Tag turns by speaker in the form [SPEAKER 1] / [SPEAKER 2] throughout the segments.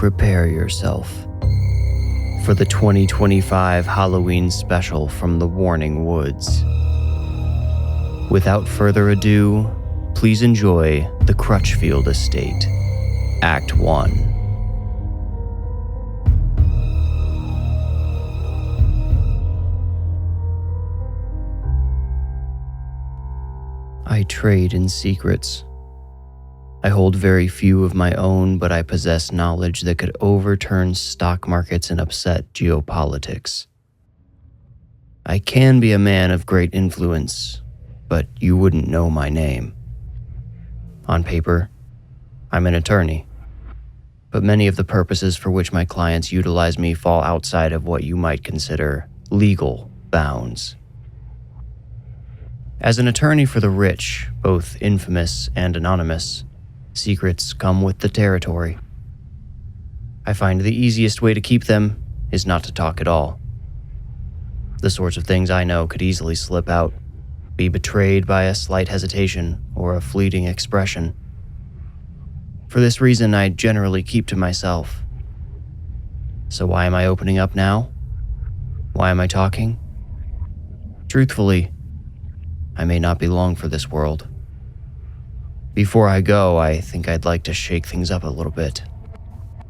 [SPEAKER 1] prepare yourself for the 2025 Halloween special from the Warning Woods. Without further ado, please enjoy the Crutchfield Estate, Act 1. I trade in secrets. I hold very few of my own, but I possess knowledge that could overturn stock markets and upset geopolitics. I can be a man of great influence, but you wouldn't know my name. On paper, I'm an attorney, but many of the purposes for which my clients utilize me fall outside of what you might consider legal bounds. As an attorney for the rich, both infamous and anonymous, secrets come with the territory. I find the easiest way to keep them is not to talk at all. The sorts of things I know could easily slip out, be betrayed by a slight hesitation or a fleeting expression. For this reason, I generally keep to myself. So why am I opening up now? Why am I talking? Truthfully, I may not be long for this world. Before I go, I think I'd like to shake things up a little bit,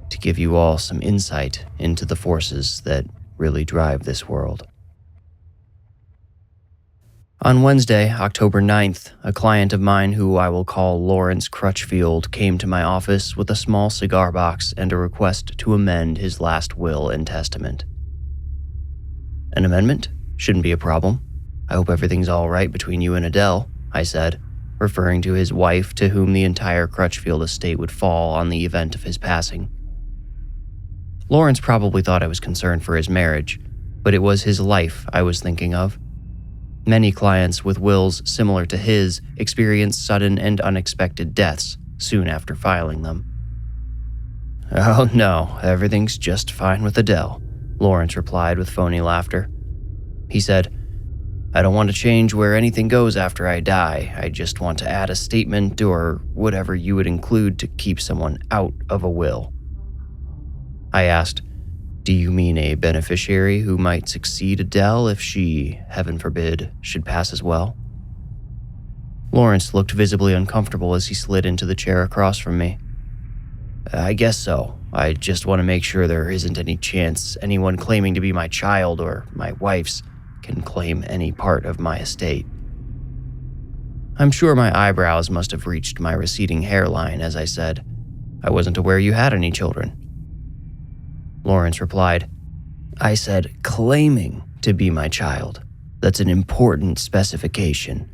[SPEAKER 1] to give you all some insight into the forces that really drive this world. On Wednesday, October 9th, a client of mine who I will call Lawrence Crutchfield came to my office with a small cigar box and a request to amend his last will and testament. An amendment? Shouldn't be a problem. I hope everything's all right between you and Adele, I said, referring to his wife to whom the entire Crutchfield estate would fall on the event of his passing. Lawrence probably thought I was concerned for his marriage, but it was his life I was thinking of. Many clients with wills similar to his experience sudden and unexpected deaths soon after filing them. "Oh no, everything's just fine with Adele," Lawrence replied with phony laughter. He said, "I don't want to change where anything goes after I die. I just want to add a statement or whatever you would include to keep someone out of a will." I asked, "Do you mean a beneficiary who might succeed Adele if she, heaven forbid, should pass as well?" Lawrence looked visibly uncomfortable as he slid into the chair across from me. "I guess so. I just want to make sure there isn't any chance anyone claiming to be my child or my wife's can claim any part of my estate." I'm sure my eyebrows must have reached my receding hairline as I said, "I wasn't aware you had any children." Lawrence replied, "I said claiming to be my child. That's an important specification.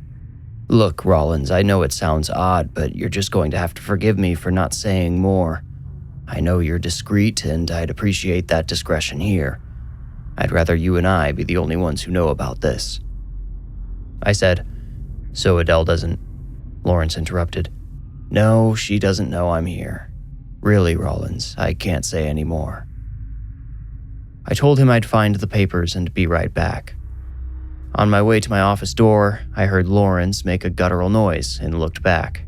[SPEAKER 1] Look, Rollins, I know it sounds odd, but you're just going to have to forgive me for not saying more. I know you're discreet, and I'd appreciate that discretion here. I'd rather you and I be the only ones who know about this." I said, "So Adele doesn't..." Lawrence interrupted. "No, she doesn't know I'm here. Really, Rollins, I can't say any more." I told him I'd find the papers and be right back. On my way to my office door, I heard Lawrence make a guttural noise and looked back.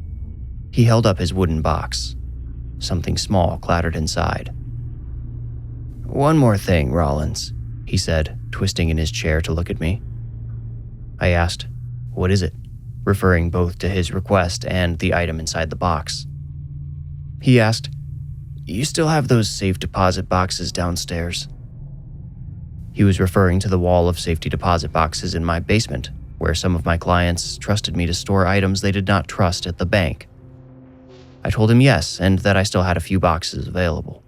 [SPEAKER 1] He held up his wooden box. Something small clattered inside. "One more thing, Rollins," he said, twisting in his chair to look at me. I asked, "What is it?" referring both to his request and the item inside the box. He asked, "You still have those safe deposit boxes downstairs?" He was referring to the wall of safety deposit boxes in my basement, where some of my clients trusted me to store items they did not trust at the bank. I told him yes, and that I still had a few boxes available.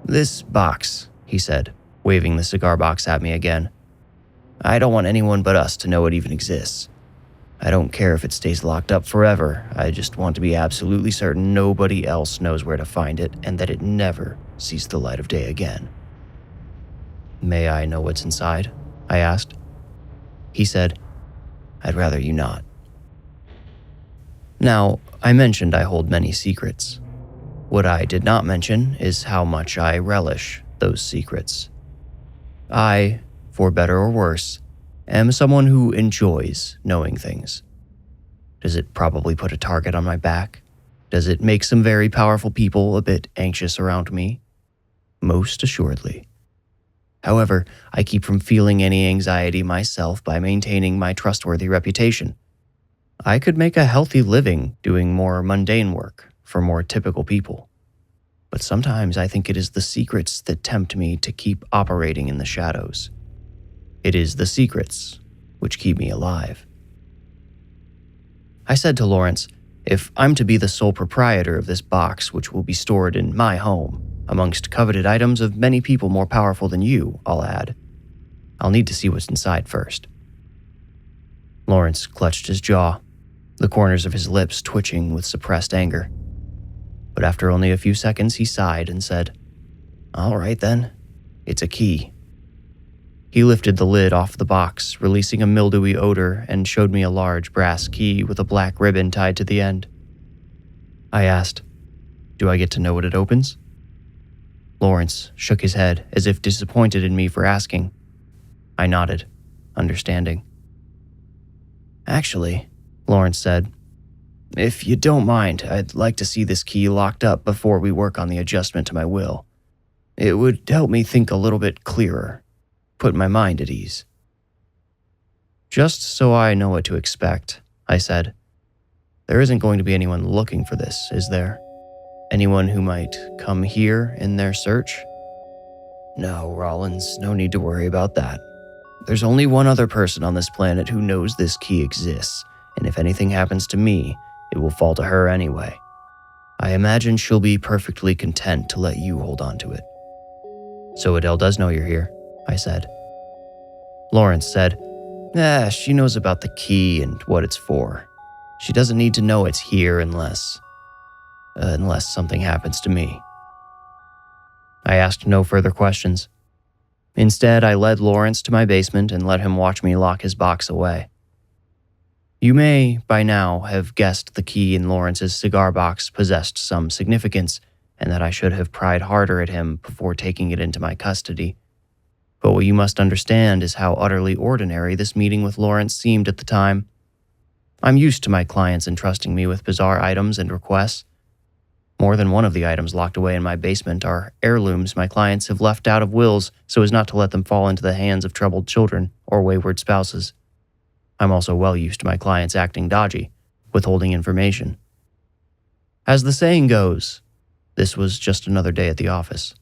[SPEAKER 1] "This box," he said, waving the cigar box at me again. "I don't want anyone but us to know it even exists. I don't care if it stays locked up forever. I just want to be absolutely certain nobody else knows where to find it and that it never sees the light of day again." "May I know what's inside?" I asked. He said, "I'd rather you not." Now, I mentioned I hold many secrets. What I did not mention is how much I relish those secrets. I, for better or worse, am someone who enjoys knowing things. Does it probably put a target on my back? Does it make some very powerful people a bit anxious around me? Most assuredly. However, I keep from feeling any anxiety myself by maintaining my trustworthy reputation. I could make a healthy living doing more mundane work for more typical people. But sometimes I think it is the secrets that tempt me to keep operating in the shadows. It is the secrets which keep me alive. I said to Lawrence, if I'm to be the sole proprietor of this box which will be stored in my home, amongst coveted items of many people more powerful than you, I'll add, I'll need to see what's inside first. Lawrence clutched his jaw, the corners of his lips twitching with suppressed anger. But after only a few seconds, he sighed and said, "All right then, it's a key." He lifted the lid off the box, releasing a mildewy odor, and showed me a large brass key with a black ribbon tied to the end. I asked, "Do I get to know what it opens?" Lawrence shook his head as if disappointed in me for asking. I nodded, understanding. "Actually," Lawrence said, "if you don't mind, I'd like to see this key locked up before we work on the adjustment to my will. It would help me think a little bit clearer, put my mind at ease." "Just so I know what to expect," I said. "There isn't going to be anyone looking for this, is there? Anyone who might come here in their search?" "No, Rollins, no need to worry about that. There's only one other person on this planet who knows this key exists, and if anything happens to me, it will fall to her anyway. I imagine she'll be perfectly content to let you hold on to it." "So Adele does know you're here," I said. Lawrence said, She knows about the key and what it's for. She doesn't need to know it's here unless something happens to me." I asked no further questions. Instead, I led Lawrence to my basement and let him watch me lock his box away. You may, by now, have guessed the key in Lawrence's cigar box possessed some significance, and that I should have pried harder at him before taking it into my custody. But what you must understand is how utterly ordinary this meeting with Lawrence seemed at the time. I'm used to my clients entrusting me with bizarre items and requests. More than one of the items locked away in my basement are heirlooms my clients have left out of wills so as not to let them fall into the hands of troubled children or wayward spouses. I'm also well used to my clients acting dodgy, withholding information. As the saying goes, this was just another day at the office.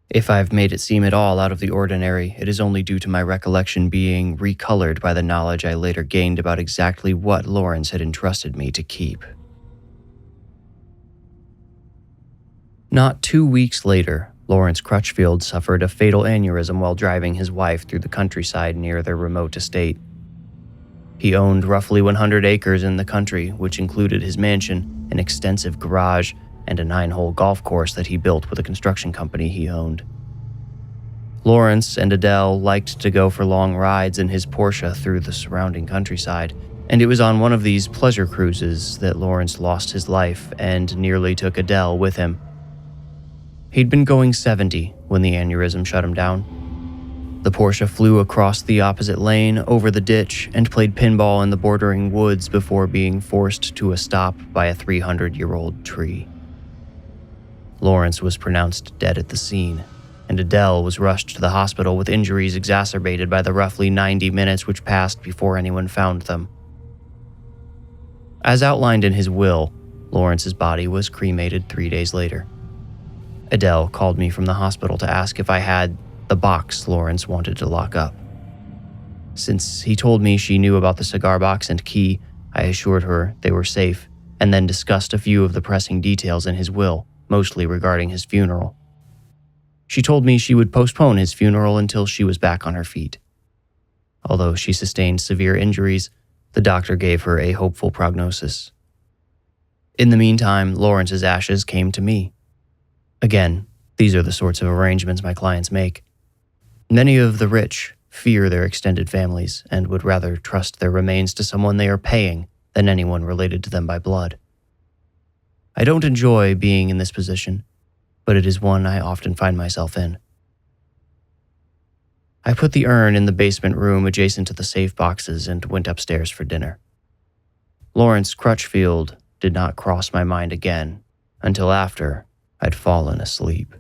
[SPEAKER 1] If I've made it seem at all out of the ordinary, it is only due to my recollection being recolored by the knowledge I later gained about exactly what Lawrence had entrusted me to keep. Not 2 weeks later, Lawrence Crutchfield suffered a fatal aneurysm while driving his wife through the countryside near their remote estate. He owned roughly 100 acres in the country, which included his mansion, an extensive garage, and a 9-hole golf course that he built with a construction company he owned. Lawrence and Adele liked to go for long rides in his Porsche through the surrounding countryside, and it was on one of these pleasure cruises that Lawrence lost his life and nearly took Adele with him. He'd been going 70 when the aneurysm shut him down. The Porsche flew across the opposite lane, over the ditch, and played pinball in the bordering woods before being forced to a stop by a 300-year-old tree. Lawrence was pronounced dead at the scene, and Adele was rushed to the hospital with injuries exacerbated by the roughly 90 minutes which passed before anyone found them. As outlined in his will, Lawrence's body was cremated 3 days later. Adele called me from the hospital to ask if I had the box Lawrence wanted to lock up. Since he told me she knew about the cigar box and key, I assured her they were safe, and then discussed a few of the pressing details in his will, mostly regarding his funeral. She told me she would postpone his funeral until she was back on her feet. Although she sustained severe injuries, the doctor gave her a hopeful prognosis. In the meantime, Lawrence's ashes came to me. Again, these are the sorts of arrangements my clients make. Many of the rich fear their extended families and would rather trust their remains to someone they are paying than anyone related to them by blood. I don't enjoy being in this position, but it is one I often find myself in. I put the urn in the basement room adjacent to the safe boxes and went upstairs for dinner. Lawrence Crutchfield did not cross my mind again until after I'd fallen asleep.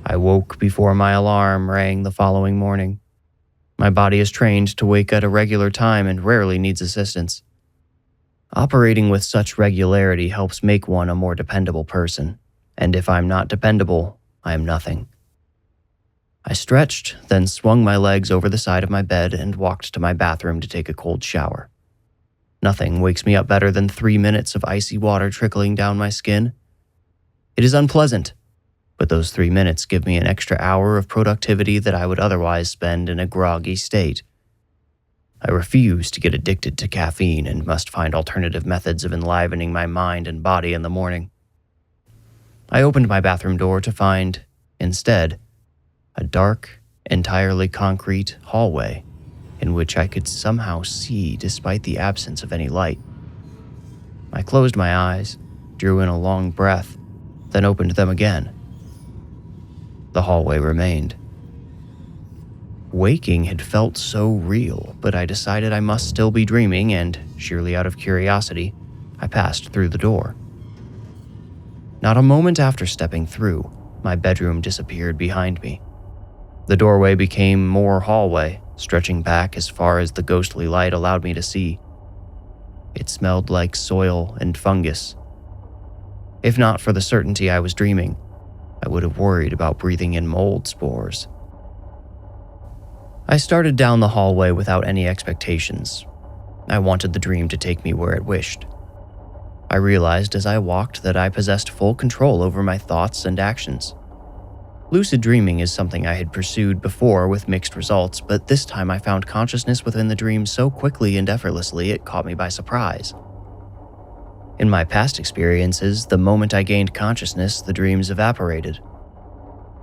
[SPEAKER 1] I woke before my alarm rang the following morning. My body is trained to wake at a regular time and rarely needs assistance. Operating with such regularity helps make one a more dependable person, and if I'm not dependable, I am nothing. I stretched, then swung my legs over the side of my bed and walked to my bathroom to take a cold shower. Nothing wakes me up better than 3 minutes of icy water trickling down my skin. It is unpleasant, but those 3 minutes give me an extra hour of productivity that I would otherwise spend in a groggy state. I refuse to get addicted to caffeine and must find alternative methods of enlivening my mind and body in the morning. I opened my bathroom door to find, instead, a dark, entirely concrete hallway in which I could somehow see despite the absence of any light. I closed my eyes, drew in a long breath, then opened them again. The hallway remained. Waking had felt so real, but I decided I must still be dreaming and, sheerly out of curiosity, I passed through the door. Not a moment after stepping through, my bedroom disappeared behind me. The doorway became more hallway, stretching back as far as the ghostly light allowed me to see. It smelled like soil and fungus. If not for the certainty I was dreaming, I would have worried about breathing in mold spores. I started down the hallway without any expectations. I wanted the dream to take me where it wished. I realized as I walked that I possessed full control over my thoughts and actions. Lucid dreaming is something I had pursued before with mixed results, but this time I found consciousness within the dream so quickly and effortlessly it caught me by surprise. In my past experiences, the moment I gained consciousness, the dreams evaporated.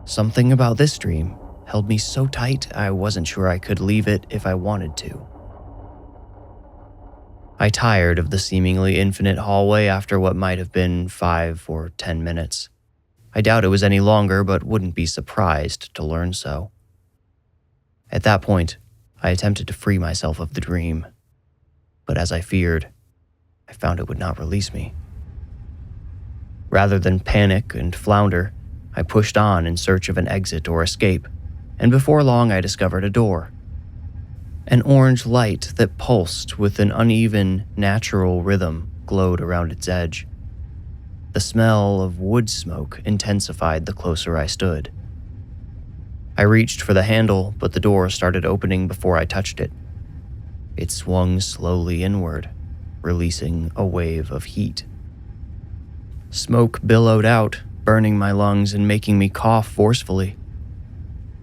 [SPEAKER 1] Something about this dream held me so tight I wasn't sure I could leave it if I wanted to. I tired of the seemingly infinite hallway after what might have been 5 or 10 minutes. I doubt it was any longer, but wouldn't be surprised to learn so. At that point, I attempted to free myself of the dream, but as I feared, I found it would not release me. Rather than panic and flounder, I pushed on in search of an exit or escape, and before long I discovered a door. An orange light that pulsed with an uneven, natural rhythm glowed around its edge. The smell of wood smoke intensified the closer I stood. I reached for the handle, but the door started opening before I touched it. It swung slowly inward, releasing a wave of heat. Smoke billowed out, burning my lungs and making me cough forcefully.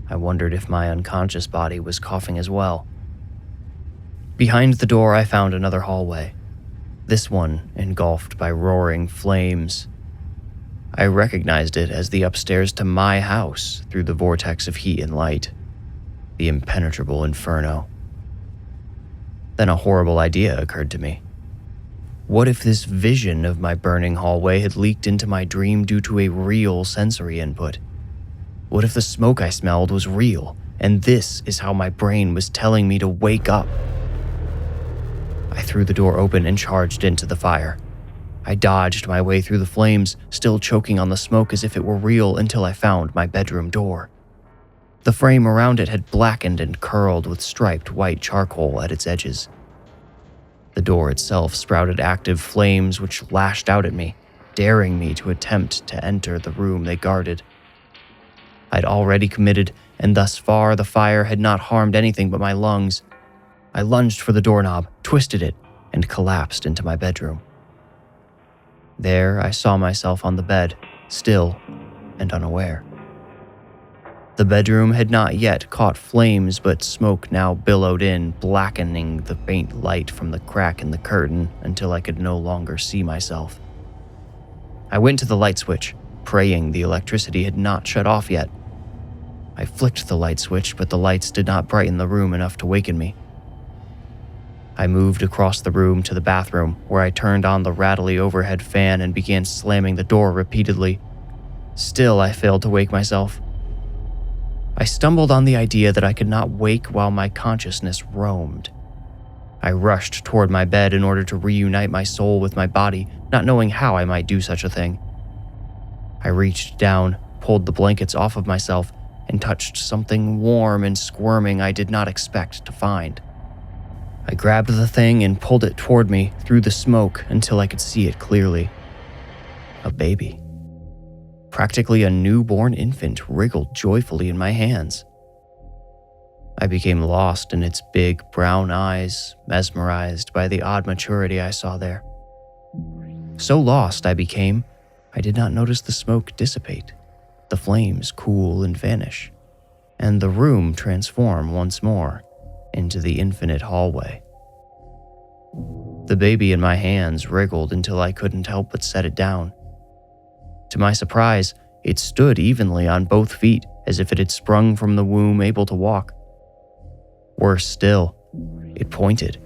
[SPEAKER 1] I wondered if my unconscious body was coughing as well. Behind the door, I found another hallway, this one engulfed by roaring flames. I recognized it as the upstairs to my house through the vortex of heat and light, the impenetrable inferno. Then a horrible idea occurred to me. What if this vision of my burning hallway had leaked into my dream due to a real sensory input? What if the smoke I smelled was real, and this is how my brain was telling me to wake up? I threw the door open and charged into the fire. I dodged my way through the flames, still choking on the smoke as if it were real, until I found my bedroom door. The frame around it had blackened and curled with striped white charcoal at its edges. The door itself sprouted active flames which lashed out at me, daring me to attempt to enter the room they guarded. I'd already committed, and thus far the fire had not harmed anything but my lungs. I lunged for the doorknob, twisted it, and collapsed into my bedroom. There I saw myself on the bed, still and unaware. The bedroom had not yet caught flames, but smoke now billowed in, blackening the faint light from the crack in the curtain until I could no longer see myself. I went to the light switch, praying the electricity had not shut off yet. I flicked the light switch, but the lights did not brighten the room enough to waken me. I moved across the room to the bathroom, where I turned on the rattly overhead fan and began slamming the door repeatedly. Still, I failed to wake myself. I stumbled on the idea that I could not wake while my consciousness roamed. I rushed toward my bed in order to reunite my soul with my body, not knowing how I might do such a thing. I reached down, pulled the blankets off of myself, and touched something warm and squirming I did not expect to find. I grabbed the thing and pulled it toward me through the smoke until I could see it clearly. A baby. Practically a newborn infant wriggled joyfully in my hands. I became lost in its big brown eyes, mesmerized by the odd maturity I saw there. So lost I became, I did not notice the smoke dissipate, the flames cool and vanish, and the room transform once more into the infinite hallway. The baby in my hands wriggled until I couldn't help but set it down. To my surprise, it stood evenly on both feet as if it had sprung from the womb able to walk. Worse still, it pointed,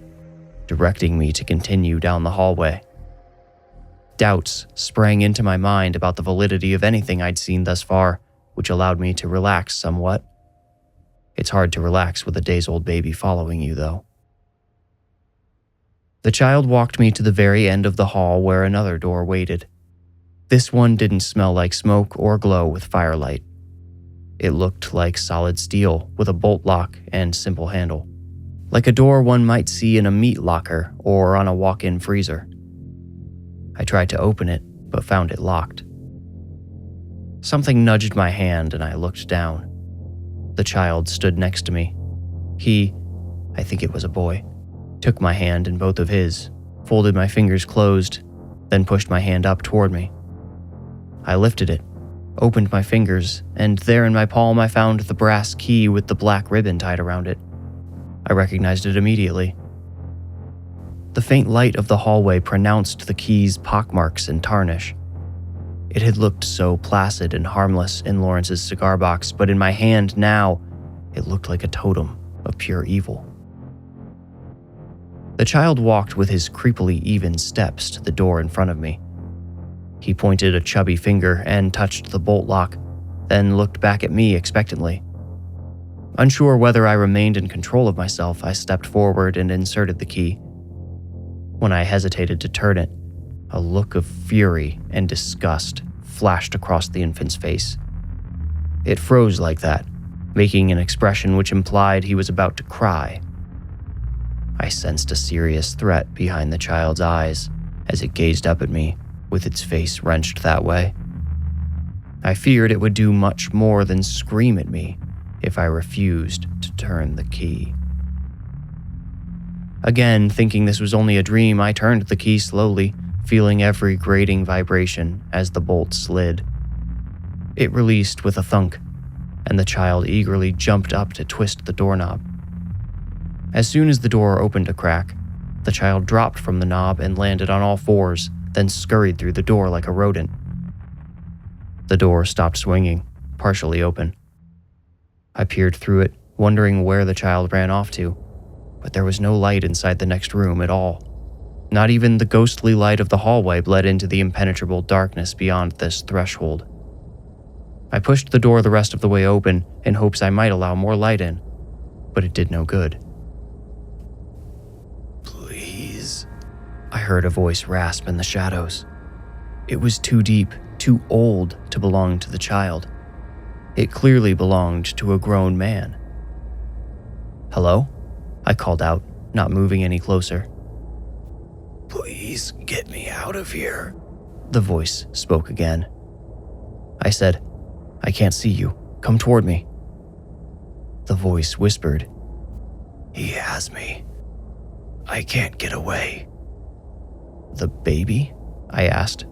[SPEAKER 1] directing me to continue down the hallway. Doubts sprang into my mind about the validity of anything I'd seen thus far, which allowed me to relax somewhat. It's hard to relax with a days-old baby following you, though. The child walked me to the very end of the hall where another door waited. This one didn't smell like smoke or glow with firelight. It looked like solid steel with a bolt lock and simple handle, like a door one might see in a meat locker or on a walk-in freezer. I tried to open it, but found it locked. Something nudged my hand and I looked down. The child stood next to me. He, I think it was a boy, took my hand in both of his, folded my fingers closed, then pushed my hand up toward me. I lifted it, opened my fingers, and there in my palm I found the brass key with the black ribbon tied around it. I recognized it immediately. The faint light of the hallway pronounced the key's pockmarks and tarnish. It had looked so placid and harmless in Lawrence's cigar box, but in my hand now, it looked like a totem of pure evil. The child walked with his creepily even steps to the door in front of me. He pointed a chubby finger and touched the bolt lock, then looked back at me expectantly. Unsure whether I remained in control of myself, I stepped forward and inserted the key. When I hesitated to turn it, a look of fury and disgust flashed across the infant's face. It froze like that, making an expression which implied he was about to cry. I sensed a serious threat behind the child's eyes as it gazed up at me, with its face wrenched that way. I feared it would do much more than scream at me if I refused to turn the key. Again, thinking this was only a dream, I turned the key slowly, feeling every grating vibration as the bolt slid. It released with a thunk, and the child eagerly jumped up to twist the doorknob. As soon as the door opened a crack, the child dropped from the knob and landed on all fours, then scurried through the door like a rodent. The door stopped swinging, partially open. I peered through it, wondering where the child ran off to, but there was no light inside the next room at all. Not even the ghostly light of the hallway bled into the impenetrable darkness beyond this threshold. I pushed the door the rest of the way open in hopes I might allow more light in, but it did no good. "Please," I heard a voice rasp in the shadows. It was too deep, too old to belong to the child. It clearly belonged to a grown man. "Hello?" I called out, not moving any closer. "Please get me out of here," the voice spoke again. I said, "I can't see you. Come toward me." The voice whispered, "He has me. I can't get away." "The baby?" I asked.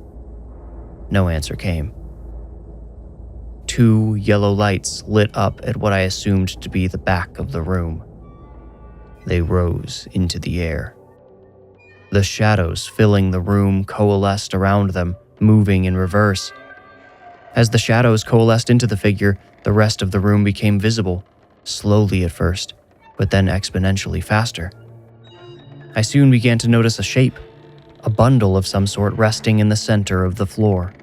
[SPEAKER 1] No answer came. Two yellow lights lit up at what I assumed to be the back of the room. They rose into the air. The shadows filling the room coalesced around them, moving in reverse. As the shadows coalesced into the figure, the rest of the room became visible, slowly at first, but then exponentially faster. I soon began to notice a shape, a bundle of some sort resting in the center of the floor.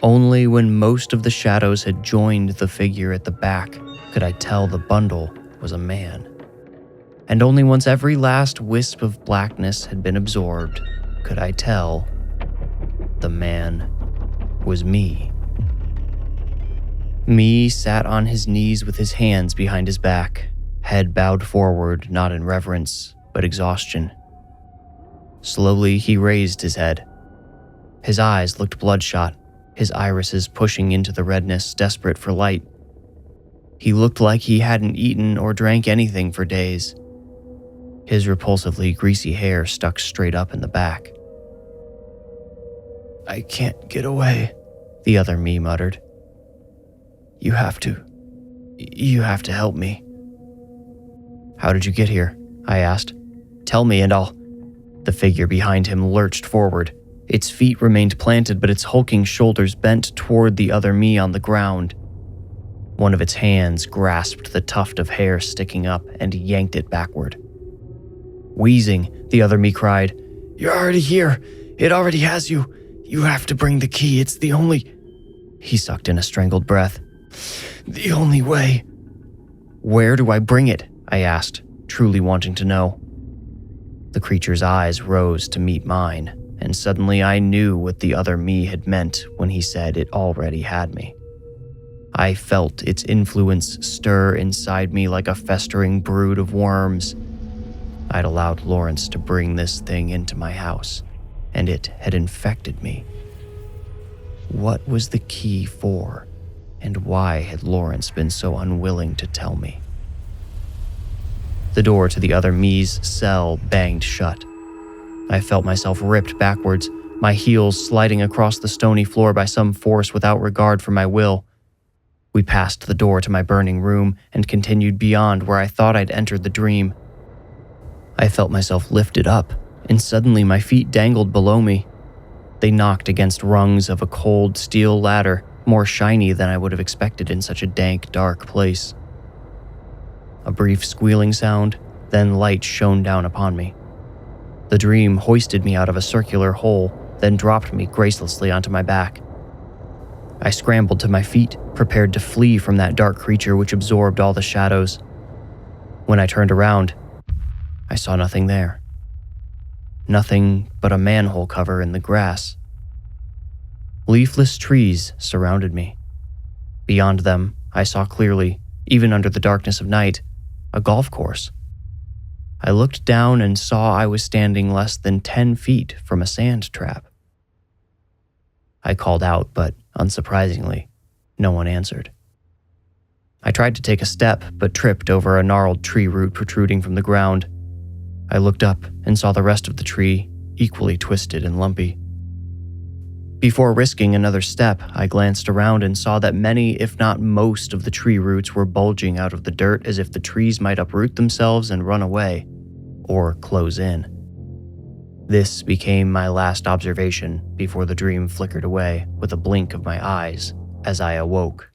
[SPEAKER 1] Only when most of the shadows had joined the figure at the back could I tell the bundle was a man. And only once every last wisp of blackness had been absorbed could I tell the man was me. Me sat on his knees with his hands behind his back, head bowed forward, not in reverence, but exhaustion. Slowly, he raised his head. His eyes looked bloodshot, his irises pushing into the redness, desperate for light. He looked like he hadn't eaten or drank anything for days. His repulsively greasy hair stuck straight up in the back. "I can't get away," the other me muttered. You have to help me." "How did you get here?" I asked. "Tell me and I'll—" The figure behind him lurched forward. Its feet remained planted, but its hulking shoulders bent toward the other me on the ground. One of its hands grasped the tuft of hair sticking up and yanked it backward. Wheezing, the other me cried, "You're already here. It already has you. You have to bring the key. It's the only—" He sucked in a strangled breath. "The only way." "Where do I bring it?" I asked, truly wanting to know. The creature's eyes rose to meet mine, and suddenly I knew what the other me had meant when he said it already had me. I felt its influence stir inside me like a festering brood of worms. I'd allowed Lawrence to bring this thing into my house, and it had infected me. What was the key for, and why had Lawrence been so unwilling to tell me? The door to the other me's cell banged shut. I felt myself ripped backwards, my heels sliding across the stony floor by some force without regard for my will. We passed the door to my burning room and continued beyond where I thought I'd entered the dream. I felt myself lifted up, and suddenly my feet dangled below me. They knocked against rungs of a cold steel ladder, more shiny than I would have expected in such a dank, dark place. A brief squealing sound, then light shone down upon me. The dream hoisted me out of a circular hole, then dropped me gracelessly onto my back. I scrambled to my feet, prepared to flee from that dark creature which absorbed all the shadows. When I turned around, I saw nothing there. Nothing but a manhole cover in the grass. Leafless trees surrounded me. Beyond them, I saw clearly, even under the darkness of night, a golf course. I looked down and saw I was standing less than 10 feet from a sand trap. I called out, but unsurprisingly, no one answered. I tried to take a step, but tripped over a gnarled tree root protruding from the ground. I looked up and saw the rest of the tree, equally twisted and lumpy. Before risking another step, I glanced around and saw that many, if not most, of the tree roots were bulging out of the dirt as if the trees might uproot themselves and run away, or close in. This became my last observation before the dream flickered away with a blink of my eyes as I awoke.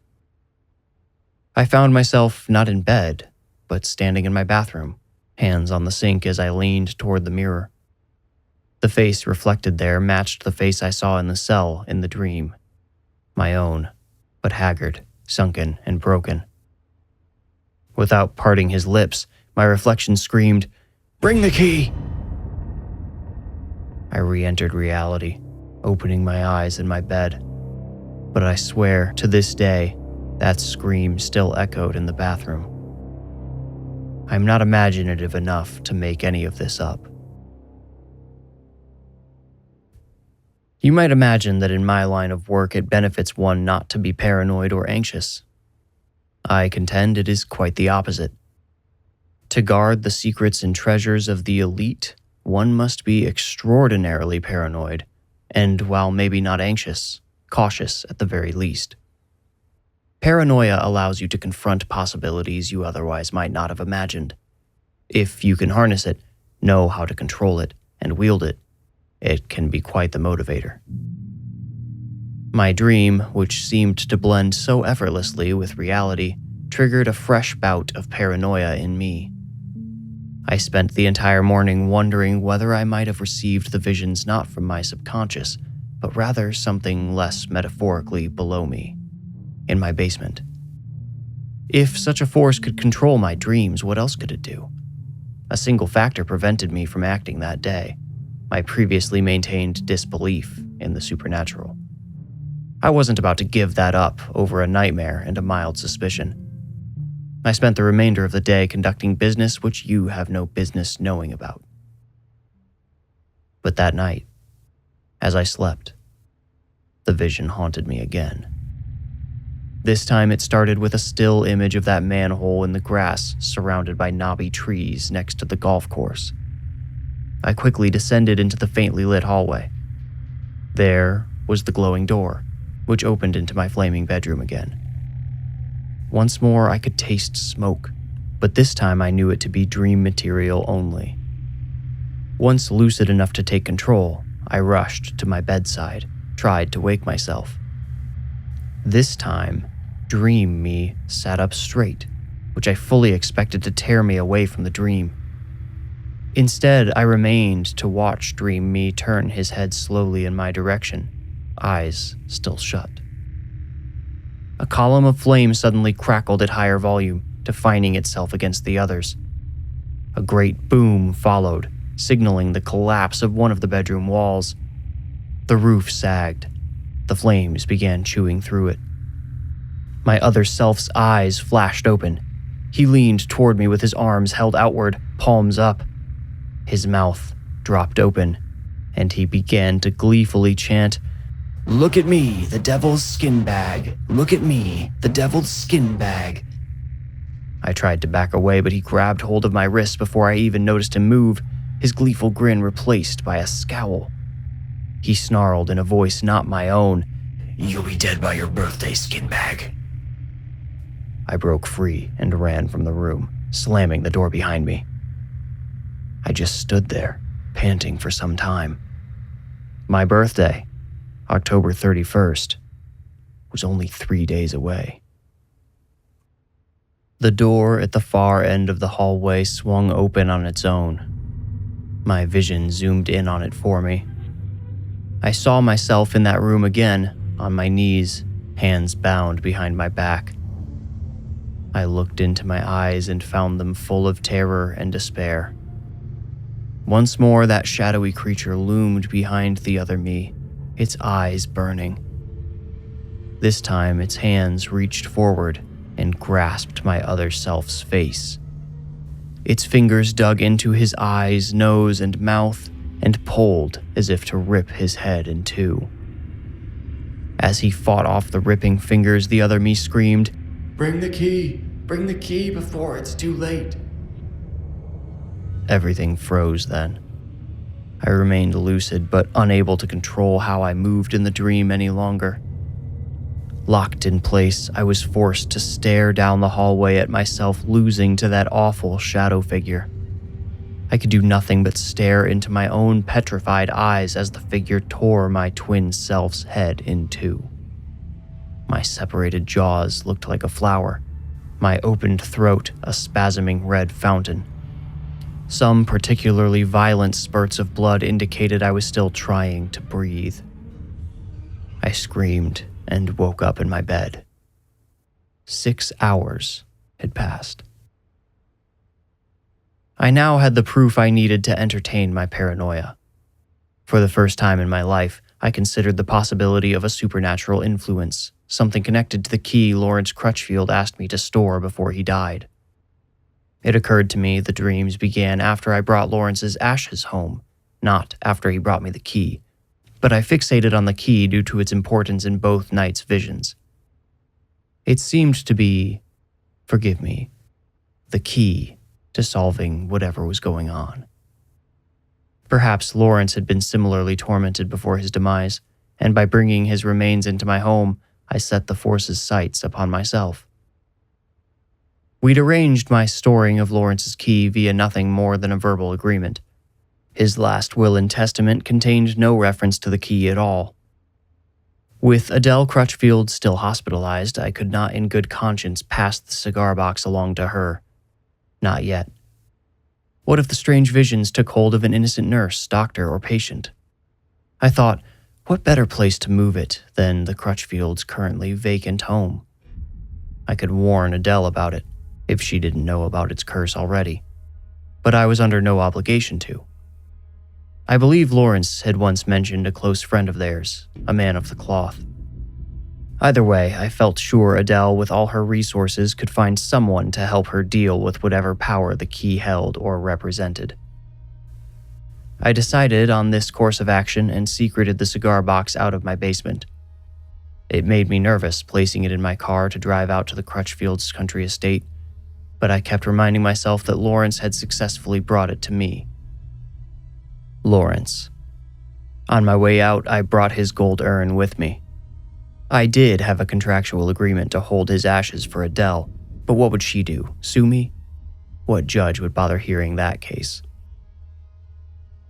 [SPEAKER 1] I found myself not in bed, but standing in my bathroom, hands on the sink as I leaned toward the mirror. The face reflected there matched the face I saw in the cell in the dream. My own, but haggard, sunken, and broken. Without parting his lips, my reflection screamed, "Bring the key!" I re-entered reality, opening my eyes in my bed. But I swear, to this day, that scream still echoed in the bathroom. I'm not imaginative enough to make any of this up. You might imagine that in my line of work it benefits one not to be paranoid or anxious. I contend it is quite the opposite. To guard the secrets and treasures of the elite, one must be extraordinarily paranoid, and while maybe not anxious, cautious at the very least. Paranoia allows you to confront possibilities you otherwise might not have imagined. If you can harness it, know how to control it, and wield it, it can be quite the motivator. My dream, which seemed to blend so effortlessly with reality, triggered a fresh bout of paranoia in me. I spent the entire morning wondering whether I might have received the visions not from my subconscious, but rather something less metaphorically below me, in my basement. If such a force could control my dreams, what else could it do? A single factor prevented me from acting that day: my previously maintained disbelief in the supernatural. I wasn't about to give that up over a nightmare and a mild suspicion. I spent the remainder of the day conducting business which you have no business knowing about. But that night, as I slept, the vision haunted me again. This time it started with a still image of that manhole in the grass surrounded by knobby trees next to the golf course. I quickly descended into the faintly lit hallway. There was the glowing door, which opened into my flaming bedroom again. Once more I could taste smoke, but this time I knew it to be dream material only. Once lucid enough to take control, I rushed to my bedside, tried to wake myself. This time, Dream Me sat up straight, which I fully expected to tear me away from the dream. Instead, I remained to watch Dream Me turn his head slowly in my direction, eyes still shut. A column of flame suddenly crackled at higher volume, defining itself against the others. A great boom followed, signaling the collapse of one of the bedroom walls. The roof sagged. The flames began chewing through it. My other self's eyes flashed open. He leaned toward me with his arms held outward, palms up. His mouth dropped open, and he began to gleefully chant, "Look at me, the devil's skin bag. Look at me, the devil's skin bag." I tried to back away, but he grabbed hold of my wrist before I even noticed him move, his gleeful grin replaced by a scowl. He snarled in a voice not my own, "You'll be dead by your birthday, skin bag." I broke free and ran from the room, slamming the door behind me. I just stood there, panting for some time. My birthday, October 31st, was only 3 days away. The door at the far end of the hallway swung open on its own. My vision zoomed in on it for me. I saw myself in that room again, on my knees, hands bound behind my back. I looked into my eyes and found them full of terror and despair. Once more, that shadowy creature loomed behind the other me, its eyes burning. This time, its hands reached forward and grasped my other self's face. Its fingers dug into his eyes, nose, and mouth and pulled as if to rip his head in two. As he fought off the ripping fingers, the other me screamed, "Bring the key! Bring the key before it's too late!" Everything froze then. I remained lucid, but unable to control how I moved in the dream any longer. Locked in place, I was forced to stare down the hallway at myself, losing to that awful shadow figure. I could do nothing but stare into my own petrified eyes as the figure tore my twin self's head in two. My separated jaws looked like a flower, my opened throat a spasming red fountain. Some particularly violent spurts of blood indicated I was still trying to breathe. I screamed and woke up in my bed. 6 hours had passed. I now had the proof I needed to entertain my paranoia. For the first time in my life, I considered the possibility of a supernatural influence, something connected to the key Lawrence Crutchfield asked me to store before he died. It occurred to me the dreams began after I brought Lawrence's ashes home, not after he brought me the key, but I fixated on the key due to its importance in both nights' visions. It seemed to be, forgive me, the key to solving whatever was going on. Perhaps Lawrence had been similarly tormented before his demise, and by bringing his remains into my home, I set the force's sights upon myself. We'd arranged my storing of Lawrence's key via nothing more than a verbal agreement. His last will and testament contained no reference to the key at all. With Adele Crutchfield still hospitalized, I could not in good conscience pass the cigar box along to her. Not yet. What if the strange visions took hold of an innocent nurse, doctor, or patient? I thought, what better place to move it than the Crutchfield's currently vacant home? I could warn Adele about it, if she didn't know about its curse already. but I was under no obligation to. I believe Lawrence had once mentioned a close friend of theirs, a man of the cloth. Either way, I felt sure Adele, with all her resources, could find someone to help her deal with whatever power the key held or represented. I decided on this course of action and secreted the cigar box out of my basement. It made me nervous placing it in my car to drive out to the Crutchfield's country estate, but I kept reminding myself that Lawrence had successfully brought it to me. Lawrence. On my way out, I brought his gold urn with me. I did have a contractual agreement to hold his ashes for Adele, but what would she do? Sue me? What judge would bother hearing that case?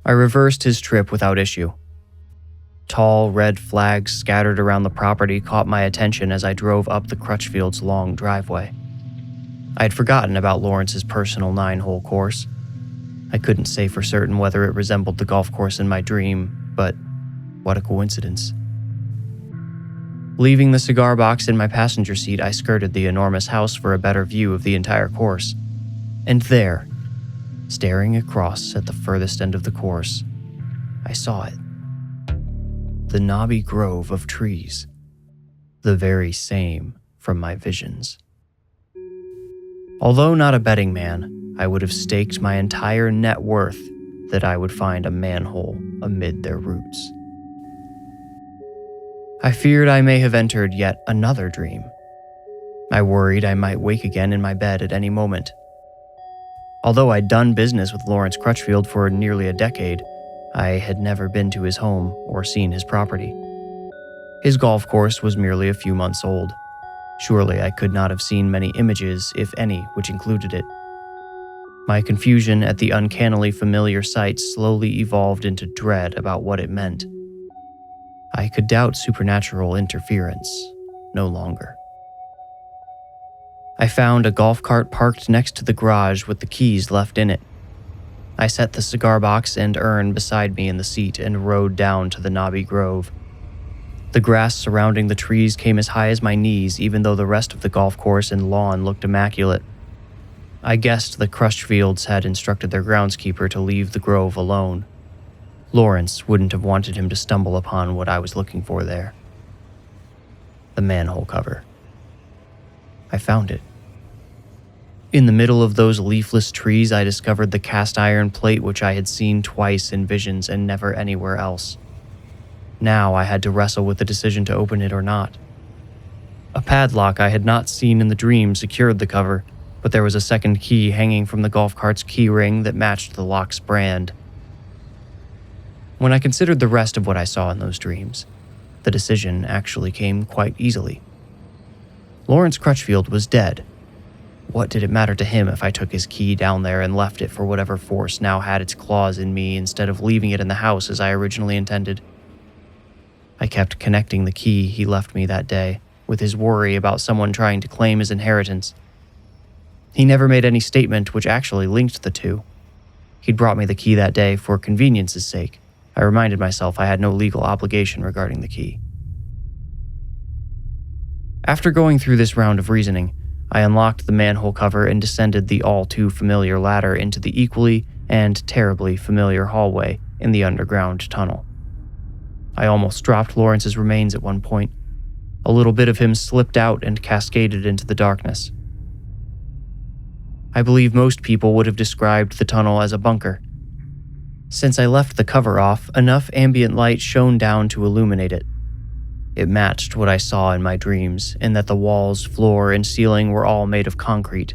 [SPEAKER 1] I reversed his trip without issue. Tall red flags scattered around the property caught my attention as I drove up the Crutchfield's long driveway. I had forgotten about Lawrence's personal 9-hole course. I couldn't say for certain whether it resembled the golf course in my dream, but what a coincidence. Leaving the cigar box in my passenger seat, I skirted the enormous house for a better view of the entire course. And there, staring across at the furthest end of the course, I saw it. The knobby grove of trees, the very same from my visions. Although not a betting man, I would have staked my entire net worth that I would find a manhole amid their roots. I feared I may have entered yet another dream. I worried I might wake again in my bed at any moment. Although I'd done business with Lawrence Crutchfield for nearly a decade, I had never been to his home or seen his property. His golf course was merely a few months old. Surely I could not have seen many images, if any, which included it. My confusion at the uncannily familiar sight slowly evolved into dread about what it meant. I could doubt supernatural interference no longer. I found a golf cart parked next to the garage with the keys left in it. I set the cigar box and urn beside me in the seat and rode down to the knobby grove. The grass surrounding the trees came as high as my knees, even though the rest of the golf course and lawn looked immaculate. I guessed the Crutchfields had instructed their groundskeeper to leave the grove alone. Lawrence wouldn't have wanted him to stumble upon what I was looking for there. The manhole cover. I found it. In the middle of those leafless trees, I discovered the cast iron plate which I had seen twice in visions and never anywhere else. Now I had to wrestle with the decision to open it or not. A padlock I had not seen in the dream secured the cover, but there was a second key hanging from the golf cart's key ring that matched the lock's brand. When I considered the rest of what I saw in those dreams, the decision actually came quite easily. Lawrence Crutchfield was dead. What did it matter to him if I took his key down there and left it for whatever force now had its claws in me instead of leaving it in the house as I originally intended? I kept connecting the key he left me that day with his worry about someone trying to claim his inheritance. He never made any statement which actually linked the two. He'd brought me the key that day for convenience's sake. I reminded myself I had no legal obligation regarding the key. After going through this round of reasoning, I unlocked the manhole cover and descended the all-too-familiar ladder into the equally and terribly familiar hallway in the underground tunnel. I almost dropped Lawrence's remains at one point. A little bit of him slipped out and cascaded into the darkness. I believe most people would have described the tunnel as a bunker. Since I left the cover off, enough ambient light shone down to illuminate it. It matched what I saw in my dreams, in that the walls, floor, and ceiling were all made of concrete.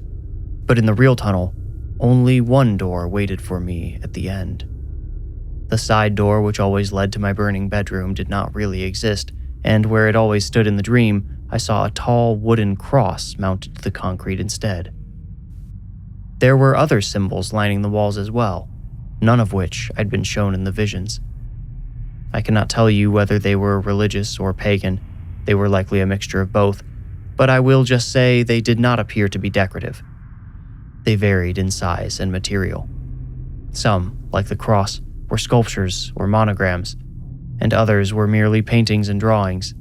[SPEAKER 1] But in the real tunnel, only one door waited for me at the end. The side door, which always led to my burning bedroom, did not really exist, and where it always stood in the dream, I saw a tall wooden cross mounted to the concrete instead. There were other symbols lining the walls as well, none of which I'd been shown in the visions. I cannot tell you whether they were religious or pagan. They were likely a mixture of both, but I will just say they did not appear to be decorative. They varied in size and material. Some, like the cross, were sculptures or monograms, and others were merely paintings and drawings.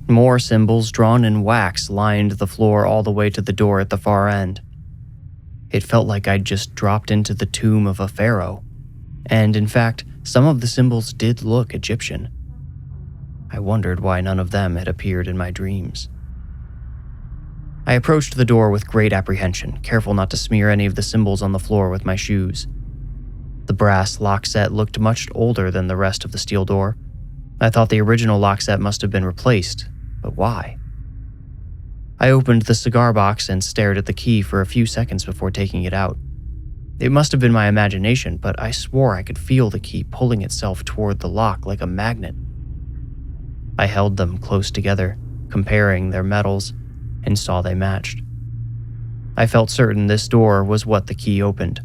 [SPEAKER 1] More symbols drawn in wax lined the floor all the way to the door at the far end. It felt like I'd just dropped into the tomb of a pharaoh, and in fact, some of the symbols did look Egyptian. I wondered why none of them had appeared in my dreams. I approached the door with great apprehension, careful not to smear any of the symbols on the floor with my shoes. The brass lock set looked much older than the rest of the steel door. I thought the original lock set must have been replaced, but why? I opened the cigar box and stared at the key for a few seconds before taking it out. It must have been my imagination, but I swore I could feel the key pulling itself toward the lock like a magnet. I held them close together, comparing their metals, and saw they matched. I felt certain this door was what the key opened,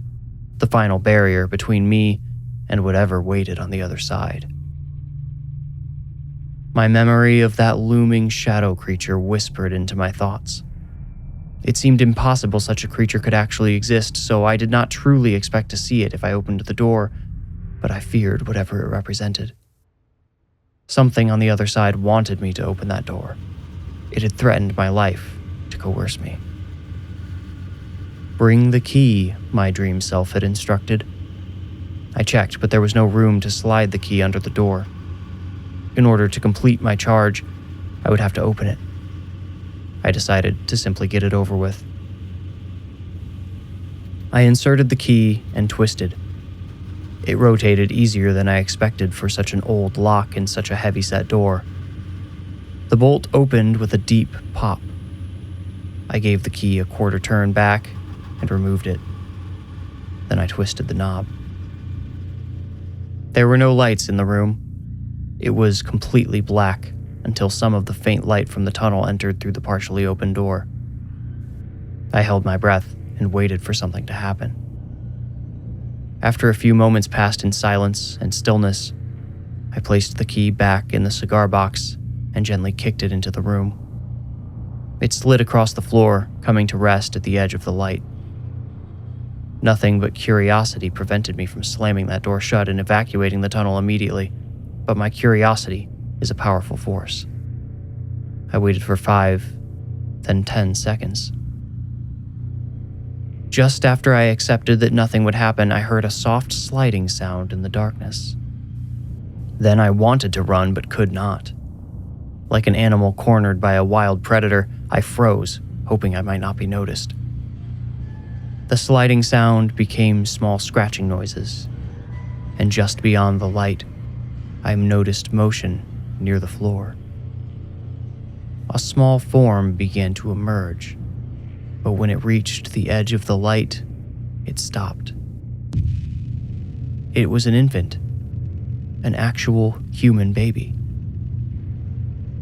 [SPEAKER 1] the final barrier between me and whatever waited on the other side. My memory of that looming shadow creature whispered into my thoughts. It seemed impossible such a creature could actually exist, so I did not truly expect to see it if I opened the door, but I feared whatever it represented. Something on the other side wanted me to open that door. It had threatened my life to coerce me. Bring the key, my dream self had instructed. I checked, but there was no room to slide the key under the door. In order to complete my charge, I would have to open it. I decided to simply get it over with. I inserted the key and twisted. It rotated easier than I expected for such an old lock and such a heavy-set door. The bolt opened with a deep pop. I gave the key a quarter turn back and removed it. Then I twisted the knob. There were no lights in the room. It was completely black until some of the faint light from the tunnel entered through the partially open door. I held my breath and waited for something to happen. After a few moments passed in silence and stillness, I placed the key back in the cigar box and gently kicked it into the room. It slid across the floor, coming to rest at the edge of the light. Nothing but curiosity prevented me from slamming that door shut and evacuating the tunnel immediately, but my curiosity is a powerful force. I waited for 5, then 10 seconds. Just after I accepted that nothing would happen, I heard a soft sliding sound in the darkness. Then I wanted to run but could not. Like an animal cornered by a wild predator, I froze, hoping I might not be noticed. The sliding sound became small scratching noises, and just beyond the light, I noticed motion near the floor. A small form began to emerge, but when it reached the edge of the light, it stopped. It was an infant, an actual human baby.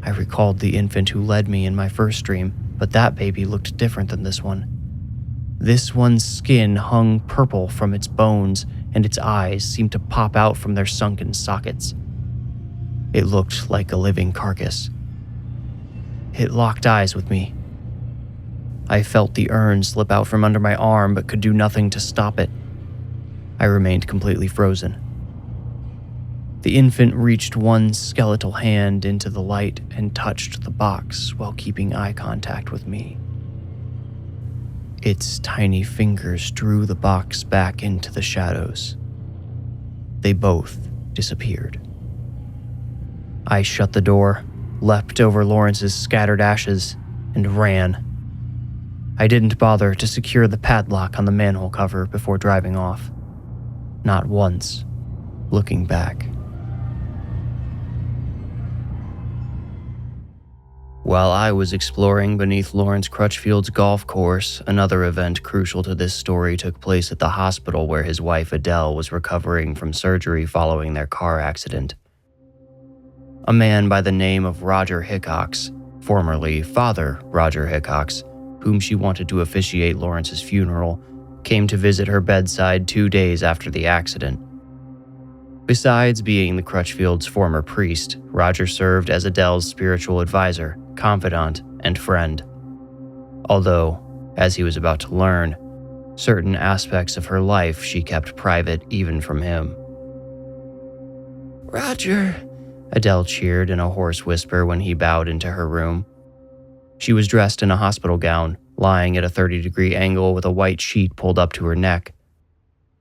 [SPEAKER 1] I recalled the infant who led me in my first dream, but that baby looked different than this one. This one's skin hung purple from its bones, and its eyes seemed to pop out from their sunken sockets. It looked like a living carcass. It locked eyes with me. I felt the urn slip out from under my arm, but could do nothing to stop it. I remained completely frozen. The infant reached one skeletal hand into the light and touched the box while keeping eye contact with me. Its tiny fingers drew the box back into the shadows. They both disappeared. I shut the door, leapt over Lawrence's scattered ashes, and ran. I didn't bother to secure the padlock on the manhole cover before driving off. Not once, looking back. While I was exploring beneath Lawrence Crutchfield's golf course, another event crucial to this story took place at the hospital where his wife Adele was recovering from surgery following their car accident. A man by the name of Roger Hickox, formerly Father Roger Hickox, whom she wanted to officiate Lawrence's funeral, came to visit her bedside 2 days after the accident. Besides being the Crutchfield's former priest, Roger served as Adele's spiritual advisor, confidant, and friend. Although, as he was about to learn, certain aspects of her life she kept private even from him. "Roger," Adele cheered in a hoarse whisper when he bowed into her room. She was dressed in a hospital gown, lying at a 30-degree angle with a white sheet pulled up to her neck.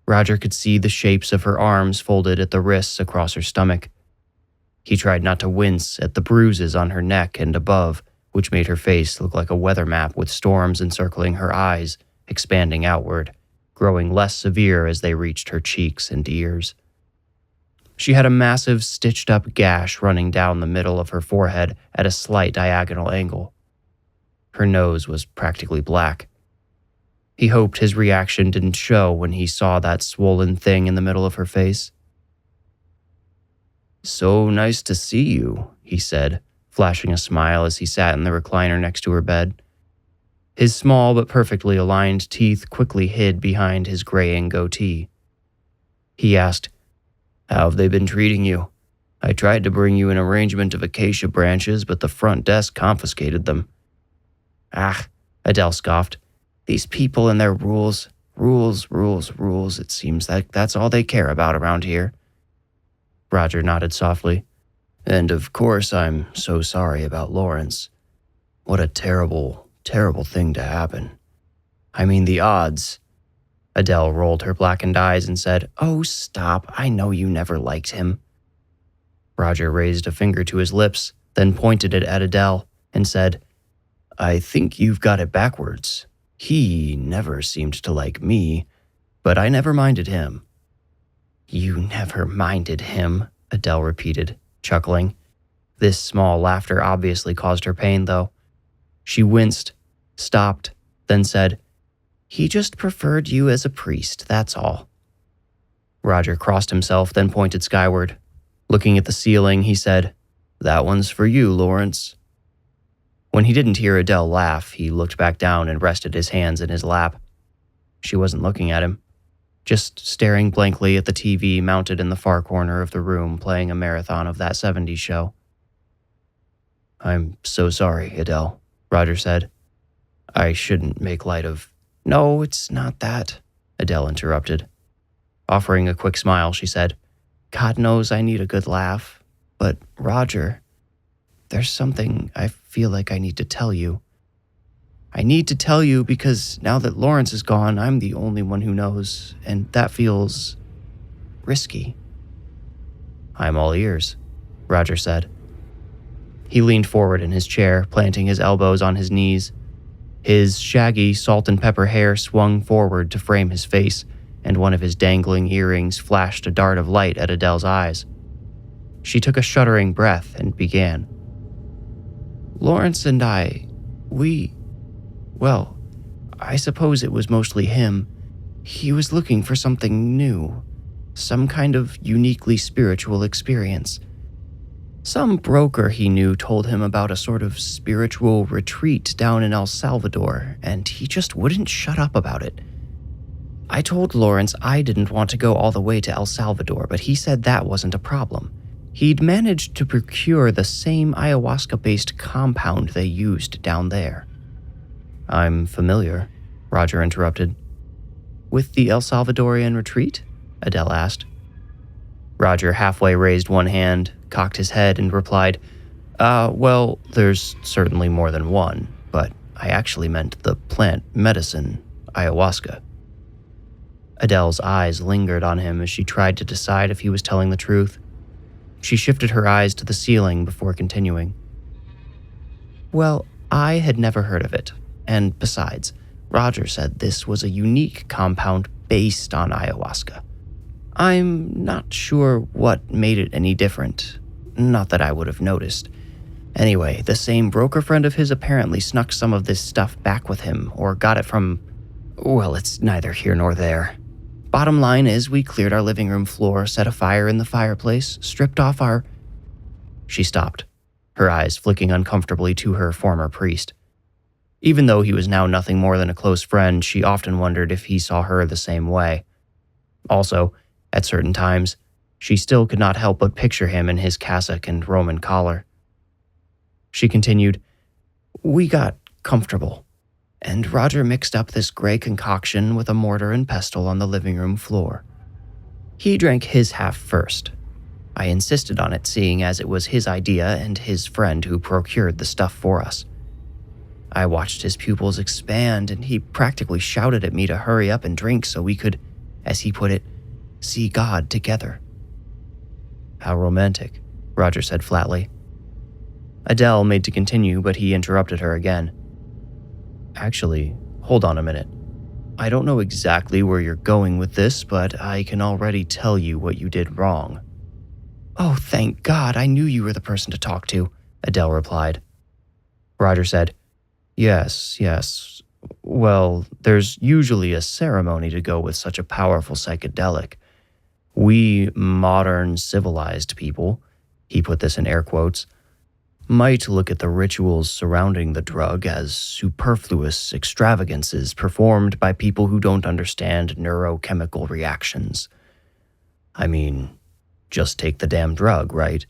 [SPEAKER 1] Roger could see the shapes of her arms folded at the wrists across her stomach. He tried not to wince at the bruises on her neck and above, which made her face look like a weather map with storms encircling her eyes, expanding outward, growing less severe as they reached her cheeks and ears. She had a massive stitched-up gash running down the middle of her forehead at a slight diagonal angle. Her nose was practically black. He hoped his reaction didn't show when he saw that swollen thing in the middle of her face. "So nice to see you," he said, flashing a smile as he sat in the recliner next to her bed. His small but perfectly aligned teeth quickly hid behind his graying goatee. He asked, "How have they been treating you? I tried to bring you an arrangement of acacia branches, but the front desk confiscated them." "Ah," Adele scoffed. "These people and their rules. Rules, rules, rules. It seems like that's all they care about around here." Roger nodded softly. "And of course I'm so sorry about Lawrence. What a terrible, terrible thing to happen. I mean, the odds." Adele rolled her blackened eyes and said, "Oh, stop. I know you never liked him." Roger raised a finger to his lips, then pointed it at Adele and said, "I think you've got it backwards. He never seemed to like me, but I never minded him." "You never minded him," Adele repeated, chuckling. This small laughter obviously caused her pain, though. She winced, stopped, then said, "He just preferred you as a priest, that's all." Roger crossed himself, then pointed skyward. Looking at the ceiling, he said, "That one's for you, Lawrence." When he didn't hear Adele laugh, he looked back down and rested his hands in his lap. She wasn't looking at him, just staring blankly at the TV mounted in the far corner of the room playing a marathon of that 70s show. "I'm so sorry, Adele," Roger said. "I shouldn't make light of—" "No, it's not that," Adele interrupted. Offering a quick smile, she said, "God knows I need a good laugh, but Roger, there's something I feel like I need to tell you. I need to tell you because now that Lawrence is gone, I'm the only one who knows, and that feels risky." "I'm all ears," Roger said. He leaned forward in his chair, planting his elbows on his knees. His shaggy salt and pepper hair swung forward to frame his face, and one of his dangling earrings flashed a dart of light at Adele's eyes. She took a shuddering breath and began. "Lawrence and well, I suppose it was mostly him. He was looking for something new, some kind of uniquely spiritual experience. Some broker he knew told him about a sort of spiritual retreat down in El Salvador, and he just wouldn't shut up about it. I told Lawrence I didn't want to go all the way to El Salvador, but he said that wasn't a problem. He'd managed to procure the same ayahuasca-based compound they used down there." "I'm familiar," Roger interrupted. "With the El Salvadorian retreat?" Adele asked. Roger halfway raised one hand, cocked his head, and replied, Well, there's certainly more than one, but I actually meant the plant medicine, ayahuasca." Adele's eyes lingered on him as she tried to decide if he was telling the truth. She shifted her eyes to the ceiling before continuing. "Well, I had never heard of it, and besides, Roger said this was a unique compound based on ayahuasca. I'm not sure what made it any different. Not that I would have noticed. Anyway, the same broker friend of his apparently snuck some of this stuff back with him, or got it from... Well, it's neither here nor there. Bottom line is we cleared our living room floor, set a fire in the fireplace, stripped off our..." She stopped, her eyes flicking uncomfortably to her former priest. Even though he was now nothing more than a close friend, she often wondered if he saw her the same way. Also, at certain times, she still could not help but picture him in his cassock and Roman collar. She continued, "We got comfortable, and Roger mixed up this gray concoction with a mortar and pestle on the living room floor. He drank his half first. I insisted on it, seeing as it was his idea and his friend who procured the stuff for us. I watched his pupils expand, and he practically shouted at me to hurry up and drink so we could, as he put it, see God together. How romantic, Roger said flatly. Adele made to continue, but he interrupted her again. Actually, hold on a minute. I don't know exactly where you're going with this, but I can already tell you what you did wrong. Oh, thank God, I knew you were the person to talk to, Adele replied. Roger said, Yes. Well, there's usually a ceremony to go with such a powerful psychedelic. We modern civilized people, he put this in air quotes, might look at the rituals surrounding the drug as superfluous extravagances performed by people who don't understand neurochemical reactions. I mean, just take the damn drug, right?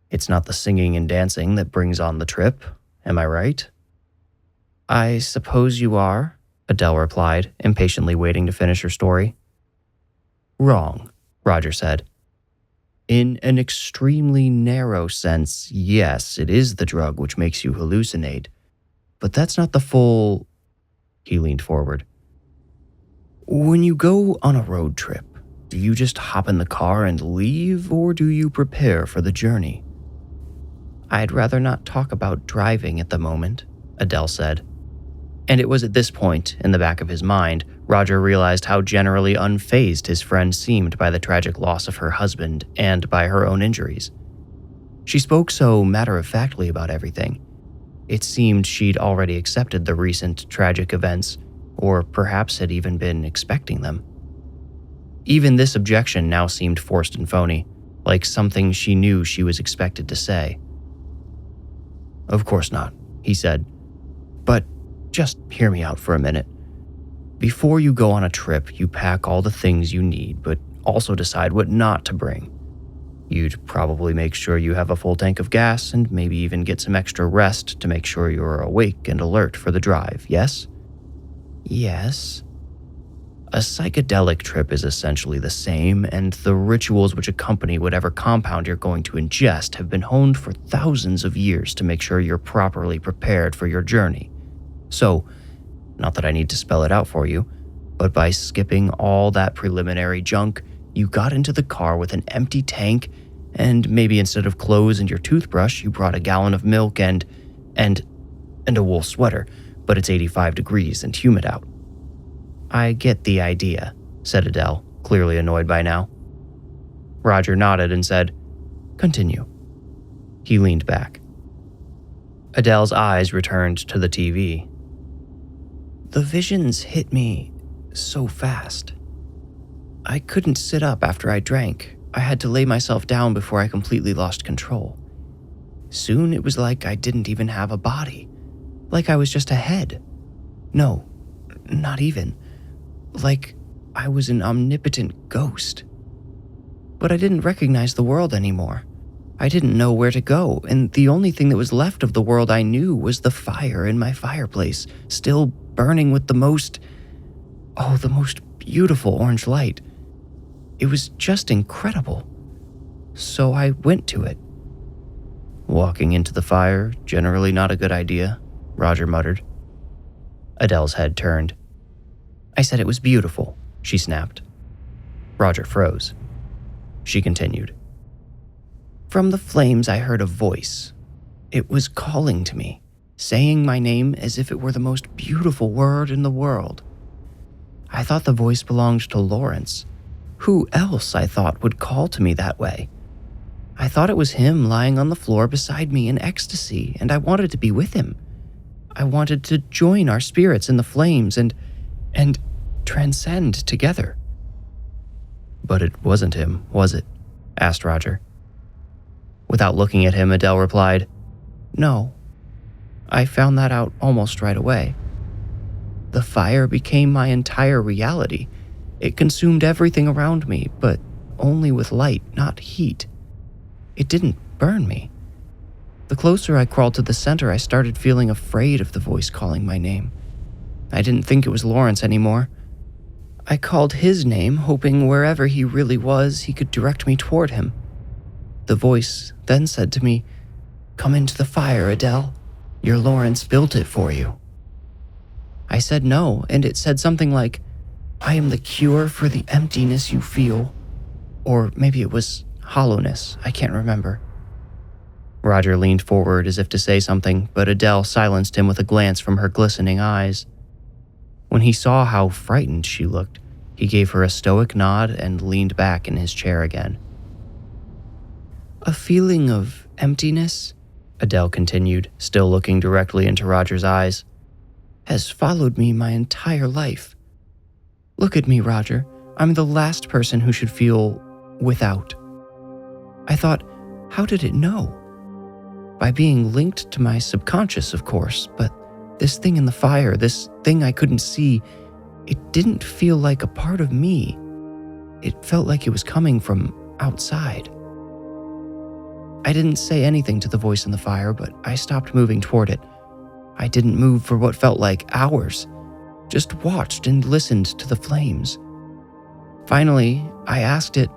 [SPEAKER 1] It's not the singing and dancing that brings on the trip, am I right? I suppose you are, Adele replied, impatiently waiting to finish her story. Wrong, Roger said. In an extremely narrow sense, yes, it is the drug which makes you hallucinate. But that's not the full... He leaned forward. When you go on a road trip, do you just hop in the car and leave, or do you prepare for the journey? I'd rather not talk about driving at the moment, Adele said. And it was at this point, in the back of his mind, Roger realized how generally unfazed his friend seemed by the tragic loss of her husband and by her own injuries. She spoke so matter-of-factly about everything. It seemed she'd already accepted the recent tragic events, or perhaps had even been expecting them. Even this objection now seemed forced and phony, like something she knew she was expected to say. Of course not, he said. But just hear me out for a minute. Before you go on a trip, you pack all the things you need, but also decide what not to bring. You'd probably make sure you have a full tank of gas and maybe even get some extra rest to make sure you're awake and alert for the drive, yes? Yes. A psychedelic trip is essentially the same, and the rituals which accompany whatever compound you're going to ingest have been honed for thousands of years to make sure you're properly prepared for your journey. So, not that I need to spell it out for you, but by skipping all that preliminary junk, you got into the car with an empty tank, and maybe instead of clothes and your toothbrush, you brought a gallon of milk and a wool sweater, but it's 85 degrees and humid out. I get the idea, said Adele, clearly annoyed by now. Roger nodded and said, Continue. He leaned back. Adele's eyes returned to the TV. The visions hit me so fast. I couldn't sit up after I drank. I had to lay myself down before I completely lost control. Soon it was like I didn't even have a body. Like I was just a head. No, not even. Like I was an omnipotent ghost. But I didn't recognize the world anymore. I didn't know where to go, and the only thing that was left of the world I knew was the fire in my fireplace, still burning with the most beautiful orange light. It was just incredible. So I went to it. Walking into the fire, generally not a good idea, Roger muttered. Adele's head turned. I said it was beautiful, she snapped. Roger froze. She continued. From the flames, I heard a voice. It was calling to me, saying my name as if it were the most beautiful word in the world. I thought the voice belonged to Lawrence. Who else, I thought, would call to me that way? I thought it was him lying on the floor beside me in ecstasy, and I wanted to be with him. I wanted to join our spirits in the flames and transcend together. But it wasn't him, was it? Asked Roger. Without looking at him, Adele replied, No. I found that out almost right away. The fire became my entire reality. It consumed everything around me, but only with light, not heat. It didn't burn me. The closer I crawled to the center, I started feeling afraid of the voice calling my name. I didn't think it was Lawrence anymore. I called his name, hoping wherever he really was, he could direct me toward him. The voice then said to me, Come into the fire, Adele. Your Lawrence built it for you." I said no, and it said something like, "I am the cure for the emptiness you feel." Or maybe it was hollowness, I can't remember. Roger leaned forward as if to say something, but Adele silenced him with a glance from her glistening eyes. When he saw how frightened she looked, he gave her a stoic nod and leaned back in his chair again. "A feeling of emptiness," Adele continued, still looking directly into Roger's eyes, "has followed me my entire life. Look at me, Roger. I'm the last person who should feel without." I thought, how did it know? By being linked to my subconscious, of course, but this thing in the fire, this thing I couldn't see, it didn't feel like a part of me. It felt like it was coming from outside. I didn't say anything to the voice in the fire, but I stopped moving toward it. I didn't move for what felt like hours, just watched and listened to the flames. Finally, I asked it.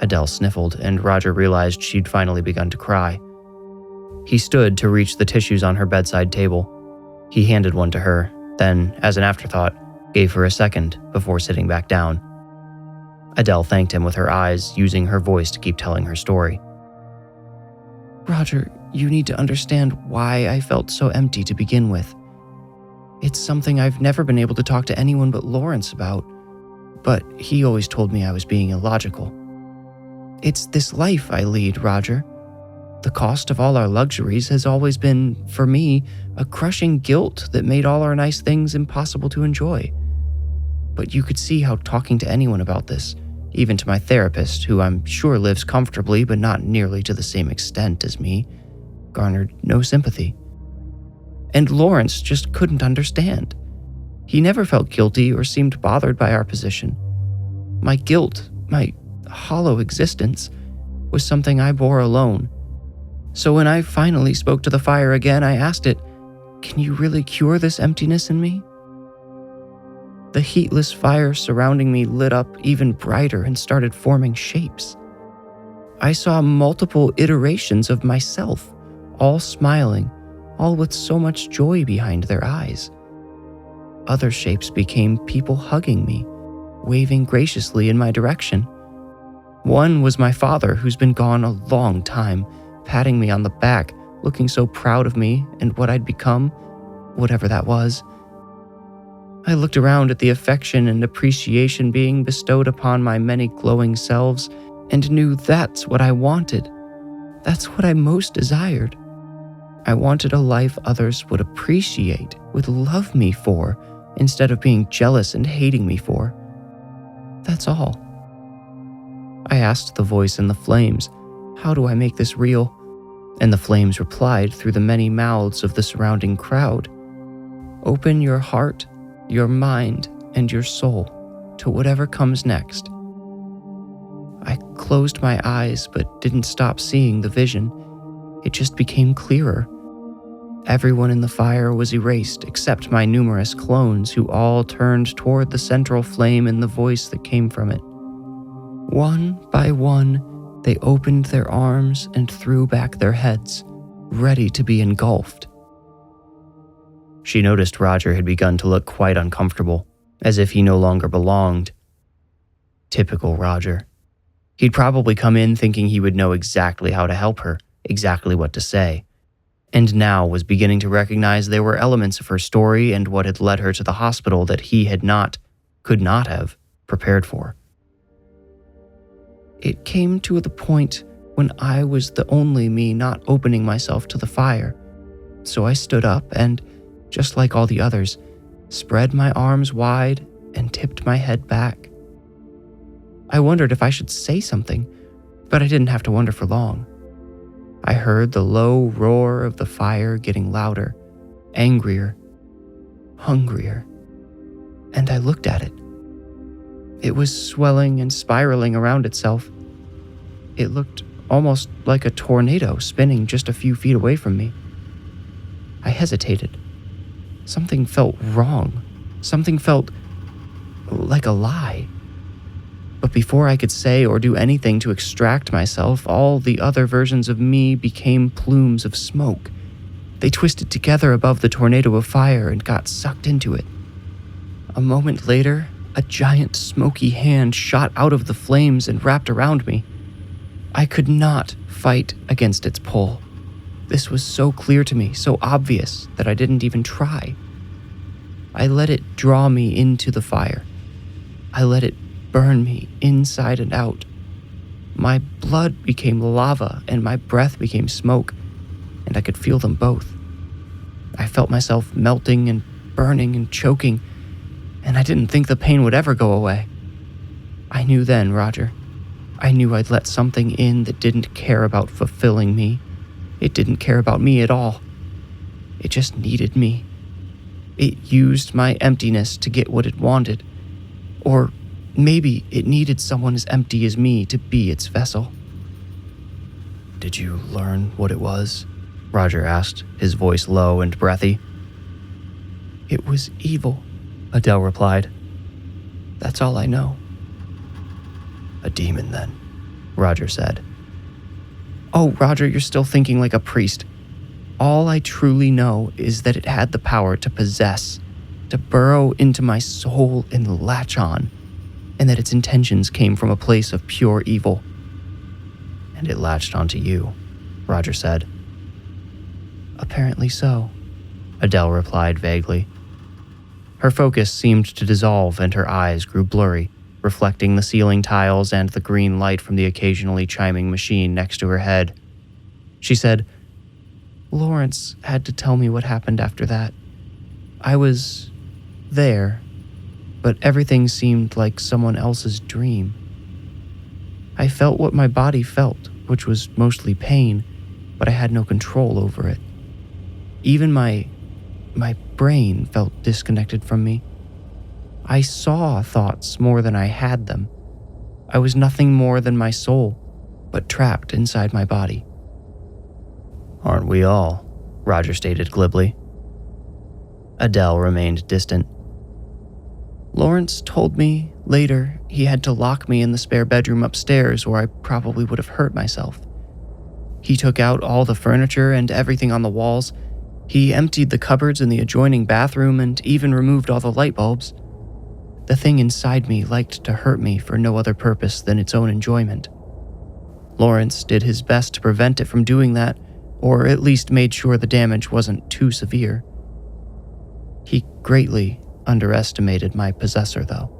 [SPEAKER 1] Adele sniffled, and Roger realized she'd finally begun to cry. He stood to reach the tissues on her bedside table. He handed one to her, then, as an afterthought, gave her a second before sitting back down. Adele thanked him with her eyes, using her voice to keep telling her story. "Roger, you need to understand why I felt so empty to begin with. It's something I've never been able to talk to anyone but Lawrence about, but he always told me I was being illogical. It's this life I lead, Roger. The cost of all our luxuries has always been, for me, a crushing guilt that made all our nice things impossible to enjoy. But you could see how talking to anyone about this, even to my therapist, who I'm sure lives comfortably but not nearly to the same extent as me, garnered no sympathy. And Lawrence just couldn't understand. He never felt guilty or seemed bothered by our position. My guilt, my hollow existence, was something I bore alone. So when I finally spoke to the fire again, I asked it, 'Can you really cure this emptiness in me?' The heatless fire surrounding me lit up even brighter and started forming shapes. I saw multiple iterations of myself, all smiling, all with so much joy behind their eyes. Other shapes became people hugging me, waving graciously in my direction. One was my father, who's been gone a long time, patting me on the back, looking so proud of me and what I'd become, whatever that was. I looked around at the affection and appreciation being bestowed upon my many glowing selves and knew that's what I wanted. That's what I most desired. I wanted a life others would appreciate, would love me for, instead of being jealous and hating me for. That's all. I asked the voice in the flames, "How do I make this real?" And the flames replied through the many mouths of the surrounding crowd, "Open your heart, your mind, and your soul to whatever comes next." I closed my eyes but didn't stop seeing the vision. It just became clearer. Everyone in the fire was erased except my numerous clones, who all turned toward the central flame and the voice that came from it. One by one, they opened their arms and threw back their heads, ready to be engulfed. She noticed Roger had begun to look quite uncomfortable, as if he no longer belonged. Typical Roger. He'd probably come in thinking he would know exactly how to help her, exactly what to say, and now was beginning to recognize there were elements of her story and what had led her to the hospital that he had not, could not have, prepared for. It came to the point when I was the only me not opening myself to the fire, so I stood up and, just like all the others, spread my arms wide and tipped my head back. I wondered if I should say something, but I didn't have to wonder for long. I heard the low roar of the fire getting louder, angrier, hungrier, and I looked at it. It was swelling and spiraling around itself. It looked almost like a tornado spinning just a few feet away from me. I hesitated. Something felt wrong. Something felt like a lie. But before I could say or do anything to extract myself, all the other versions of me became plumes of smoke, They twisted together above the tornado of fire and got sucked into it. A moment later, a giant smoky hand shot out of the flames and wrapped around me. I could not fight against its pull. This was so clear to me, so obvious, that I didn't even try. I let it draw me into the fire. I let it burn me inside and out. My blood became lava and my breath became smoke, and I could feel them both. I felt myself melting and burning and choking, and I didn't think the pain would ever go away. I knew then, Roger. I knew I'd let something in that didn't care about fulfilling me. It didn't care about me at all. It just needed me. It used my emptiness to get what it wanted. Or maybe it needed someone as empty as me to be its vessel. "Did you learn what it was?" Roger asked, his voice low and breathy. "It was evil," Adele replied. "That's all I know." "A demon, then," Roger said. "Oh, Roger, you're still thinking like a priest. All I truly know is that it had the power to possess, to burrow into my soul and latch on, and that its intentions came from a place of pure evil." "And it latched onto you," Roger said. "Apparently so," Adele replied vaguely. Her focus seemed to dissolve and her eyes grew blurry, reflecting the ceiling tiles and the green light from the occasionally chiming machine next to her head. She said, "Lawrence had to tell me what happened after that. I was there, but everything seemed like someone else's dream. I felt what my body felt, which was mostly pain, but I had no control over it. Even my brain felt disconnected from me. I saw thoughts more than I had them. I was nothing more than my soul, but trapped inside my body." "Aren't we all?" Roger stated glibly. Adele remained distant. "Lawrence told me later he had to lock me in the spare bedroom upstairs or I probably would have hurt myself. He took out all the furniture and everything on the walls. He emptied the cupboards in the adjoining bathroom and even removed all the light bulbs. The thing inside me liked to hurt me for no other purpose than its own enjoyment. Lawrence did his best to prevent it from doing that, or at least made sure the damage wasn't too severe. He greatly underestimated my possessor, though.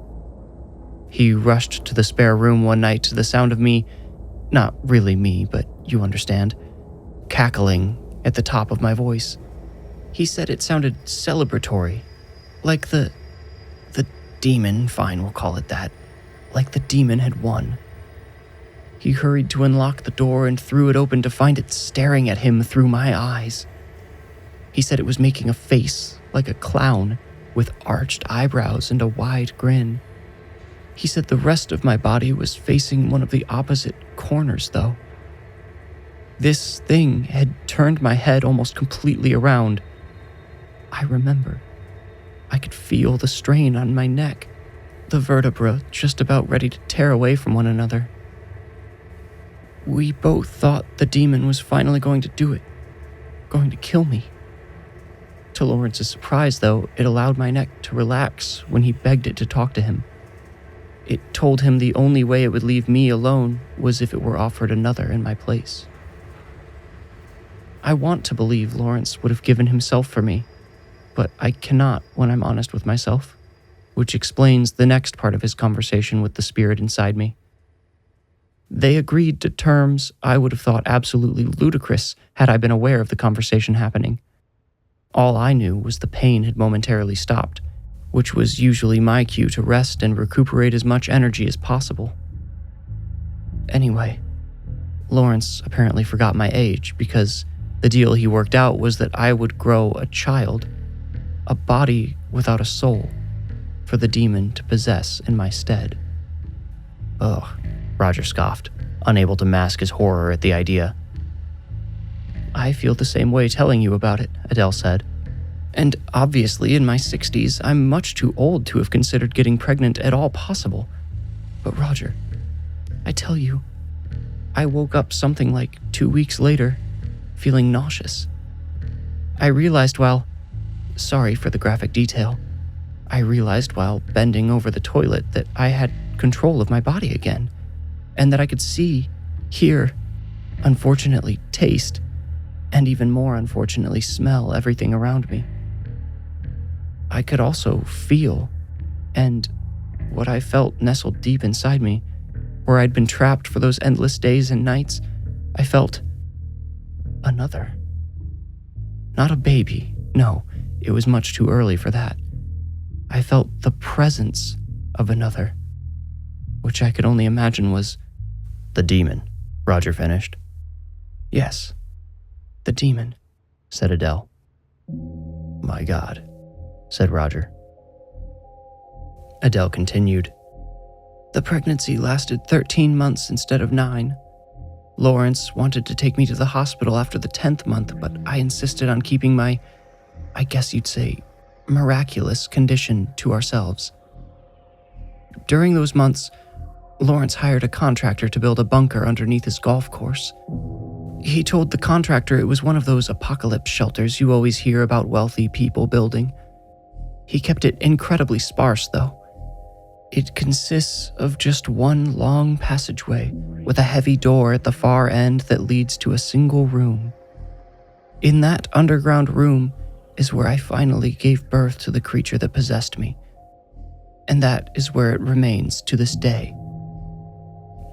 [SPEAKER 1] He rushed to the spare room one night to the sound of me, not really me, but you understand, cackling at the top of my voice. He said it sounded celebratory, like the demon, fine, we'll call it that, like the demon had won. He hurried to unlock the door and threw it open to find it staring at him through my eyes. He said it was making a face like a clown with arched eyebrows and a wide grin. He said the rest of my body was facing one of the opposite corners, though. This thing had turned my head almost completely around. I remember. I could feel the strain on my neck, the vertebra just about ready to tear away from one another. We both thought the demon was finally going to do it, going to kill me. To Lawrence's surprise, though, it allowed my neck to relax when he begged it to talk to him. It told him the only way it would leave me alone was if it were offered another in my place. I want to believe Lawrence would have given himself for me, but I cannot when I'm honest with myself, which explains the next part of his conversation with the spirit inside me. They agreed to terms I would have thought absolutely ludicrous had I been aware of the conversation happening. All I knew was the pain had momentarily stopped, which was usually my cue to rest and recuperate as much energy as possible. Anyway, Lawrence apparently forgot my age because the deal he worked out was that I would grow a child, a body without a soul, for the demon to possess in my stead. Ugh, Roger scoffed, unable to mask his horror at the idea. "I feel the same way telling you about it," Adele said. "And obviously in my 60s, I'm much too old to have considered getting pregnant at all possible. But Roger, I tell you, I woke up something like 2 weeks later, feeling nauseous. I realized while... Sorry for the graphic detail. I realized while bending over the toilet that I had control of my body again, and that I could see, hear, unfortunately taste, and even more unfortunately smell everything around me. I could also feel, and what I felt nestled deep inside me, where I'd been trapped for those endless days and nights, I felt another. Not a baby, no, it was much too early for that. I felt the presence of another, which I could only imagine was the demon, Roger finished. Yes, the demon, said Adele. My God, said Roger. Adele continued. The pregnancy lasted 13 months instead of 9. Lawrence wanted to take me to the hospital after the 10th month, but I insisted on keeping my, I guess you'd say, miraculous condition to ourselves. During those months, Lawrence hired a contractor to build a bunker underneath his golf course. He told the contractor it was one of those apocalypse shelters you always hear about wealthy people building. He kept it incredibly sparse, though. It consists of just one long passageway with a heavy door at the far end that leads to a single room. In that underground room is where I finally gave birth to the creature that possessed me. And that is where it remains to this day.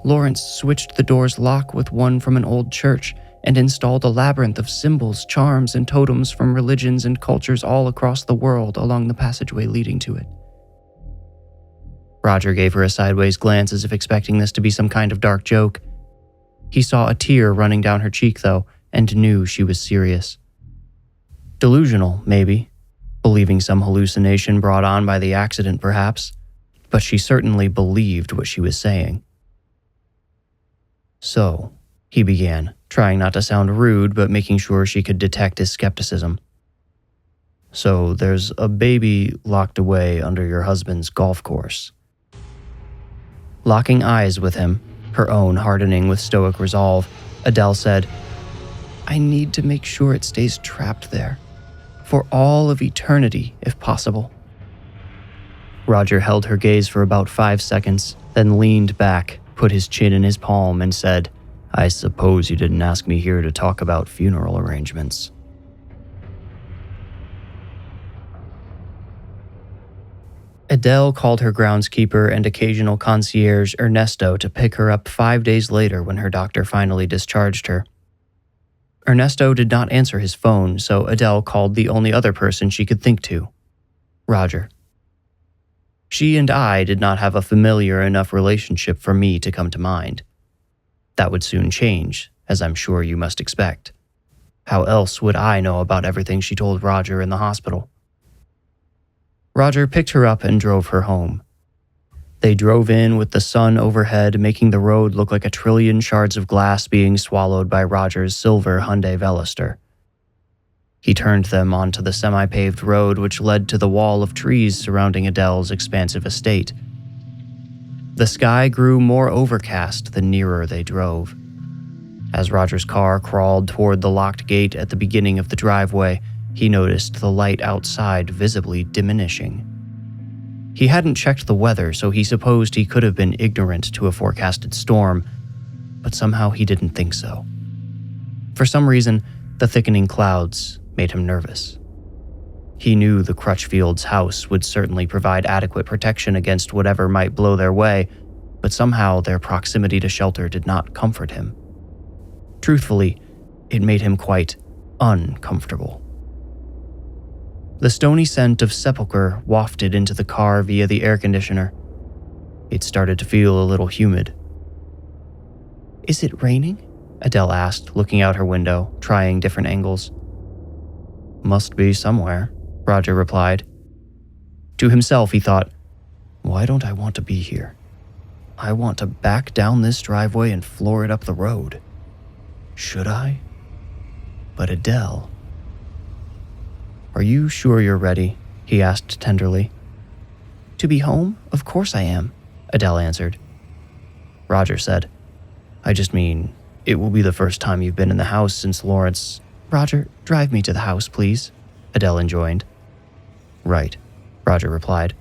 [SPEAKER 1] Lawrence switched the door's lock with one from an old church and installed a labyrinth of symbols, charms, and totems from religions and cultures all across the world along the passageway leading to it. Roger gave her a sideways glance as if expecting this to be some kind of dark joke. He saw a tear running down her cheek, though, and knew she was serious. Delusional, maybe, believing some hallucination brought on by the accident, perhaps, but she certainly believed what she was saying. So, he began, trying not to sound rude, but making sure she could detect his skepticism. So, there's a baby locked away under your husband's golf course. Locking eyes with him, her own hardening with stoic resolve, Adele said, I need to make sure it stays trapped there, for all of eternity, if possible. Roger held her gaze for about 5 seconds, then leaned back, put his chin in his palm, and said, I suppose you didn't ask me here to talk about funeral arrangements. Adele called her groundskeeper and occasional concierge Ernesto to pick her up 5 days later when her doctor finally discharged her. Ernesto did not answer his phone, so Adele called the only other person she could think to, Roger. She and I did not have a familiar enough relationship for me to come to mind. That would soon change, as I'm sure you must expect. How else would I know about everything she told Roger in the hospital? Roger picked her up and drove her home. They drove in with the sun overhead, making the road look like a trillion shards of glass being swallowed by Roger's silver Hyundai Veloster. He turned them onto the semi-paved road which led to the wall of trees surrounding Adele's expansive estate. The sky grew more overcast the nearer they drove. As Roger's car crawled toward the locked gate at the beginning of the driveway, he noticed the light outside visibly diminishing. He hadn't checked the weather, so he supposed he could have been ignorant to a forecasted storm, but somehow he didn't think so. For some reason, the thickening clouds made him nervous. He knew the Crutchfield's house would certainly provide adequate protection against whatever might blow their way, but somehow their proximity to shelter did not comfort him. Truthfully, it made him quite uncomfortable. The stony scent of sepulchre wafted into the car via the air conditioner. It started to feel a little humid. Is it raining? Adele asked, looking out her window, trying different angles. Must be somewhere, Roger replied. To himself, he thought, why don't I want to be here? I want to back down this driveway and floor it up the road. Should I? But Adele... Are you sure you're ready? He asked tenderly. To be home? Of course I am, Adele answered. Roger said, I just mean, it will be the first time you've been in the house since Lawrence... "Roger, drive me to the house, please," Adele enjoined. "Right," Roger replied.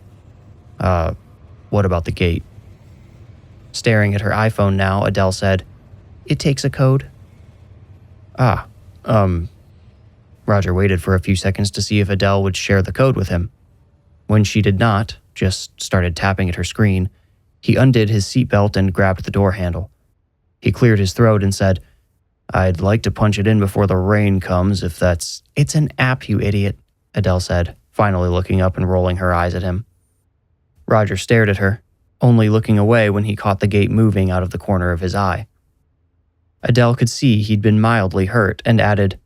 [SPEAKER 1] What about the gate?" Staring at her iPhone now, Adele said, "It takes a code." "Ah, Roger waited for a few seconds to see if Adele would share the code with him. When she did not, just started tapping at her screen, he undid his seatbelt and grabbed the door handle. He cleared his throat and said, "I'd like to punch it in before the rain comes if that's—" "It's an app, you idiot," Adele said, finally looking up and rolling her eyes at him. Roger stared at her, only looking away when he caught the gate moving out of the corner of his eye. Adele could see he'd been mildly hurt and added,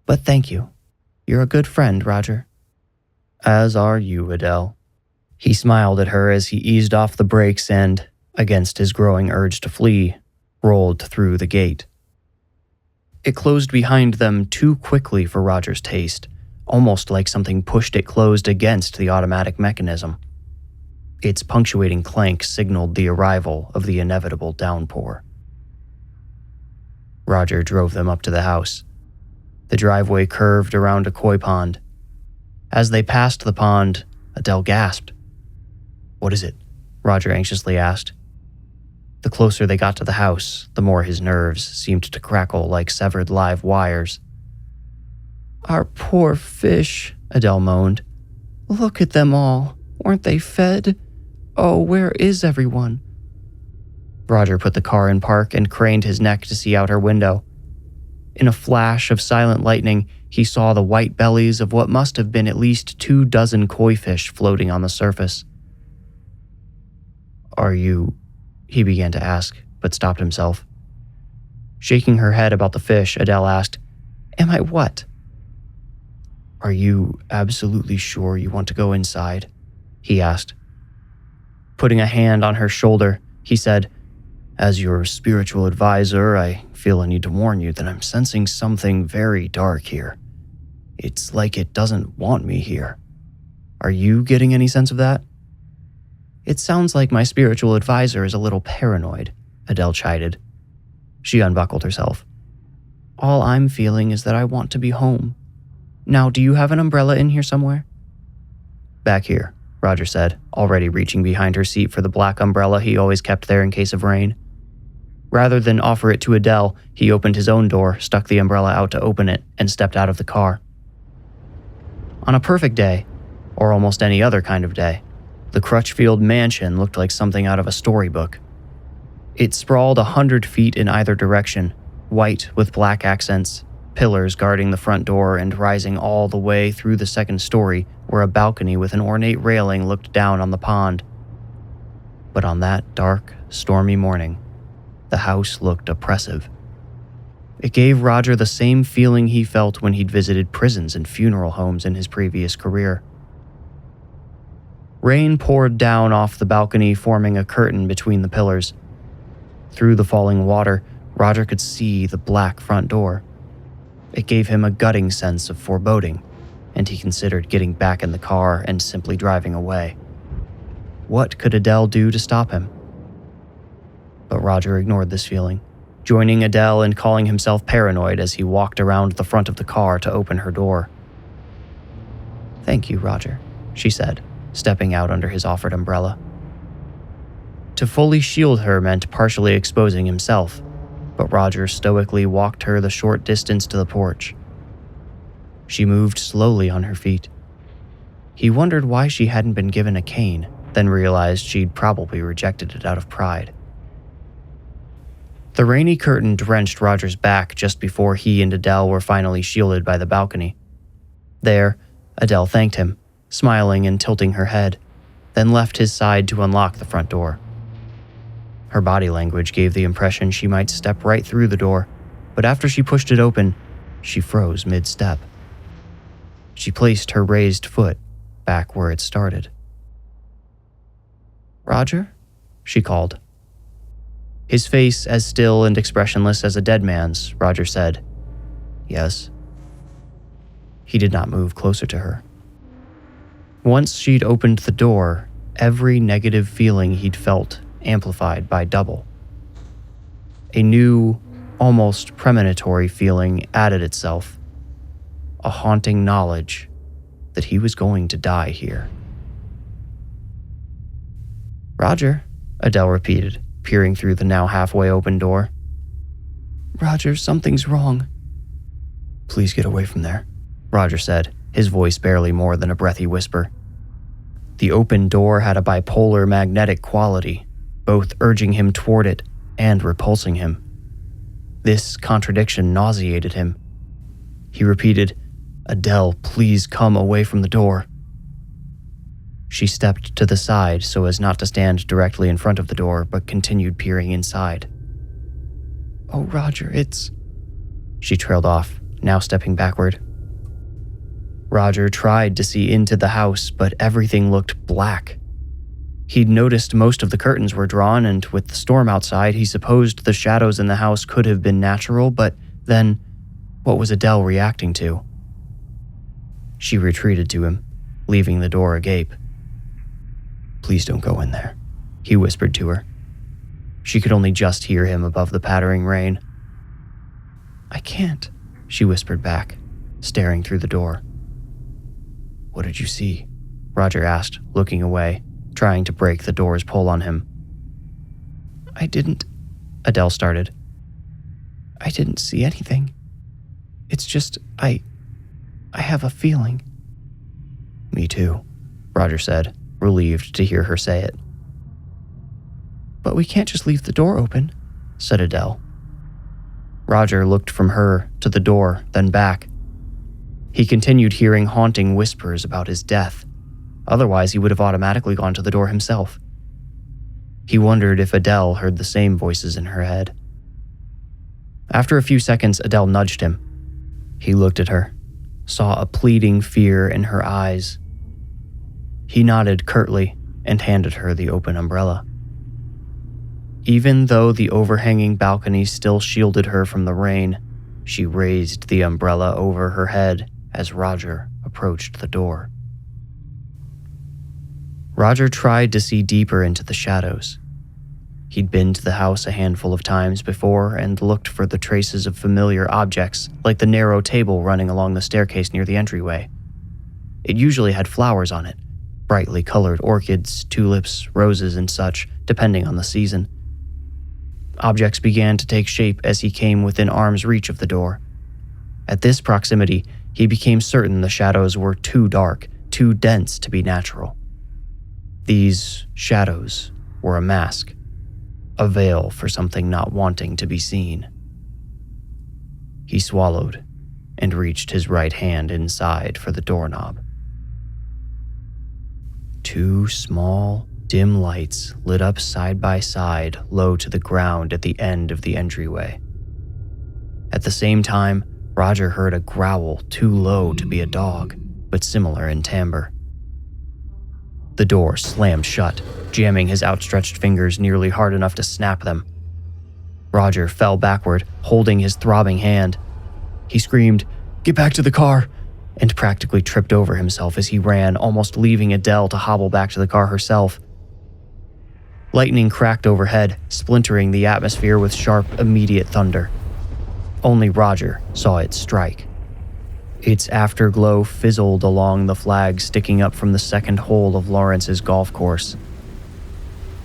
[SPEAKER 1] "But thank you. You're a good friend, Roger." "As are you, Adele." He smiled at her as he eased off the brakes and, against his growing urge to flee, rolled through the gate. It closed behind them too quickly for Roger's taste, almost like something pushed it closed against the automatic mechanism. Its punctuating clank signaled the arrival of the inevitable downpour. Roger drove them up to the house. The driveway curved around a koi pond. As they passed the pond, Adele gasped. "What is it?" Roger anxiously asked. The closer they got to the house, the more his nerves seemed to crackle like severed live wires. "Our poor fish," Adele moaned. "Look at them all. Weren't they fed? Oh, where is everyone?" Roger put the car in park and craned his neck to see out her window. In a flash of silent lightning, he saw the white bellies of what must have been at least 24 koi fish floating on the surface. "Are you—" he began to ask, but stopped himself. Shaking her head about the fish, Adele asked, "Am I what?" "Are you absolutely sure you want to go inside?" he asked. Putting a hand on her shoulder, he said, "As your spiritual advisor, I feel I need to warn you that I'm sensing something very dark here. It's like it doesn't want me here. Are you getting any sense of that?" "It sounds like my spiritual advisor is a little paranoid," Adele chided. She unbuckled herself. "All I'm feeling is that I want to be home. Now, do you have an umbrella in here somewhere?" "Back here," Roger said, already reaching behind her seat for the black umbrella he always kept there in case of rain. Rather than offer it to Adele, he opened his own door, stuck the umbrella out to open it, and stepped out of the car. On a perfect day, or almost any other kind of day, the Crutchfield mansion looked like something out of a storybook. It sprawled 100 feet in either direction, white with black accents, pillars guarding the front door and rising all the way through the second story where a balcony with an ornate railing looked down on the pond. But on that dark, stormy morning, the house looked oppressive. It gave Roger the same feeling he felt when he'd visited prisons and funeral homes in his previous career. Rain poured down off the balcony, forming a curtain between the pillars. Through the falling water, Roger could see the black front door. It gave him a gutting sense of foreboding, and he considered getting back in the car and simply driving away. What could Adele do to stop him? But Roger ignored this feeling, joining Adele in calling himself paranoid as he walked around the front of the car to open her door. "Thank you, Roger," she said, stepping out under his offered umbrella. To fully shield her meant partially exposing himself, but Roger stoically walked her the short distance to the porch. She moved slowly on her feet. He wondered why she hadn't been given a cane, then realized she'd probably rejected it out of pride. The rainy curtain drenched Roger's back just before he and Adele were finally shielded by the balcony. There, Adele thanked him, smiling and tilting her head, then left his side to unlock the front door. Her body language gave the impression she might step right through the door, but after she pushed it open, she froze mid-step. She placed her raised foot back where it started. "Roger?" she called. His face as still and expressionless as a dead man's, Roger said, "Yes." He did not move closer to her. Once she'd opened the door, every negative feeling he'd felt amplified by double. A new, almost premonitory feeling added itself, a haunting knowledge that he was going to die here. "Roger," Adele repeated, peering through the now halfway open door. "Roger, something's wrong." "Please get away from there," Roger said, his voice barely more than a breathy whisper. The open door had a bipolar magnetic quality, both urging him toward it and repulsing him. This contradiction nauseated him. He repeated, "Adele, please come away from the door." She stepped to the side so as not to stand directly in front of the door, but continued peering inside. "Oh, Roger, it's..." She trailed off, now stepping backward. Roger tried to see into the house, but everything looked black. He'd noticed most of the curtains were drawn, and with the storm outside, he supposed the shadows in the house could have been natural, but then, what was Adele reacting to? She retreated to him, leaving the door agape. "Please don't go in there," he whispered to her. She could only just hear him above the pattering rain. "I can't," she whispered back, staring through the door. "What did you see?" Roger asked, looking away, trying to break the door's pull on him. "I didn't," Adele started. "I didn't see anything. It's just, I have a feeling." "Me too," Roger said, relieved to hear her say it. "But we can't just leave the door open," said Adele. Roger looked from her to the door, then back. He continued hearing haunting whispers about his death. Otherwise, he would have automatically gone to the door himself. He wondered if Adele heard the same voices in her head. After a few seconds, Adele nudged him. He looked at her, saw a pleading fear in her eyes. He nodded curtly and handed her the open umbrella. Even though the overhanging balcony still shielded her from the rain, she raised the umbrella over her head as Roger approached the door. Roger tried to see deeper into the shadows. He'd been to the house a handful of times before and looked for the traces of familiar objects, like the narrow table running along the staircase near the entryway. It usually had flowers on it, brightly colored orchids, tulips, roses, and such, depending on the season. Objects began to take shape as he came within arm's reach of the door. At this proximity, he became certain the shadows were too dark, too dense to be natural. These shadows were a mask, a veil for something not wanting to be seen. He swallowed and reached his right hand inside for the doorknob. Two small, dim lights lit up side by side low to the ground at the end of the entryway. At the same time, Roger heard a growl too low to be a dog, but similar in timbre. The door slammed shut, jamming his outstretched fingers nearly hard enough to snap them. Roger fell backward, holding his throbbing hand. He screamed, "Get back to the car!" and practically tripped over himself as he ran, almost leaving Adele to hobble back to the car herself. Lightning cracked overhead, splintering the atmosphere with sharp, immediate thunder. Only Roger saw it strike. Its afterglow fizzled along the flag sticking up from the second hole of Lawrence's golf course.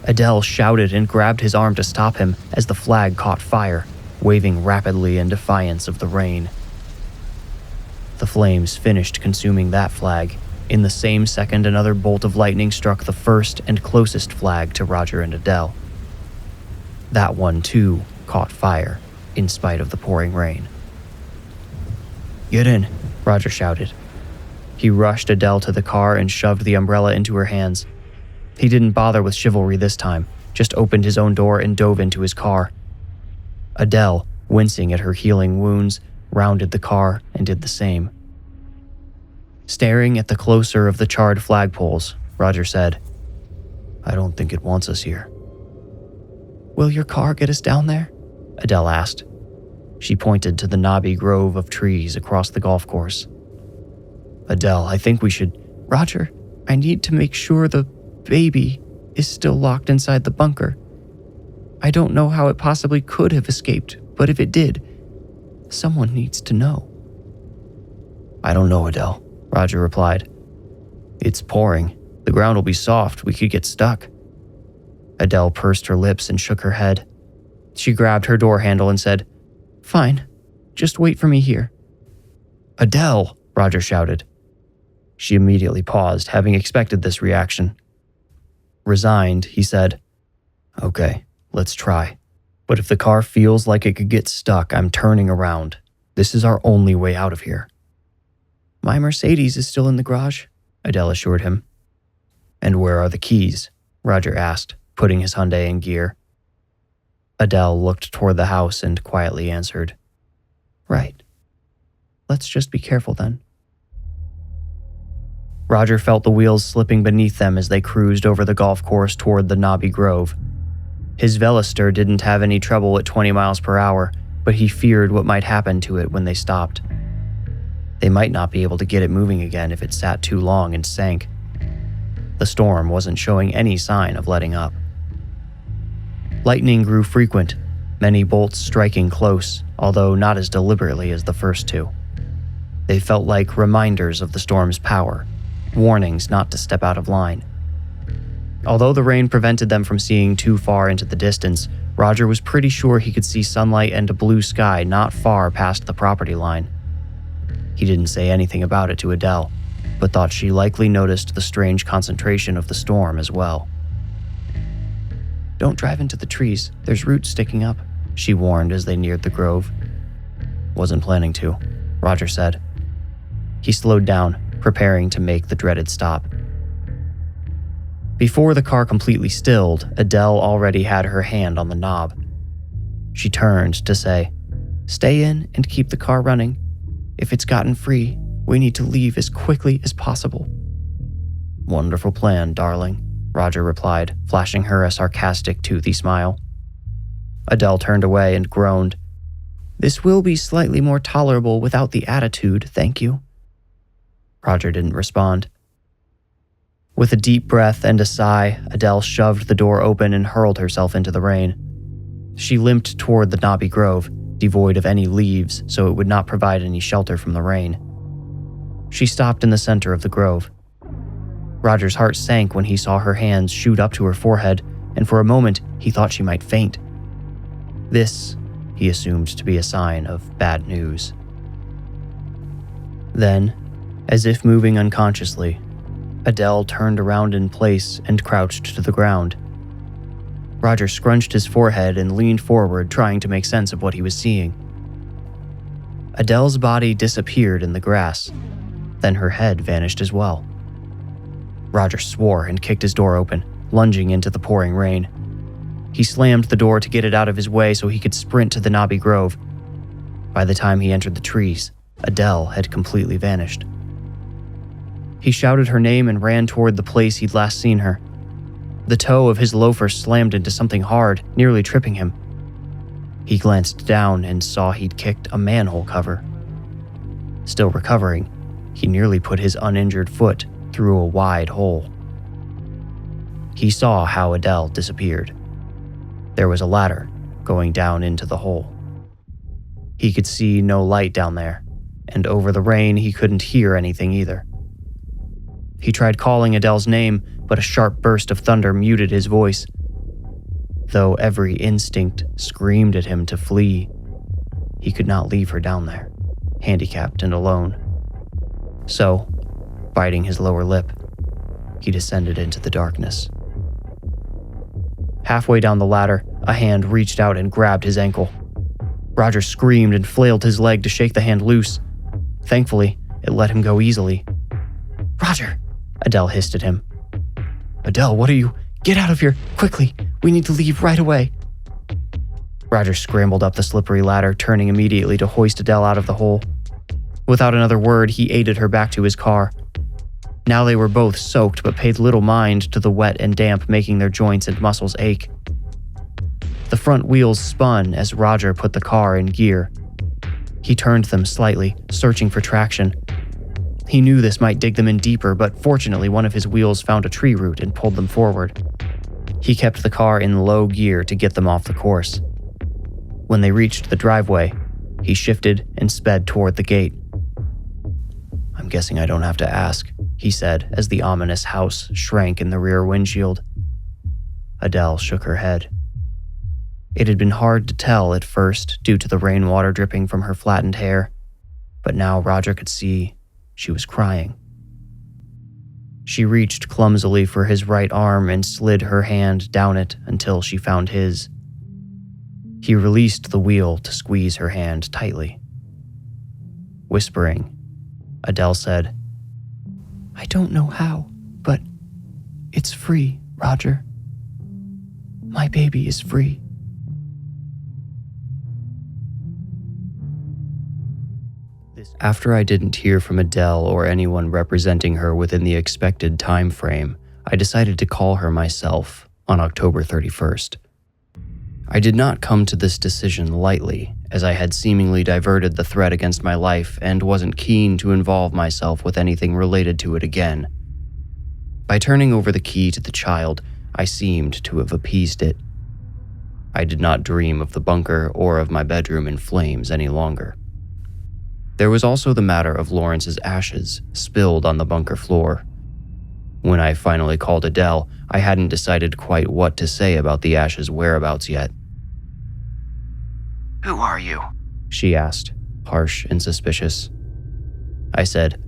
[SPEAKER 1] Adele shouted and grabbed his arm to stop him as the flag caught fire, waving rapidly in defiance of the rain. The flames finished consuming that flag. In the same second, another bolt of lightning struck the first and closest flag to Roger and Adele. That one, too, caught fire, in spite of the pouring rain. "Get in," Roger shouted. He rushed Adele to the car and shoved the umbrella into her hands. He didn't bother with chivalry this time, just opened his own door and dove into his car. Adele, wincing at her healing wounds, rounded the car and did the same. Staring at the closer of the charred flagpoles, Roger said, "I don't think it wants us here." "Will your car get us down there?" Adele asked. She pointed to the knobby grove of trees across the golf course. "Adele, I think we should..." "Roger, I need to make sure the baby is still locked inside the bunker. I don't know how it possibly could have escaped, but if it did, someone needs to know." "I don't know, Adele," Roger replied. "It's pouring. The ground will be soft. We could get stuck." Adele pursed her lips and shook her head. She grabbed her door handle and said, "Fine. Just wait for me here." "Adele!" Roger shouted. She immediately paused, having expected this reaction. Resigned, he said, "Okay, let's try. But if the car feels like it could get stuck, I'm turning around. This is our only way out of here." "My Mercedes is still in the garage," Adele assured him. "And where are the keys?" Roger asked, putting his Hyundai in gear. Adele looked toward the house and quietly answered, "Right. Let's just be careful then." Roger felt the wheels slipping beneath them as they cruised over the golf course toward the knobby grove. His Veloster didn't have any trouble at 20 miles per hour, but he feared what might happen to it when they stopped. They might not be able to get it moving again if it sat too long and sank. The storm wasn't showing any sign of letting up. Lightning grew frequent, many bolts striking close, although not as deliberately as the first two. They felt like reminders of the storm's power, warnings not to step out of line. Although the rain prevented them from seeing too far into the distance, Roger was pretty sure he could see sunlight and a blue sky not far past the property line. He didn't say anything about it to Adele, but thought she likely noticed the strange concentration of the storm as well. "Don't drive into the trees, there's roots sticking up," she warned as they neared the grove. "Wasn't planning to," Roger said. He slowed down, preparing to make the dreaded stop. Before the car completely stilled, Adele already had her hand on the knob. She turned to say, "Stay in and keep the car running. If it's gotten free, we need to leave as quickly as possible." "Wonderful plan, darling," Roger replied, flashing her a sarcastic, toothy smile. Adele turned away and groaned. "This will be slightly more tolerable without the attitude, thank you." Roger didn't respond. With a deep breath and a sigh, Adele shoved the door open and hurled herself into the rain. She limped toward the knobby grove, devoid of any leaves so it would not provide any shelter from the rain. She stopped in the center of the grove. Roger's heart sank when he saw her hands shoot up to her forehead, and for a moment he thought she might faint. This, he assumed to be a sign of bad news. Then, as if moving unconsciously, Adele turned around in place and crouched to the ground. Roger scrunched his forehead and leaned forward, trying to make sense of what he was seeing. Adele's body disappeared in the grass. Then her head vanished as well. Roger swore and kicked his door open, lunging into the pouring rain. He slammed the door to get it out of his way so he could sprint to the knobby grove. By the time he entered the trees, Adele had completely vanished. He shouted her name and ran toward the place he'd last seen her. The toe of his loafer slammed into something hard, nearly tripping him. He glanced down and saw he'd kicked a manhole cover. Still recovering, he nearly put his uninjured foot through a wide hole. He saw how Adele disappeared. There was a ladder going down into the hole. He could see no light down there, and over the rain he couldn't hear anything either. He tried calling Adele's name, but a sharp burst of thunder muted his voice. Though every instinct screamed at him to flee, he could not leave her down there, handicapped and alone. So, biting his lower lip, he descended into the darkness. Halfway down the ladder, a hand reached out and grabbed his ankle. Roger screamed and flailed his leg to shake the hand loose. Thankfully, it let him go easily. "Roger!" Adele hissed at him. "Adele, what are you? Get out of here, quickly! We need to leave right away!" Roger scrambled up the slippery ladder, turning immediately to hoist Adele out of the hole. Without another word, he aided her back to his car. Now they were both soaked, but paid little mind to the wet and damp making their joints and muscles ache. The front wheels spun as Roger put the car in gear. He turned them slightly, searching for traction. He knew this might dig them in deeper, but fortunately one of his wheels found a tree root and pulled them forward. He kept the car in low gear to get them off the course. When they reached the driveway, he shifted and sped toward the gate. I'm guessing I don't have to ask, he said as the ominous house shrank in the rear windshield. Adele shook her head. It had been hard to tell at first due to the rainwater dripping from her flattened hair, but now Roger could see she was crying. She reached clumsily for his right arm and slid her hand down it until she found his. He released the wheel to squeeze her hand tightly. Whispering, Adele said, "I don't know how, but it's free, Roger. My baby is free." After I didn't hear from Adele or anyone representing her within the expected time frame, I decided to call her myself on October 31st. I did not come to this decision lightly, as I had seemingly diverted the threat against my life and wasn't keen to involve myself with anything related to it again. By turning over the key to the child, I seemed to have appeased it. I did not dream of the bunker or of my bedroom in flames any longer. There was also the matter of Lawrence's ashes spilled on the bunker floor. When I finally called Adele, I hadn't decided quite what to say about the ashes' whereabouts yet.
[SPEAKER 2] "Who are you?"
[SPEAKER 1] she asked, harsh and suspicious. I said,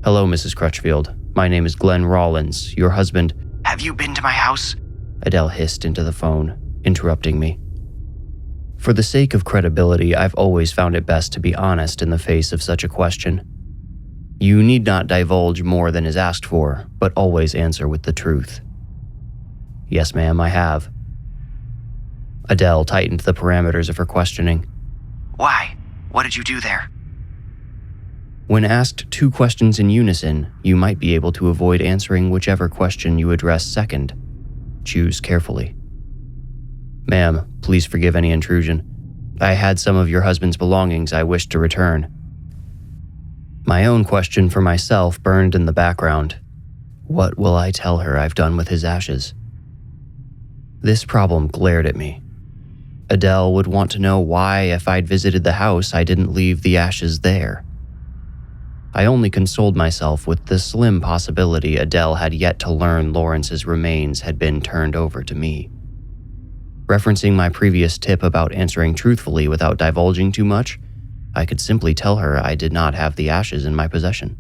[SPEAKER 1] "Hello, Mrs. Crutchfield. My name is Glenn Rollins, your husband."
[SPEAKER 2] "Have you been to my house?"
[SPEAKER 1] Adele hissed into the phone, interrupting me. For the sake of credibility, I've always found it best to be honest in the face of such a question. You need not divulge more than is asked for, but always answer with the truth. "Yes, ma'am, I have." Adele tightened the parameters of her questioning.
[SPEAKER 2] "Why? What did you do there?"
[SPEAKER 1] When asked two questions in unison, you might be able to avoid answering whichever question you address second. Choose carefully. "Ma'am, please forgive any intrusion. I had some of your husband's belongings I wished to return." My own question for myself burned in the background. What will I tell her I've done with his ashes? This problem glared at me. Adele would want to know why, if I'd visited the house, I didn't leave the ashes there. I only consoled myself with the slim possibility Adele had yet to learn Lawrence's remains had been turned over to me. Referencing my previous tip about answering truthfully without divulging too much, I could simply tell her I did not have the ashes in my possession.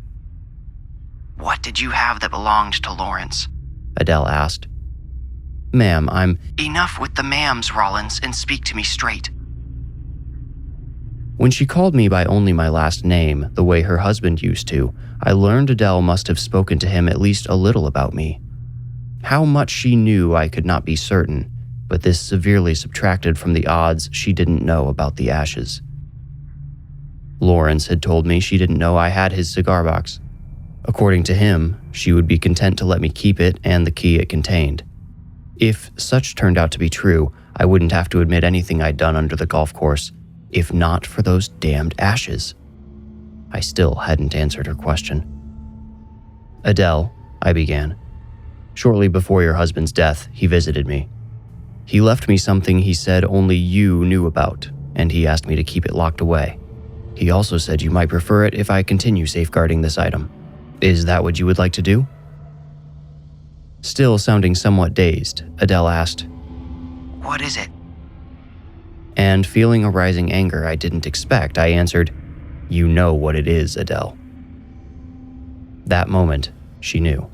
[SPEAKER 2] "What did you have that belonged to Lawrence?"
[SPEAKER 1] Adele asked. "Ma'am, I'm—"
[SPEAKER 2] "Enough with the ma'ams, Rollins, and speak to me straight."
[SPEAKER 1] When she called me by only my last name, the way her husband used to, I learned Adele must have spoken to him at least a little about me. How much she knew I could not be certain, but this severely subtracted from the odds she didn't know about the ashes. Lawrence had told me she didn't know I had his cigar box. According to him, she would be content to let me keep it and the key it contained. If such turned out to be true, I wouldn't have to admit anything I'd done under the golf course, if not for those damned ashes. I still hadn't answered her question. "Adele," I began. "Shortly before your husband's death, he visited me. He left me something he said only you knew about, and he asked me to keep it locked away. He also said you might prefer it if I continue safeguarding this item. Is that what you would like to do?" Still sounding somewhat dazed, Adele asked,
[SPEAKER 2] "What is it?"
[SPEAKER 1] And feeling a rising anger I didn't expect, I answered, "You know what it is, Adele." That moment, she knew.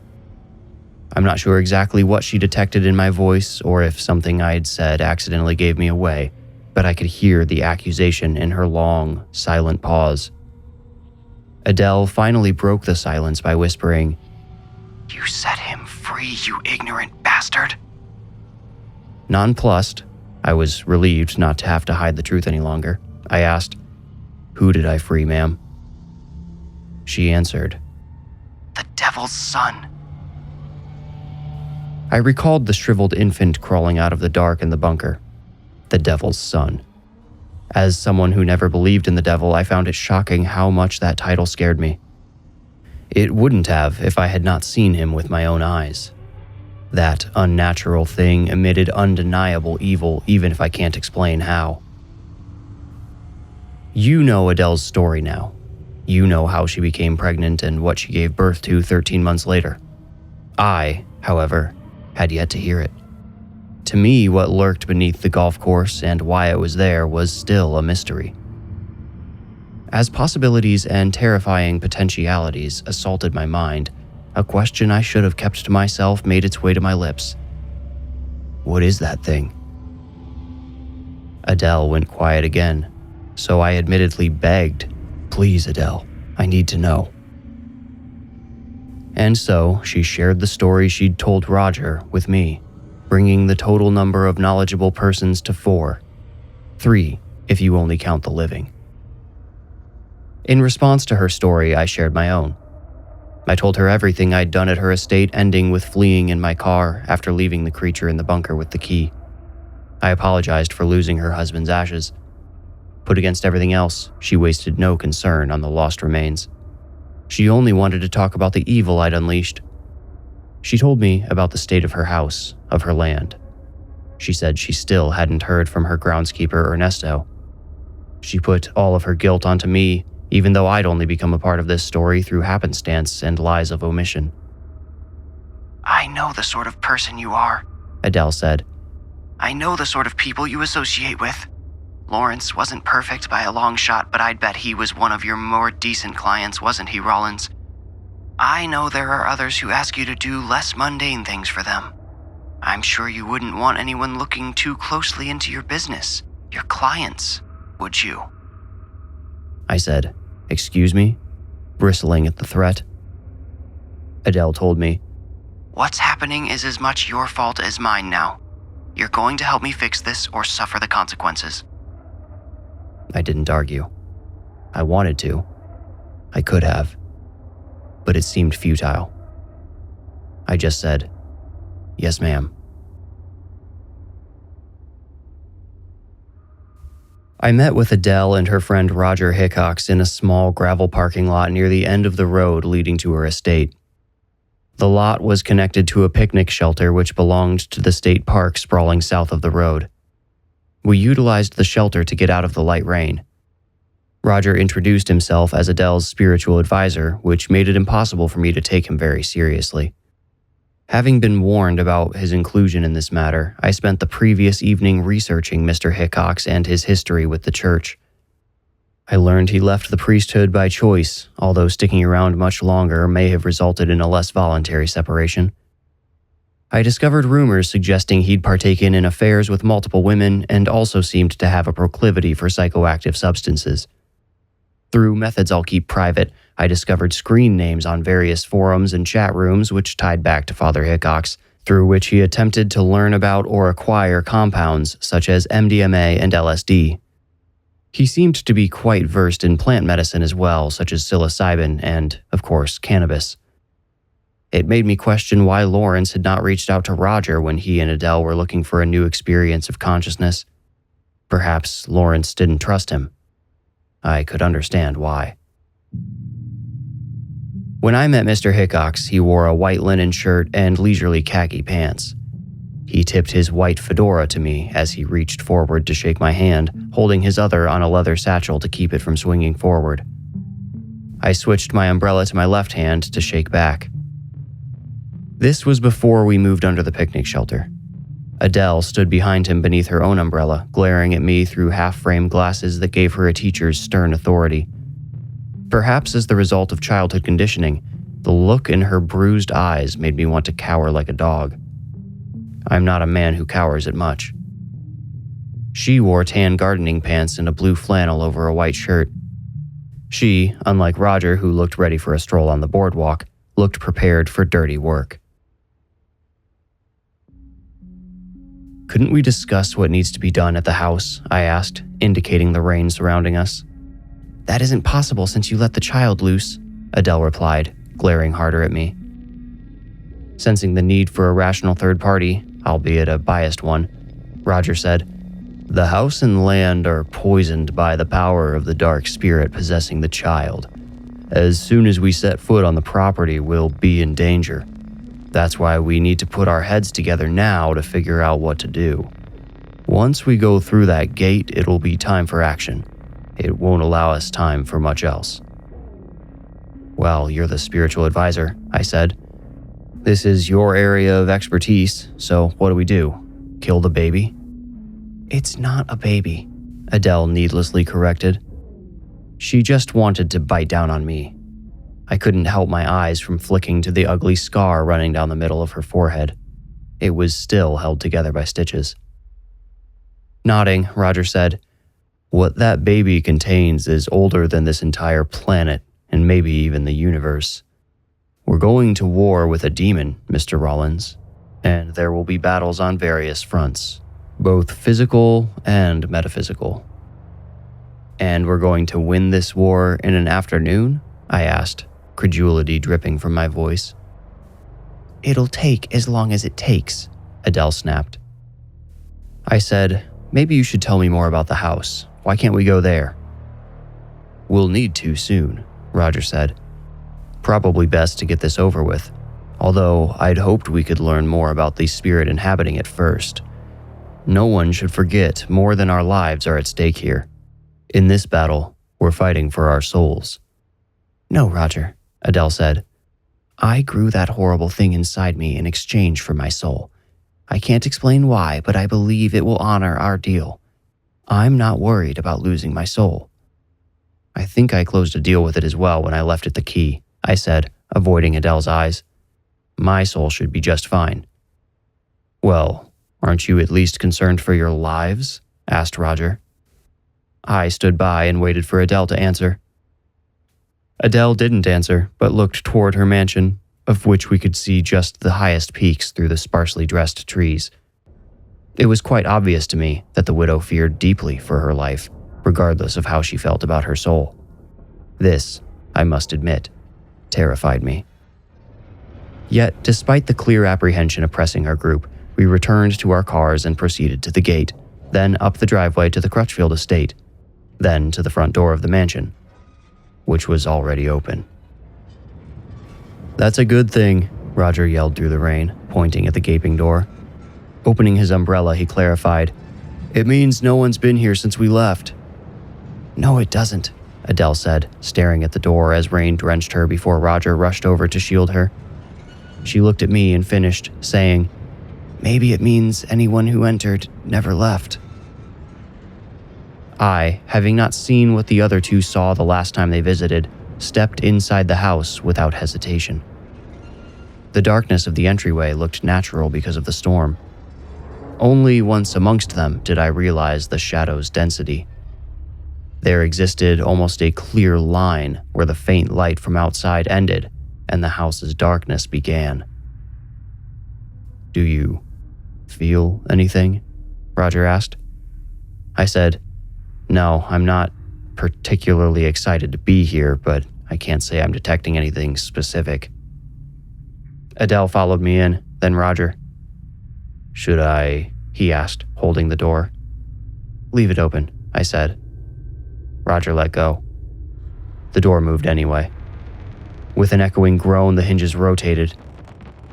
[SPEAKER 1] I'm not sure exactly what she detected in my voice or if something I had said accidentally gave me away, but I could hear the accusation in her long, silent pause. Adele finally broke the silence by whispering,
[SPEAKER 2] "You set him free, you ignorant bastard."
[SPEAKER 1] Nonplussed, I was relieved not to have to hide the truth any longer. I asked, "Who did I free, ma'am?" She answered,
[SPEAKER 2] "The devil's son."
[SPEAKER 1] I recalled the shriveled infant crawling out of the dark in the bunker. The devil's son. As someone who never believed in the devil, I found it shocking how much that title scared me. It wouldn't have if I had not seen him with my own eyes. That unnatural thing emitted undeniable evil even if I can't explain how. You know Adele's story now. You know how she became pregnant and what she gave birth to 13 months later. I, however, had yet to hear it. To me, what lurked beneath the golf course and why it was there was still a mystery. As possibilities and terrifying potentialities assaulted my mind, a question I should have kept to myself made its way to my lips. What is that thing? Adele went quiet again, so I admittedly begged, "Please, Adele, I need to know." And so she shared the story she'd told Roger with me, bringing the total number of knowledgeable persons to 4. 3, if you only count the living. In response to her story, I shared my own. I told her everything I'd done at her estate, ending with fleeing in my car after leaving the creature in the bunker with the key. I apologized for losing her husband's ashes. Put against everything else, she wasted no concern on the lost remains. She only wanted to talk about the evil I'd unleashed. She told me about the state of her house, of her land. She said she still hadn't heard from her groundskeeper, Ernesto. She put all of her guilt onto me, even though I'd only become a part of this story through happenstance and lies of omission.
[SPEAKER 2] I know the sort of person you are,
[SPEAKER 1] Adele said.
[SPEAKER 2] I know the sort of people you associate with. Lawrence wasn't perfect by a long shot, but I'd bet he was one of your more decent clients, wasn't he, Rollins? I know there are others who ask you to do less mundane things for them. I'm sure you wouldn't want anyone looking too closely into your business, your clients, would you?
[SPEAKER 1] I said, "Excuse me?" bristling at the threat. Adele told me,
[SPEAKER 2] What's happening is as much your fault as mine now. You're going to help me fix this or suffer the consequences.
[SPEAKER 1] I didn't argue. I wanted to. I could have. But it seemed futile. I just said, "Yes, ma'am." I met with Adele and her friend Roger Hickox in a small gravel parking lot near the end of the road leading to her estate. The lot was connected to a picnic shelter which belonged to the state park sprawling south of the road. We utilized the shelter to get out of the light rain. Roger introduced himself as Adele's spiritual advisor, which made it impossible for me to take him very seriously. Having been warned about his inclusion in this matter, I spent the previous evening researching Mr. Hickox and his history with the church. I learned he left the priesthood by choice, although sticking around much longer may have resulted in a less voluntary separation. I discovered rumors suggesting he'd partaken in affairs with multiple women and also seemed to have a proclivity for psychoactive substances. Through methods I'll keep private, I discovered screen names on various forums and chat rooms which tied back to Father Hickox, through which he attempted to learn about or acquire compounds such as MDMA and LSD. He seemed to be quite versed in plant medicine as well, such as psilocybin and, of course, cannabis. It made me question why Lawrence had not reached out to Roger when he and Adele were looking for a new experience of consciousness. Perhaps Lawrence didn't trust him. I could understand why. When I met Mr. Hickox, he wore a white linen shirt and leisurely khaki pants. He tipped his white fedora to me as he reached forward to shake my hand, holding his other on a leather satchel to keep it from swinging forward. I switched my umbrella to my left hand to shake back. This was before we moved under the picnic shelter. Adele stood behind him beneath her own umbrella, glaring at me through half-framed glasses that gave her a teacher's stern authority. Perhaps as the result of childhood conditioning, the look in her bruised eyes made me want to cower like a dog. I'm not a man who cowers at much. She wore tan gardening pants and a blue flannel over a white shirt. She, unlike Roger, who looked ready for a stroll on the boardwalk, looked prepared for dirty work. "Couldn't we discuss what needs to be done at the house?" I asked, indicating the rain surrounding us. "That isn't possible since you let the child loose," Adele replied, glaring harder at me. Sensing the need for a rational third party, albeit a biased one, Roger said, "The house and land are poisoned by the power of the dark spirit possessing the child. As soon as we set foot on the property, we'll be in danger. That's why we need to put our heads together now to figure out what to do. Once we go through that gate, it'll be time for action. It won't allow us time for much else." Well, you're the spiritual advisor, I said. This is your area of expertise, so what do we do? Kill the baby? It's not a baby, Adele needlessly corrected. She just wanted to bite down on me. I couldn't help my eyes from flicking to the ugly scar running down the middle of her forehead. It was still held together by stitches. Nodding, Roger said, "What that baby contains is older than this entire planet, and maybe even the universe. We're going to war with a demon, Mr. Rollins, and there will be battles on various fronts, both physical and metaphysical." "And we're going to win this war in an afternoon?" I asked, credulity dripping from my voice. "It'll take as long as it takes," Adele snapped. I said, "Maybe you should tell me more about the house. Why can't we go there?" "We'll need to soon," Roger said. "Probably best to get this over with, although I'd hoped we could learn more about the spirit inhabiting it first. No one should forget more than our lives are at stake here. In this battle, we're fighting for our souls." "No, Roger," Adele said. "I grew that horrible thing inside me in exchange for my soul. I can't explain why, but I believe it will honor our deal. I'm not worried about losing my soul." "I think I closed a deal with it as well when I left it the key," I said, avoiding Adele's eyes. "My soul should be just fine." "Well, aren't you at least concerned for your lives?" asked Roger. I stood by and waited for Adele to answer. Adele didn't answer, but looked toward her mansion, of which we could see just the highest peaks through the sparsely dressed trees. It was quite obvious to me that the widow feared deeply for her life, regardless of how she felt about her soul. This, I must admit, terrified me. Yet, despite the clear apprehension oppressing our group, we returned to our cars and proceeded to the gate, then up the driveway to the Crutchfield estate, then to the front door of the mansion, which was already open. "That's a good thing," Roger yelled through the rain, pointing at the gaping door. Opening his umbrella, he clarified, "It means no one's been here since we left." "No, it doesn't," Adele said, staring at the door as rain drenched her before Roger rushed over to shield her. She looked at me and finished, saying, "Maybe it means anyone who entered never left." I, having not seen what the other two saw the last time they visited, stepped inside the house without hesitation. The darkness of the entryway looked natural because of the storm. Only once amongst them did I realize the shadow's density. There existed almost a clear line where the faint light from outside ended and the house's darkness began. "Do you feel anything?" Roger asked. I said, "No, I'm not particularly excited to be here, but I can't say I'm detecting anything specific." Adele followed me in, then Roger. "Should I?" he asked, holding the door. "Leave it open," I said. Roger let go. The door moved anyway. With an echoing groan, the hinges rotated.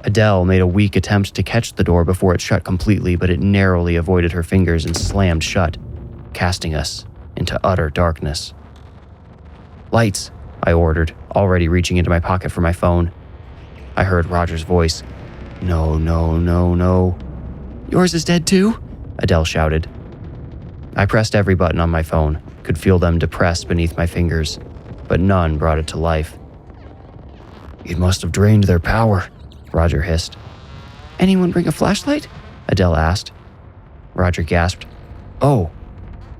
[SPEAKER 1] Adele made a weak attempt to catch the door before it shut completely, but it narrowly avoided her fingers and slammed shut, casting us into utter darkness. "Lights," I ordered, already reaching into my pocket for my phone. I heard Roger's voice. "No, no, no, no." "Yours is dead too?" Adele shouted. I pressed every button on my phone, could feel them depress beneath my fingers, but none brought it to life. "It must have drained their power," Roger hissed. "Anyone bring a flashlight?" Adele asked. Roger gasped. "Oh,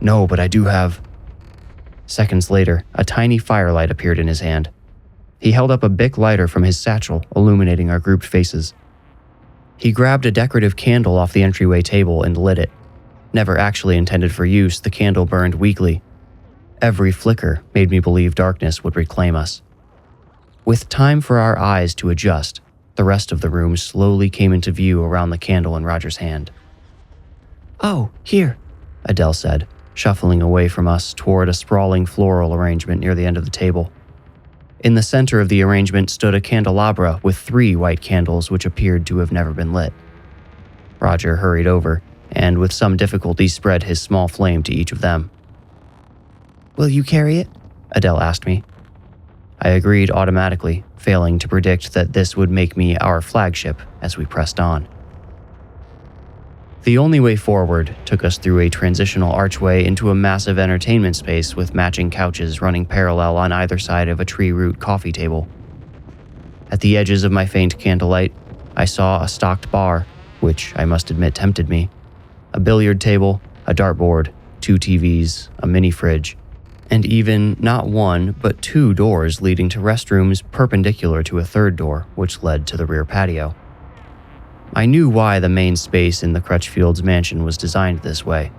[SPEAKER 1] no, but I do have..." Seconds later, a tiny firelight appeared in his hand. He held up a Bic lighter from his satchel, illuminating our grouped faces. He grabbed a decorative candle off the entryway table and lit it. Never actually intended for use, the candle burned weakly. Every flicker made me believe darkness would reclaim us. With time for our eyes to adjust, the rest of the room slowly came into view around the candle in Roger's hand. "Oh, here," Adele said, shuffling away from us toward a sprawling floral arrangement near the end of the table. In the center of the arrangement stood a candelabra with 3 white candles which appeared to have never been lit. Roger hurried over, and with some difficulty spread his small flame to each of them. "Will you carry it?" Adele asked me. I agreed automatically, failing to predict that this would make me our flagship as we pressed on. The only way forward took us through a transitional archway into a massive entertainment space with matching couches running parallel on either side of a tree root coffee table. At the edges of my faint candlelight, I saw a stocked bar, which I must admit tempted me, a billiard table, a dartboard, 2 TVs, a mini fridge, and even not one but 2 doors leading to restrooms perpendicular to a third door which led to the rear patio. I knew why the main space in the Crutchfield's mansion was designed this way,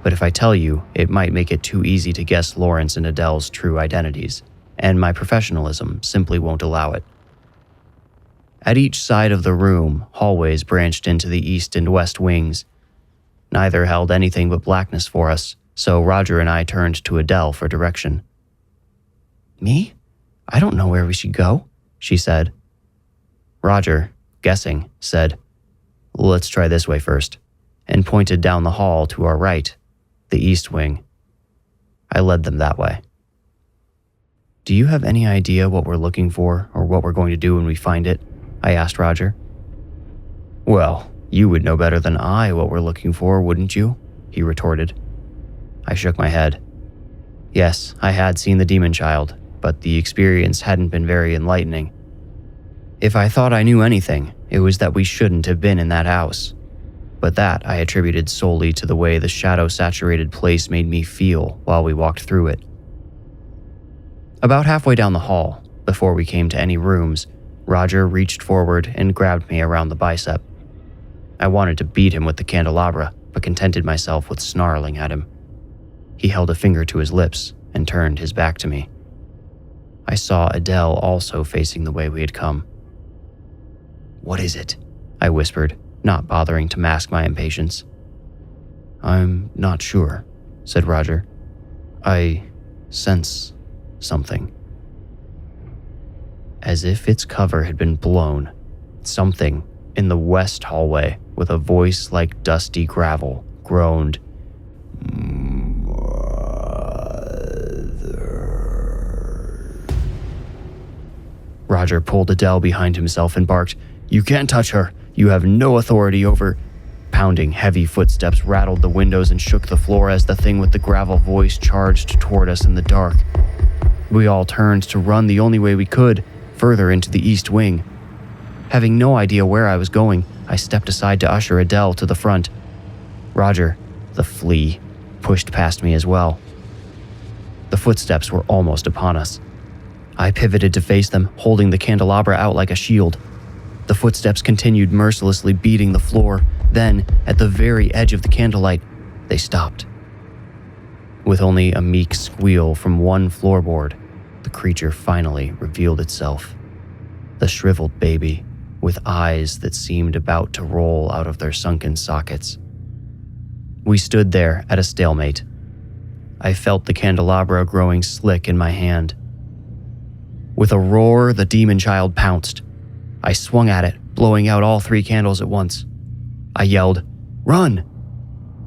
[SPEAKER 1] but if I tell you, it might make it too easy to guess Lawrence and Adele's true identities, and my professionalism simply won't allow it. At each side of the room, hallways branched into the east and west wings. Neither held anything but blackness for us, so Roger and I turned to Adele for direction. "Me? I don't know where we should go," she said. Roger, guessing, said, "Let's try this way first," and pointed down the hall to our right, the east wing. I led them that way. "Do you have any idea what we're looking for or what we're going to do when we find it?" I asked Roger. "Well, you would know better than I what we're looking for, wouldn't you?" he retorted. I shook my head. Yes, I had seen the demon child, but the experience hadn't been very enlightening. If I thought I knew anything, it was that we shouldn't have been in that house. But that I attributed solely to the way the shadow-saturated place made me feel while we walked through it. About halfway down the hall, before we came to any rooms, Roger reached forward and grabbed me around the bicep. I wanted to beat him with the candelabra, but contented myself with snarling at him. He held a finger to his lips and turned his back to me. I saw Adele also facing the way we had come. "What is it?" I whispered, not bothering to mask my impatience. "I'm not sure," said Roger. "I sense something." As if its cover had been blown, something in the west hallway with a voice like dusty gravel groaned, Roger pulled Adele behind himself and barked, "You can't touch her. You have no authority over—" Pounding heavy footsteps rattled the windows and shook the floor as the thing with the gravel voice charged toward us in the dark. We all turned to run the only way we could, further into the east wing. Having no idea where I was going, I stepped aside to usher Adele to the front. Roger, the flea, pushed past me as well. The footsteps were almost upon us. I pivoted to face them, holding the candelabra out like a shield. The footsteps continued mercilessly beating the floor. Then, at the very edge of the candlelight, they stopped. With only a meek squeal from one floorboard, the creature finally revealed itself. The shriveled baby, with eyes that seemed about to roll out of their sunken sockets. We stood there at a stalemate. I felt the candelabra growing slick in my hand. With a roar, the demon child pounced. I swung at it, blowing out all 3 candles at once. I yelled, "Run!"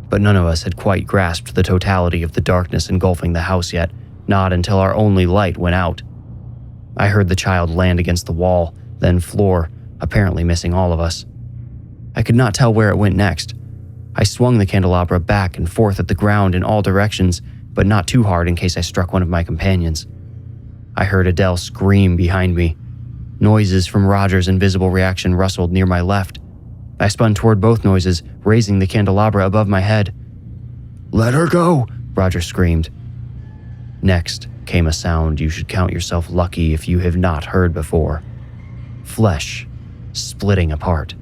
[SPEAKER 1] But none of us had quite grasped the totality of the darkness engulfing the house yet, not until our only light went out. I heard the child land against the wall, then floor, apparently missing all of us. I could not tell where it went next. I swung the candelabra back and forth at the ground in all directions, but not too hard in case I struck one of my companions. I heard Adele scream behind me. Noises from Roger's invisible reaction rustled near my left. I spun toward both noises, raising the candelabra above my head. "Let her go!" Roger screamed. Next came a sound you should count yourself lucky if you have not heard before. Flesh splitting apart.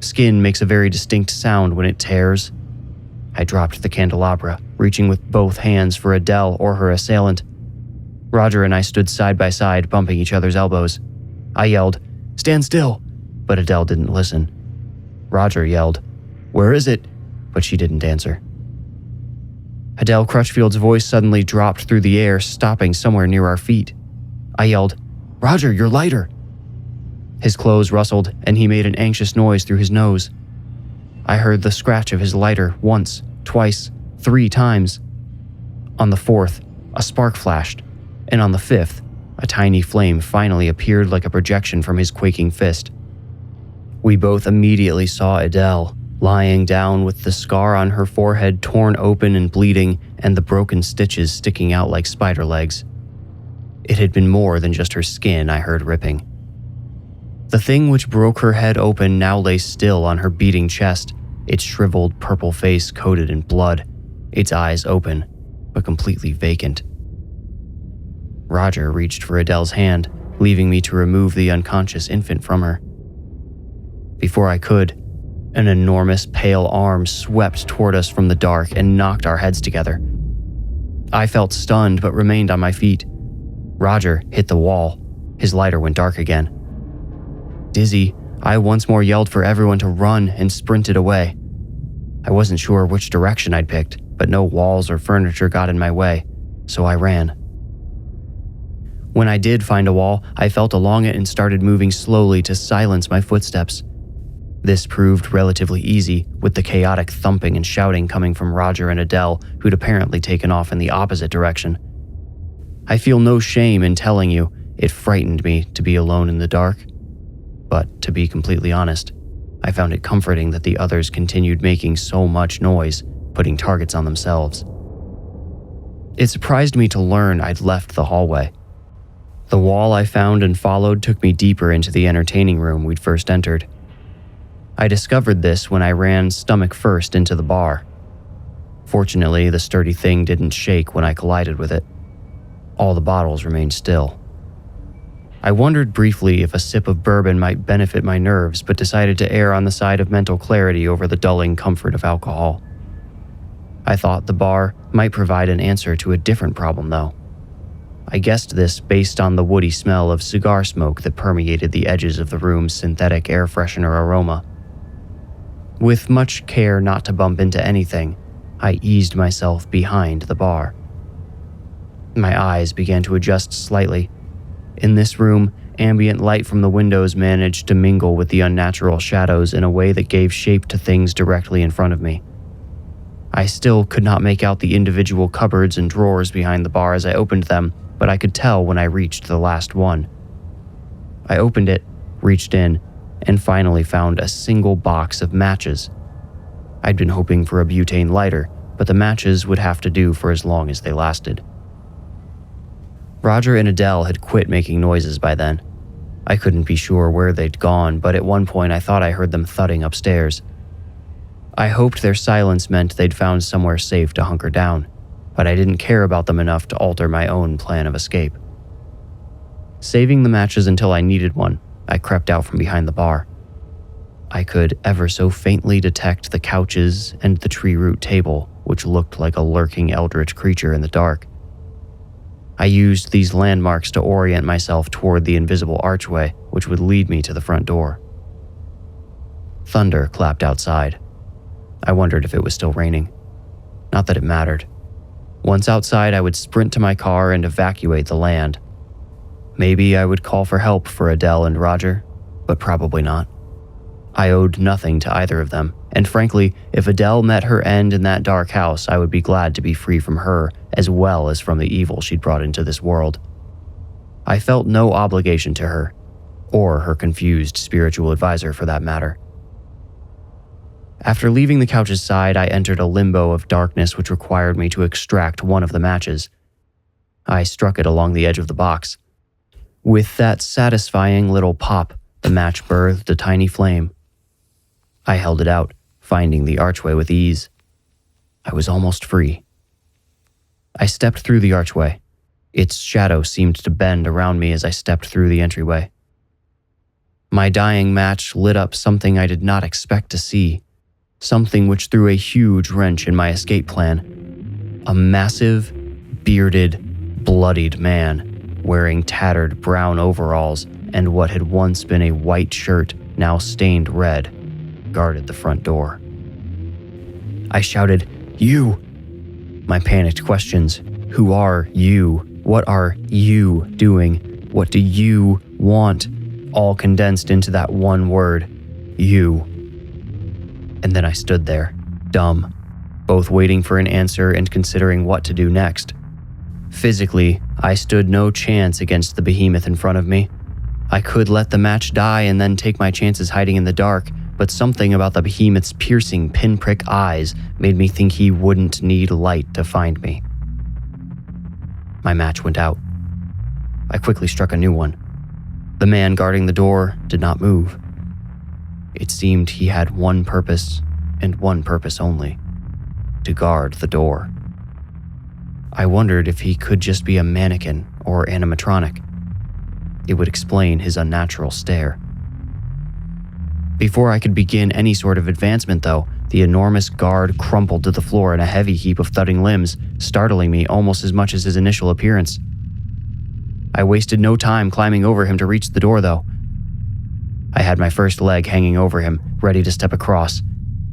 [SPEAKER 1] Skin makes a very distinct sound when it tears. I dropped the candelabra, reaching with both hands for Adele or her assailant. Roger and I stood side by side, bumping each other's elbows. I yelled, "Stand still!" but Adele didn't listen. Roger yelled, "Where is it?" but she didn't answer. Adele Crutchfield's voice suddenly dropped through the air, stopping somewhere near our feet. I yelled, "Roger, your lighter!" His clothes rustled, and he made an anxious noise through his nose. I heard the scratch of his lighter once, twice, 3 times. On the 4th, a spark flashed, and on the 5th, A tiny flame finally appeared like a projection from his quaking fist. We both immediately saw Adele, lying down with the scar on her forehead torn open and bleeding, and the broken stitches sticking out like spider legs. It had been more than just her skin I heard ripping. The thing which broke her head open now lay still on her beating chest, its shriveled purple face coated in blood, its eyes open, but completely vacant. Roger reached for Adele's hand, leaving me to remove the unconscious infant from her. Before I could, an enormous pale arm swept toward us from the dark and knocked our heads together. I felt stunned but remained on my feet. Roger hit the wall. His lighter went dark again. Dizzy, I once more yelled for everyone to run and sprinted away. I wasn't sure which direction I'd picked, but no walls or furniture got in my way, so I ran. When I did find a wall, I felt along it and started moving slowly to silence my footsteps. This proved relatively easy, with the chaotic thumping and shouting coming from Roger and Adele, who'd apparently taken off in the opposite direction. I feel no shame in telling you, it frightened me to be alone in the dark. But to be completely honest, I found it comforting that the others continued making so much noise, putting targets on themselves. It surprised me to learn I'd left the hallway. The wall I found and followed took me deeper into the entertaining room we'd first entered. I discovered this when I ran stomach first into the bar. Fortunately, the sturdy thing didn't shake when I collided with it. All the bottles remained still. I wondered briefly if a sip of bourbon might benefit my nerves, but decided to err on the side of mental clarity over the dulling comfort of alcohol. I thought the bar might provide an answer to a different problem, though. I guessed this based on the woody smell of cigar smoke that permeated the edges of the room's synthetic air freshener aroma. With much care not to bump into anything, I eased myself behind the bar. My eyes began to adjust slightly. In this room, ambient light from the windows managed to mingle with the unnatural shadows in a way that gave shape to things directly in front of me. I still could not make out the individual cupboards and drawers behind the bar as I opened them, but I could tell when I reached the last one. I opened it, reached in, and finally found a single box of matches. I'd been hoping for a butane lighter, but the matches would have to do for as long as they lasted. Roger and Adele had quit making noises by then. I couldn't be sure where they'd gone, but at one point I thought I heard them thudding upstairs. I hoped their silence meant they'd found somewhere safe to hunker down, but I didn't care about them enough to alter my own plan of escape. Saving the matches until I needed one, I crept out from behind the bar. I could ever so faintly detect the couches and the tree root table, which looked like a lurking eldritch creature in the dark. I used these landmarks to orient myself toward the invisible archway, which would lead me to the front door. Thunder clapped outside. I wondered if it was still raining. Not that it mattered. Once outside, I would sprint to my car and evacuate the land. Maybe I would call for help for Adele and Roger, but probably not. I owed nothing to either of them, and frankly, if Adele met her end in that dark house, I would be glad to be free from her, as well as from the evil she'd brought into this world. I felt no obligation to her, or her confused spiritual advisor for that matter. After leaving the couch's side, I entered a limbo of darkness which required me to extract one of the matches. I struck it along the edge of the box. With that satisfying little pop, the match birthed a tiny flame. I held it out, finding the archway with ease. I was almost free. I stepped through the archway. Its shadow seemed to bend around me as I stepped through the entryway. My dying match lit up something I did not expect to see, something which threw a huge wrench in my escape plan. A massive, bearded, bloodied man, wearing tattered brown overalls and what had once been a white shirt, now stained red, guarded the front door. I shouted, "You!" My panicked questions, "Who are you? What are you doing? What do you want?" all condensed into that one word, "You." And then I stood there, dumb, both waiting for an answer and considering what to do next. Physically, I stood no chance against the behemoth in front of me. I could let the match die and then take my chances hiding in the dark, but something about the behemoth's piercing pinprick eyes made me think he wouldn't need light to find me. My match went out. I quickly struck a new one. The man guarding the door did not move. It seemed he had one purpose, and one purpose only: to guard the door. I wondered if he could just be a mannequin or animatronic. It would explain his unnatural stare. Before I could begin any sort of advancement, though, the enormous guard crumpled to the floor in a heavy heap of thudding limbs, startling me almost as much as his initial appearance. I wasted no time climbing over him to reach the door, though. I had my first leg hanging over him, ready to step across,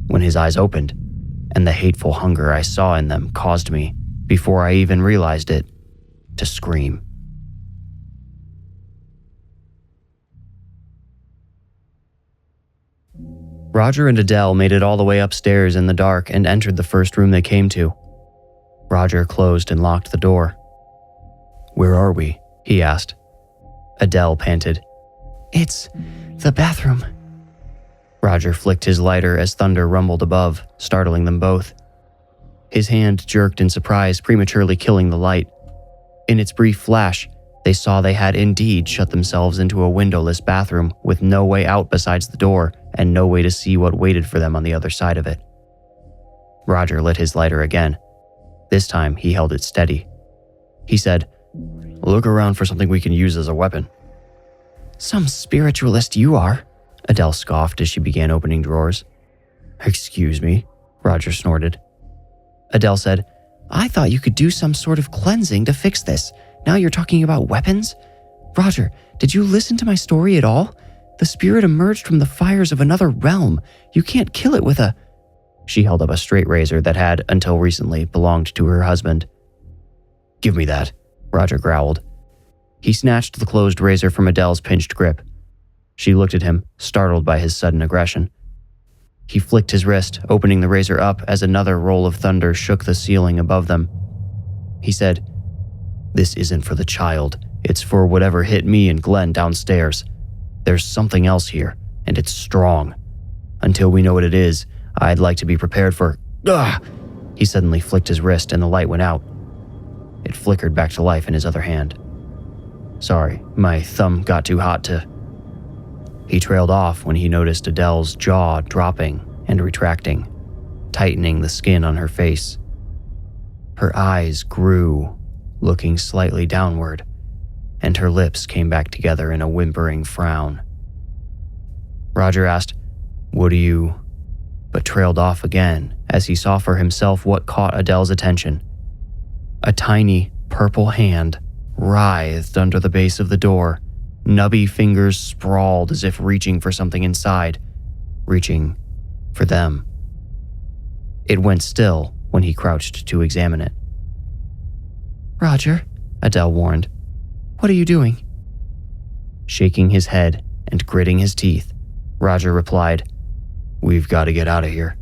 [SPEAKER 1] when his eyes opened, and the hateful hunger I saw in them caused me, before I even realized it, to scream. Roger and Adele made it all the way upstairs in the dark and entered the first room they came to. Roger closed and locked the door. "Where are we?" he asked. Adele panted.
[SPEAKER 2] "It's the bathroom."
[SPEAKER 1] Roger flicked his lighter as thunder rumbled above, startling them both. His hand jerked in surprise, prematurely killing the light. In its brief flash, they saw they had indeed shut themselves into a windowless bathroom with no way out besides the door and no way to see what waited for them on the other side of it. Roger lit his lighter again. This time, he held it steady. He said, "Look around for something we can use as a weapon."
[SPEAKER 2] "Some spiritualist you are,"
[SPEAKER 1] Adele scoffed as she began opening drawers. "Excuse me," Roger snorted. Adele said,
[SPEAKER 2] "I thought you could do some sort of cleansing to fix this. Now you're talking about weapons? Roger, did you listen to my story at all? The spirit emerged from the fires of another realm. You can't kill it with a..."
[SPEAKER 1] She held up a straight razor that had, until recently, belonged to her husband. "Give me that," Roger growled. He snatched the closed razor from Adele's pinched grip. She looked at him, startled by his sudden aggression. He flicked his wrist, opening the razor up as another roll of thunder shook the ceiling above them. He said, "This isn't for the child. It's for whatever hit me and Glenn downstairs. There's something else here, and it's strong. Until we know what it is, I'd like to be prepared for..." Ugh! He suddenly flicked his wrist and the light went out. It flickered back to life in his other hand. "Sorry, my thumb got too hot to..." He trailed off when he noticed Adele's jaw dropping and retracting, tightening the skin on her face. Her eyes grew, looking slightly downward, and her lips came back together in a whimpering frown. Roger asked, "What do you..." but trailed off again as he saw for himself what caught Adele's attention. A tiny, purple hand writhed under the base of the door. Nubby fingers sprawled as if reaching for something inside, reaching for them. It went still when he crouched to examine it.
[SPEAKER 2] "Roger,"
[SPEAKER 1] Adele warned.
[SPEAKER 2] "What are you doing?"
[SPEAKER 1] Shaking his head and gritting his teeth, Roger replied, "We've got to get out of here."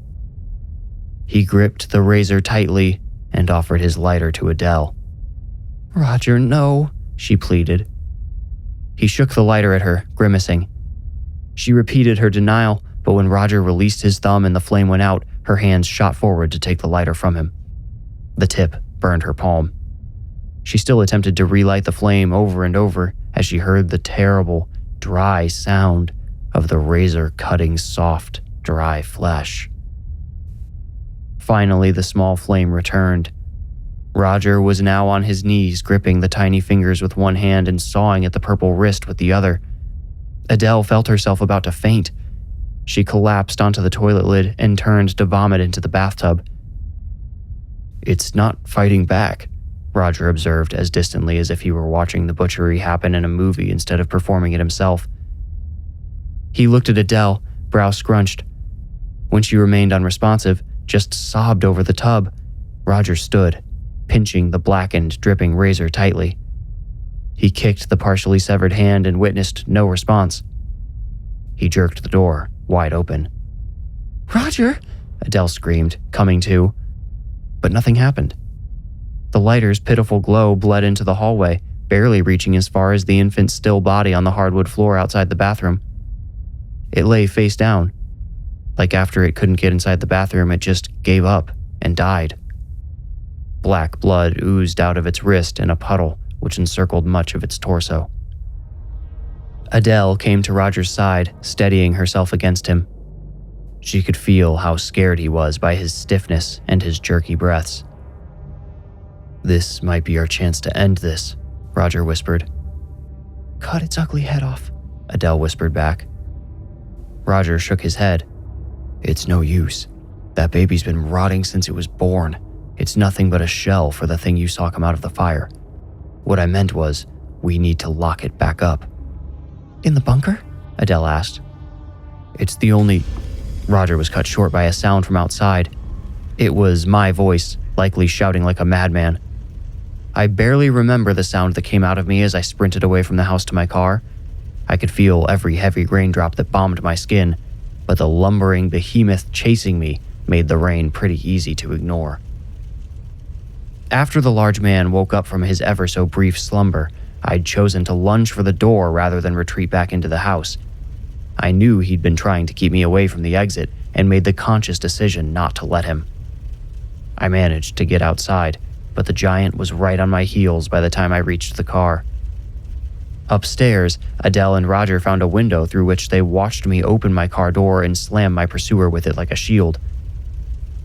[SPEAKER 1] He gripped the razor tightly and offered his lighter to Adele.
[SPEAKER 2] "Roger, no,"
[SPEAKER 1] she pleaded. He shook the lighter at her, grimacing. She repeated her denial, but when Roger released his thumb and the flame went out, her hands shot forward to take the lighter from him. The tip burned her palm. She still attempted to relight the flame over and over as she heard the terrible, dry sound of the razor cutting soft, dry flesh. Finally, the small flame returned. Roger was now on his knees, gripping the tiny fingers with one hand and sawing at the purple wrist with the other. Adele felt herself about to faint. She collapsed onto the toilet lid and turned to vomit into the bathtub. "It's not fighting back," Roger observed as distantly as if he were watching the butchery happen in a movie instead of performing it himself. He looked at Adele, brow scrunched. When she remained unresponsive, just sobbed over the tub, Roger stood, pinching the blackened, dripping razor tightly. He kicked the partially severed hand and witnessed no response. He jerked the door wide open.
[SPEAKER 2] "Roger!"
[SPEAKER 1] Adele screamed, coming to, but nothing happened. The lighter's pitiful glow bled into the hallway, barely reaching as far as the infant's still body on the hardwood floor outside the bathroom. It lay face down. Like after it couldn't get inside the bathroom, it just gave up and died. Black blood oozed out of its wrist in a puddle which encircled much of its torso. Adele came to Roger's side, steadying herself against him. She could feel how scared he was by his stiffness and his jerky breaths. "This might be our chance to end this," Roger whispered. "Cut its ugly head off," Adele whispered back. Roger shook his head. "It's no use. That baby's been rotting since it was born. It's nothing but a shell for the thing you saw come out of the fire. What I meant was, we need to lock it back up." "In the bunker?" Adele asked. "It's the only..." Roger was cut short by a sound from outside. It was my voice, likely shouting like a madman. I barely remember the sound that came out of me as I sprinted away from the house to my car. I could feel every heavy raindrop that bombed my skin, but the lumbering behemoth chasing me made the rain pretty easy to ignore. After the large man woke up from his ever so brief slumber, I'd chosen to lunge for the door rather than retreat back into the house. I knew he'd been trying to keep me away from the exit and made the conscious decision not to let him. I managed to get outside, but the giant was right on my heels by the time I reached the car. Upstairs, Adele and Roger found a window through which they watched me open my car door and slam my pursuer with it like a shield.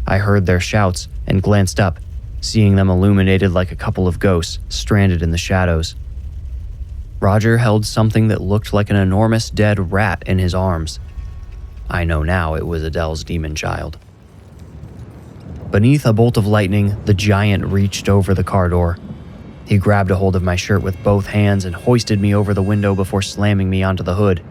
[SPEAKER 1] I heard their shouts and glanced up, seeing them illuminated like a couple of ghosts stranded in the shadows. Roger held something that looked like an enormous dead rat in his arms. I know now it was Adele's demon child. Beneath a bolt of lightning, the giant reached over the car door. He grabbed a hold of my shirt with both hands and hoisted me over the window before slamming me onto the hood.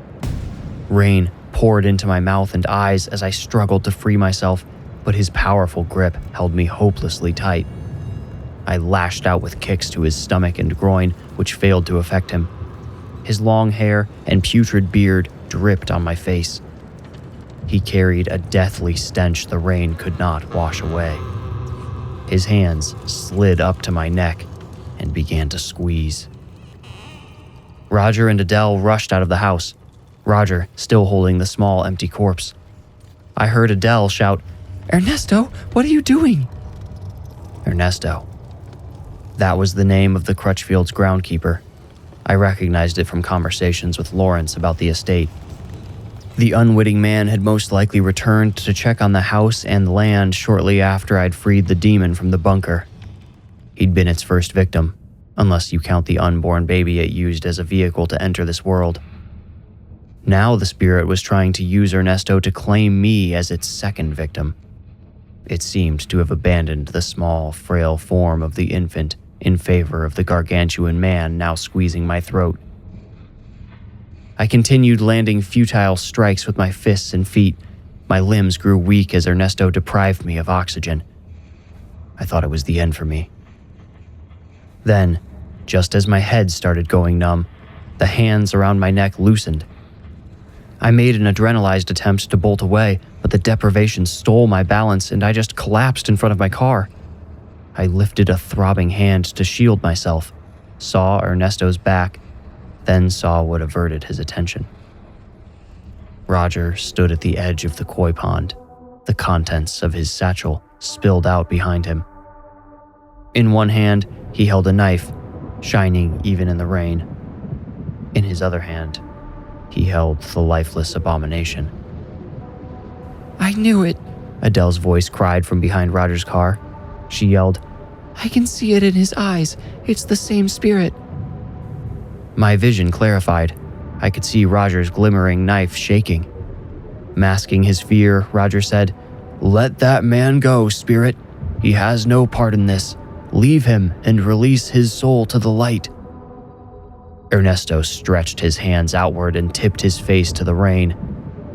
[SPEAKER 1] Rain poured into my mouth and eyes as I struggled to free myself, but his powerful grip held me hopelessly tight. I lashed out with kicks to his stomach and groin, which failed to affect him. His long hair and putrid beard dripped on my face. He carried a deathly stench the rain could not wash away. His hands slid up to my neck and began to squeeze. Roger and Adele rushed out of the house, Roger still holding the small empty corpse. I heard Adele shout, "Ernesto, what are you doing?" Ernesto. That was the name of the Crutchfield's groundkeeper. I recognized it from conversations with Lawrence about the estate. The unwitting man had most likely returned to check on the house and land shortly after I'd freed the demon from the bunker. He'd been its first victim, unless you count the unborn baby it used as a vehicle to enter this world. Now the spirit was trying to use Ernesto to claim me as its second victim. It seemed to have abandoned the small, frail form of the infant in favor of the gargantuan man now squeezing my throat. I continued landing futile strikes with my fists and feet. My limbs grew weak as Ernesto deprived me of oxygen. I thought it was the end for me. Then, just as my head started going numb, the hands around my neck loosened. I made an adrenalized attempt to bolt away, but the deprivation stole my balance and I just collapsed in front of my car. I lifted a throbbing hand to shield myself, saw Ernesto's back, then saw what averted his attention. Roger stood at the edge of the koi pond, the contents of his satchel spilled out behind him. In one hand, he held a knife, shining even in the rain. In his other hand, he held the lifeless abomination. "I knew it," Adele's voice cried from behind Roger's car. She yelled, "I can see it in his eyes. It's the same spirit." My vision clarified. I could see Roger's glimmering knife shaking. Masking his fear, Roger said, "Let that man go, spirit. He has no part in this. Leave him and release his soul to the light." Ernesto stretched his hands outward and tipped his face to the rain.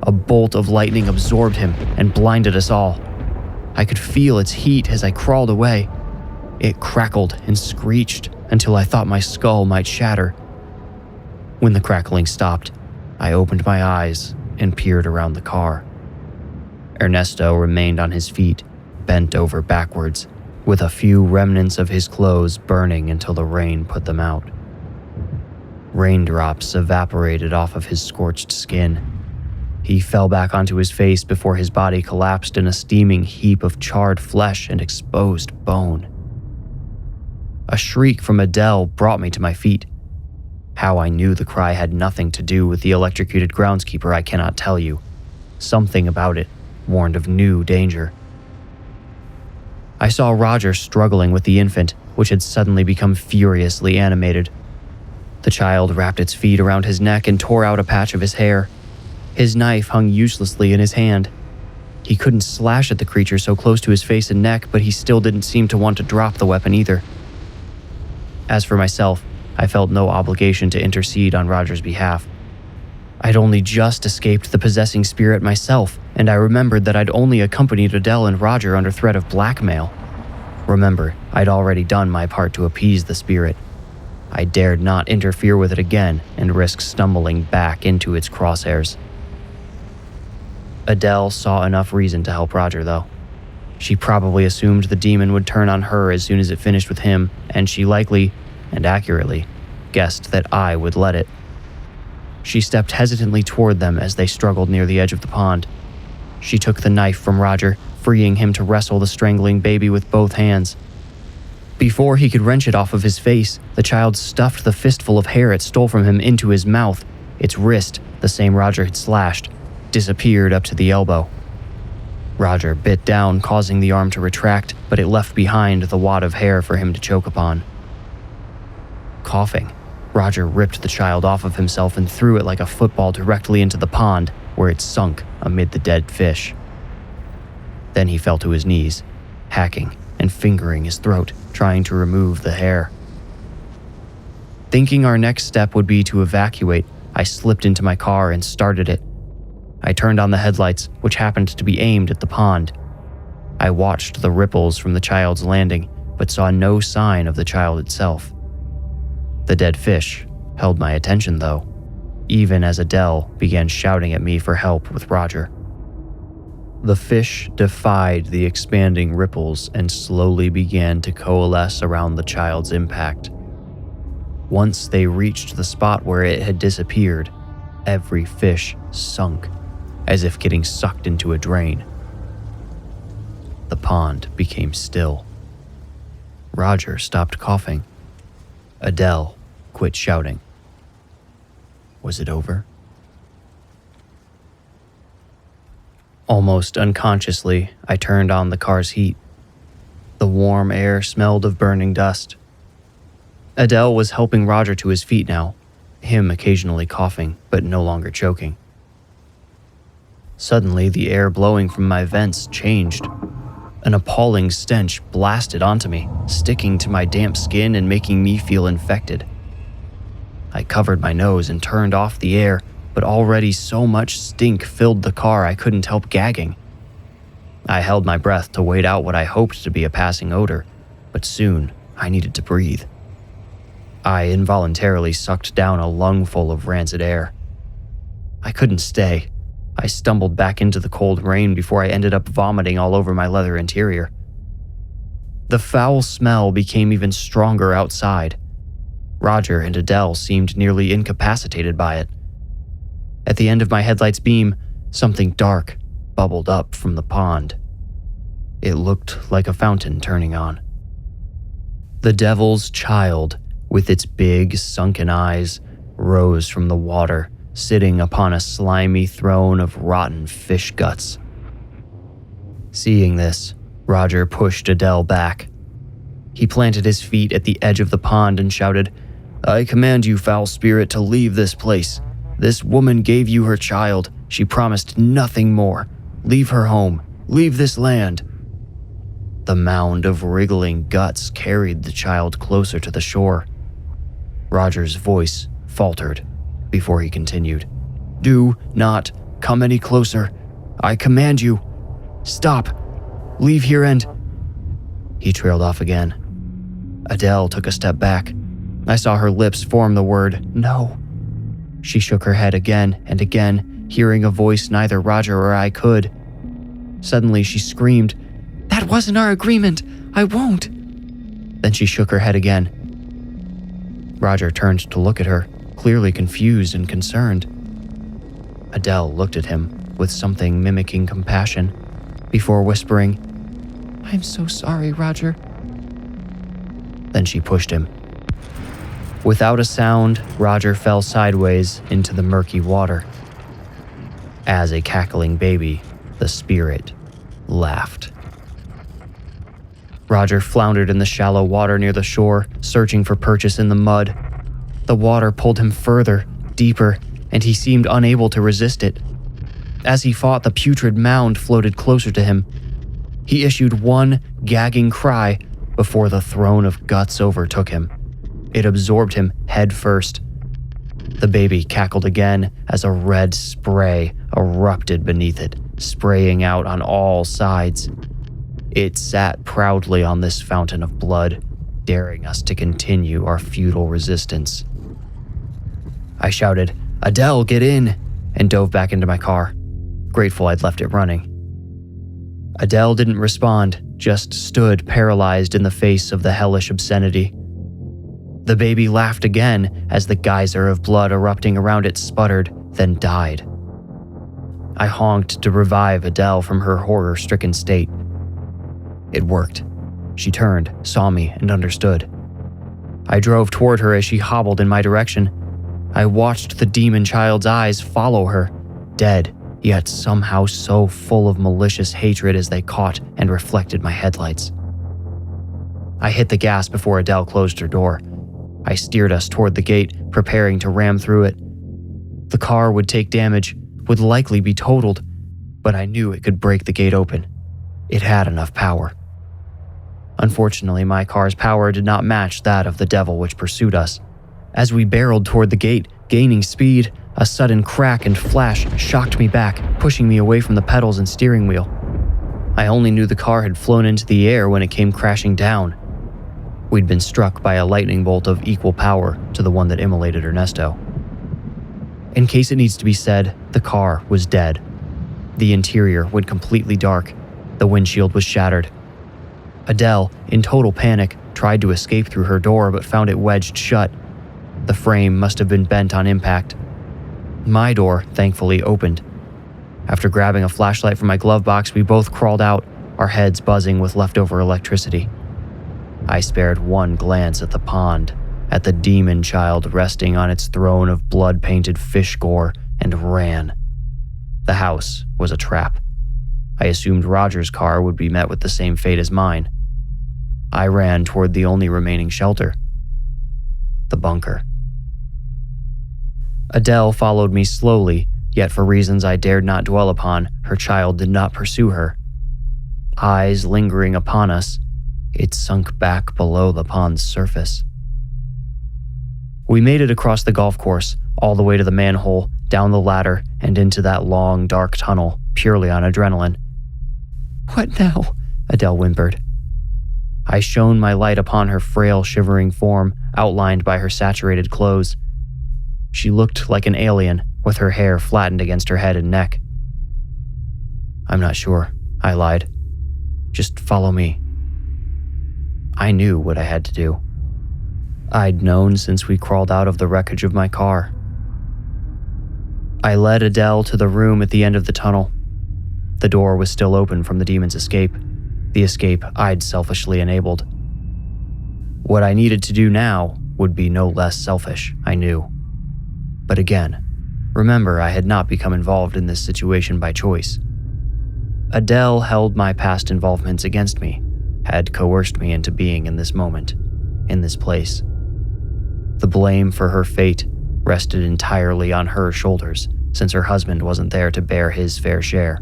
[SPEAKER 1] A bolt of lightning absorbed him and blinded us all. I could feel its heat as I crawled away. It crackled and screeched until I thought my skull might shatter. When the crackling stopped, I opened my eyes and peered around the car. Ernesto remained on his feet, bent over backwards, with a few remnants of his clothes burning until the rain put them out. Raindrops evaporated off of his scorched skin. He fell back onto his face before his body collapsed in a steaming heap of charred flesh and exposed bone. A shriek from Adele brought me to my feet. How I knew the cry had nothing to do with the electrocuted groundskeeper I cannot tell you. Something about it warned of new danger. I saw Roger struggling with the infant, which had suddenly become furiously animated. The child wrapped its feet around his neck and tore out a patch of his hair. His knife hung uselessly in his hand. He couldn't slash at the creature so close to his face and neck, but he still didn't seem to want to drop the weapon either. As for myself, I felt no obligation to intercede on Roger's behalf. I'd only just escaped the possessing spirit myself, and I remembered that I'd only accompanied Adele and Roger under threat of blackmail. Remember, I'd already done my part to appease the spirit. I dared not interfere with it again and risk stumbling back into its crosshairs. Adele saw enough reason to help Roger, though. She probably assumed the demon would turn on her as soon as it finished with him, and she likely, and accurately, guessed that I would let it. She stepped hesitantly toward them as they struggled near the edge of the pond. She took the knife from Roger, freeing him to wrestle the strangling baby with both hands. Before he could wrench it off of his face, the child stuffed the fistful of hair it stole from him into his mouth. Its wrist, the same Roger had slashed, disappeared up to the elbow. Roger bit down, causing the arm to retract, but it left behind the wad of hair for him to choke upon. Coughing, Roger ripped the child off of himself and threw it like a football directly into the pond, where it sunk amid the dead fish. Then he fell to his knees, hacking and fingering his throat, trying to remove the hair. Thinking our next step would be to evacuate, I slipped into my car and started it. I turned on the headlights, which happened to be aimed at the pond. I watched the ripples from the child's landing, but saw no sign of the child itself. The dead fish held my attention, though, even as Adele began shouting at me for help with Roger. The fish defied the expanding ripples and slowly began to coalesce around the child's impact. Once they reached the spot where it had disappeared, every fish sunk, as if getting sucked into a drain. The pond became still. Roger stopped coughing. Adele quit shouting. Was it over? Almost unconsciously, I turned on the car's heat. The warm air smelled of burning dust. Adele was helping Roger to his feet now, him occasionally coughing, but no longer choking. Suddenly, the air blowing from my vents changed. An appalling stench blasted onto me, sticking to my damp skin and making me feel infected. I covered my nose and turned off the air, but already so much stink filled the car I couldn't help gagging. I held my breath to wait out what I hoped to be a passing odor, but soon I needed to breathe. I involuntarily sucked down a lungful of rancid air. I couldn't stay. I stumbled back into the cold rain before I ended up vomiting all over my leather interior. The foul smell became even stronger outside. Roger and Adele seemed nearly incapacitated by it. At the end of my headlight's beam, something dark bubbled up from the pond. It looked like a fountain turning on. The devil's child, with its big, sunken eyes, rose from the water, sitting upon a slimy throne of rotten fish guts. Seeing this, Roger pushed Adele back. He planted his feet at the edge of the pond and shouted, "I command you, foul spirit, to leave this place. This woman gave you her child. She promised nothing more. Leave her home. Leave this land." The mound of wriggling guts carried the child closer to the shore. Roger's voice faltered before he continued, "Do not come any closer. I command you. Stop. Leave here and..." He trailed off again. Adele took a step back. I saw her lips form the word "no." She shook her head again and again, hearing a voice neither Roger or I could. Suddenly she screamed, "That wasn't our agreement.
[SPEAKER 3] I won't."
[SPEAKER 1] Then she shook her head again. Roger turned to look at her, clearly confused and concerned. Adele looked at him with something mimicking compassion before whispering,
[SPEAKER 3] "I'm so sorry, Roger."
[SPEAKER 1] Then she pushed him. Without a sound, Roger fell sideways into the murky water. As a cackling baby, the spirit laughed. Roger floundered in the shallow water near the shore, searching for purchase in the mud. The water pulled him further, deeper, and he seemed unable to resist it. As he fought, the putrid mound floated closer to him. He issued one gagging cry before the throne of guts overtook him. It absorbed him head first. The baby cackled again as a red spray erupted beneath it, spraying out on all sides. It sat proudly on this fountain of blood, daring us to continue our futile resistance. I shouted, "Adele, get in!" and dove back into my car, grateful I'd left it running. Adele didn't respond, just stood paralyzed in the face of the hellish obscenity. The baby laughed again as the geyser of blood erupting around it sputtered, then died. I honked to revive Adele from her horror-stricken state. It worked. She turned, saw me, and understood. I drove toward her as she hobbled in my direction. I watched the demon child's eyes follow her, dead, yet somehow so full of malicious hatred as they caught and reflected my headlights. I hit the gas before Adele closed her door. I steered us toward the gate, preparing to ram through it. The car would take damage, would likely be totaled, but I knew it could break the gate open. It had enough power. Unfortunately, my car's power did not match that of the devil which pursued us. As we barreled toward the gate, gaining speed, a sudden crack and flash shocked me back, pushing me away from the pedals and steering wheel. I only knew the car had flown into the air when it came crashing down. We'd been struck by a lightning bolt of equal power to the one that immolated Ernesto. In case it needs to be said, the car was dead. The interior went completely dark. The windshield was shattered. Adele, in total panic, tried to escape through her door but found it wedged shut. The frame must have been bent on impact. My door, thankfully, opened. After grabbing a flashlight from my glove box, we both crawled out, our heads buzzing with leftover electricity. I spared one glance at the pond, at the demon child resting on its throne of blood-painted fish gore, and ran. The house was a trap. I assumed Roger's car would be met with the same fate as mine. I ran toward the only remaining shelter, the bunker. Adele followed me slowly, yet for reasons I dared not dwell upon, her child did not pursue her. Eyes lingering upon us, it sunk back below the pond's surface. We made it across the golf course, all the way to the manhole, down the ladder, and into that long, dark tunnel, purely on adrenaline.
[SPEAKER 3] "What now?"
[SPEAKER 1] Adele whimpered. I shone my light upon her frail, shivering form, outlined by her saturated clothes. She looked like an alien, with her hair flattened against her head and neck. "I'm not sure," I lied. "Just follow me." I knew what I had to do. I'd known since we crawled out of the wreckage of my car. I led Adele to the room at the end of the tunnel. The door was still open from the demon's escape, the escape I'd selfishly enabled. What I needed to do now would be no less selfish, I knew. But again, remember I had not become involved in this situation by choice. Adele held my past involvements against me, had coerced me into being in this moment, in this place. The blame for her fate rested entirely on her shoulders, since her husband wasn't there to bear his fair share.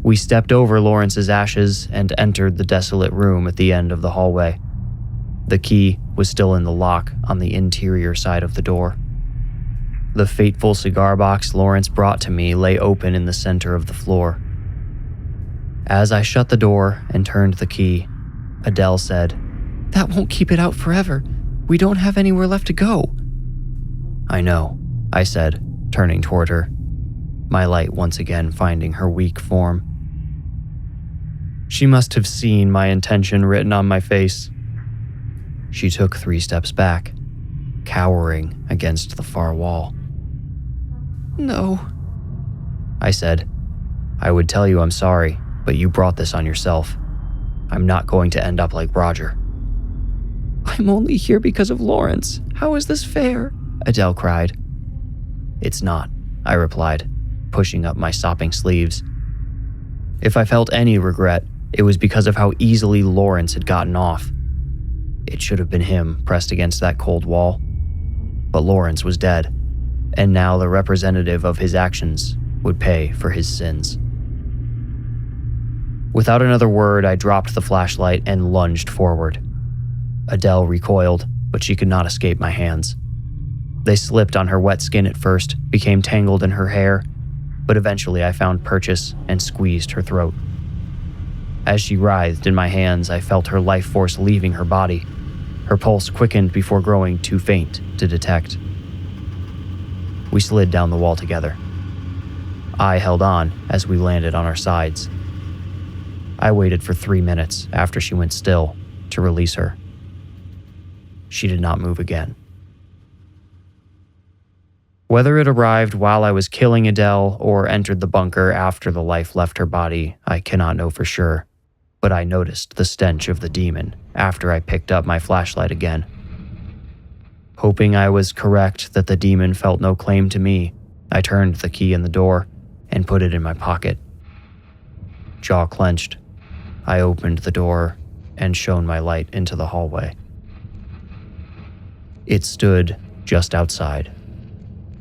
[SPEAKER 1] We stepped over Lawrence's ashes and entered the desolate room at the end of the hallway. The key was still in the lock on the interior side of the door. The fateful cigar box Lawrence brought to me lay open in the center of the floor. As I shut the door and turned the key, Adele said,
[SPEAKER 3] "That won't keep it out forever. We don't have anywhere left to go."
[SPEAKER 1] "I know," I said, turning toward her, my light once again finding her weak form. She must have seen my intention written on my face. She took 3 steps back, cowering against the far wall.
[SPEAKER 3] No,
[SPEAKER 1] I said, I would tell you I'm sorry, but you brought this on yourself. I'm not going to end up like Roger.
[SPEAKER 3] I'm only here because of Lawrence. How is this fair?
[SPEAKER 1] Adele cried. It's not, I replied, pushing up my sopping sleeves. If I felt any regret, it was because of how easily Lawrence had gotten off. It should have been him pressed against that cold wall. But Lawrence was dead, and now the representative of his actions would pay for his sins. Without another word, I dropped the flashlight and lunged forward. Adele recoiled, but she could not escape my hands. They slipped on her wet skin at first, became tangled in her hair, but eventually I found purchase and squeezed her throat. As she writhed in my hands, I felt her life force leaving her body. Her pulse quickened before growing too faint to detect. We slid down the wall together. I held on as we landed on our sides. I waited for 3 minutes after she went still to release her. She did not move again. Whether it arrived while I was killing Adele or entered the bunker after the life left her body, I cannot know for sure, but I noticed the stench of the demon after I picked up my flashlight again. Hoping I was correct that the demon felt no claim to me, I turned the key in the door and put it in my pocket. Jaw clenched, I opened the door and shone my light into the hallway. It stood just outside.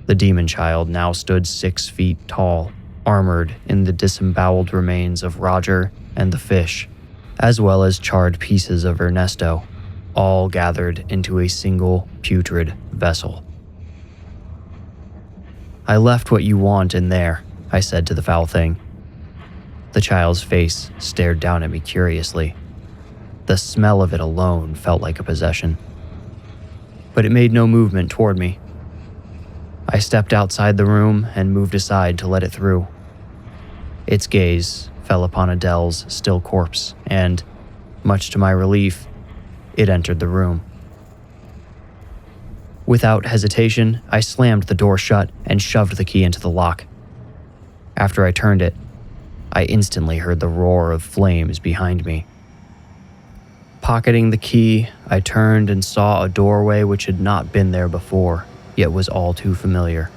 [SPEAKER 1] The demon child now stood 6 feet tall, armored in the disemboweled remains of Roger and the fish, as well as charred pieces of Ernesto, all gathered into a single putrid vessel. I left what you want in there, I said to the foul thing. The child's face stared down at me curiously. The smell of it alone felt like a possession. But it made no movement toward me. I stepped outside the room and moved aside to let it through. Its gaze fell upon Adele's still corpse, and, much to my relief, it entered the room. Without hesitation, I slammed the door shut and shoved the key into the lock. After I turned it, I instantly heard the roar of flames behind me. Pocketing the key, I turned and saw a doorway which had not been there before, yet was all too familiar.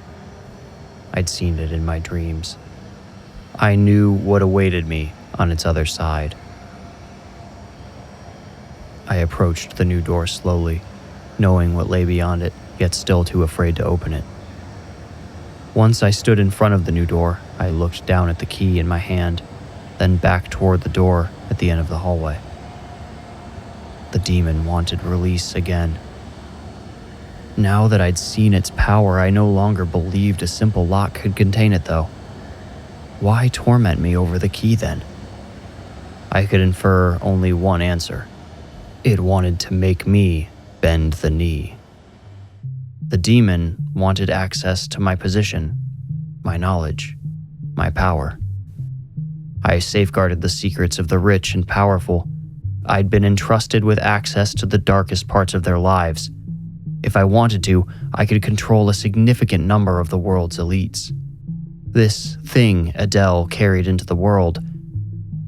[SPEAKER 1] I'd seen it in my dreams. I knew what awaited me on its other side. I approached the new door slowly, knowing what lay beyond it, yet still too afraid to open it. Once I stood in front of the new door, I looked down at the key in my hand, then back toward the door at the end of the hallway. The demon wanted release again. Now that I'd seen its power, I no longer believed a simple lock could contain it, though. Why torment me over the key, then? I could infer only one answer. It wanted to make me bend the knee. The demon wanted access to my position, my knowledge, my power. I safeguarded the secrets of the rich and powerful. I'd been entrusted with access to the darkest parts of their lives. If I wanted to, I could control a significant number of the world's elites. This thing Adele carried into the world,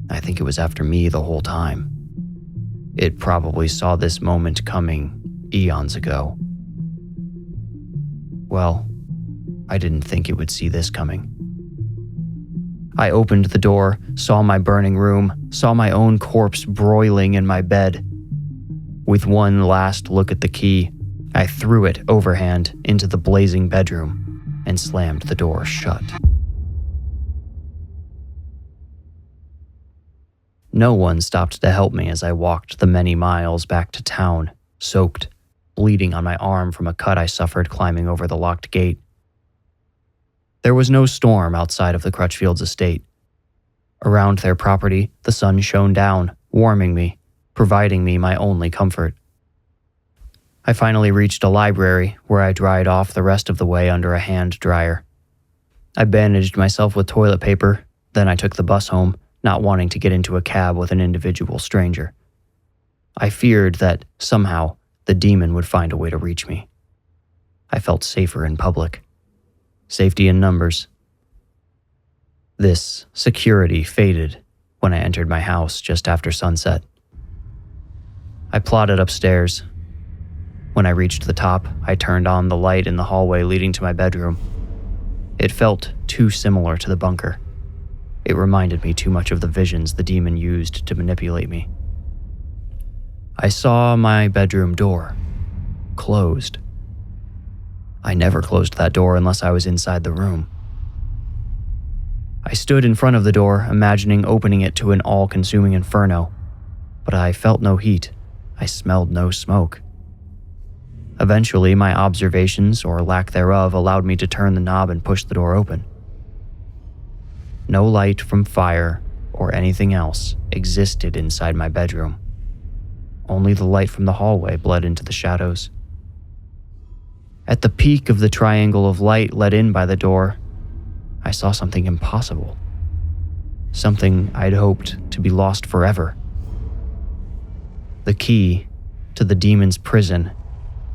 [SPEAKER 1] I think it was after me the whole time. It probably saw this moment coming eons ago. Well, I didn't think it would see this coming. I opened the door, saw my burning room, saw my own corpse broiling in my bed. With one last look at the key, I threw it overhand into the blazing bedroom and slammed the door shut. No one stopped to help me as I walked the many miles back to town, soaked, bleeding on my arm from a cut I suffered climbing over the locked gate. There was no storm outside of the Crutchfield's estate. Around their property, the sun shone down, warming me, providing me my only comfort. I finally reached a library where I dried off the rest of the way under a hand dryer. I bandaged myself with toilet paper, then I took the bus home, not wanting to get into a cab with an individual stranger. I feared that somehow the demon would find a way to reach me. I felt safer in public. Safety in numbers. This security faded when I entered my house just after sunset. I plodded upstairs. When I reached the top, I turned on the light in the hallway leading to my bedroom. It felt too similar to the bunker. It reminded me too much of the visions the demon used to manipulate me. I saw my bedroom door, closed. I never closed that door unless I was inside the room. I stood in front of the door, imagining opening it to an all-consuming inferno, but I felt no heat. I smelled no smoke. Eventually, my observations, or lack thereof, allowed me to turn the knob and push the door open. No light from fire or anything else existed inside my bedroom. Only the light from the hallway bled into the shadows. At the peak of the triangle of light let in by the door, I saw something impossible. Something I'd hoped to be lost forever. The key to the demon's prison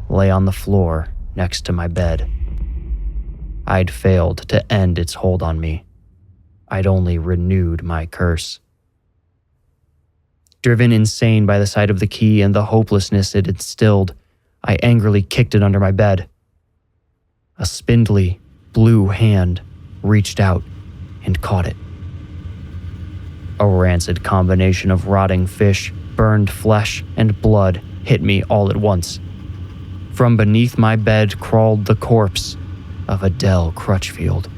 [SPEAKER 1] lay on the floor next to my bed. I'd failed to end its hold on me. I'd only renewed my curse. Driven insane by the sight of the key and the hopelessness it instilled, I angrily kicked it under my bed. A spindly, blue hand reached out and caught it. A rancid combination of rotting fish, burned flesh, and blood hit me all at once. From beneath my bed crawled the corpse of Adele Crutchfield.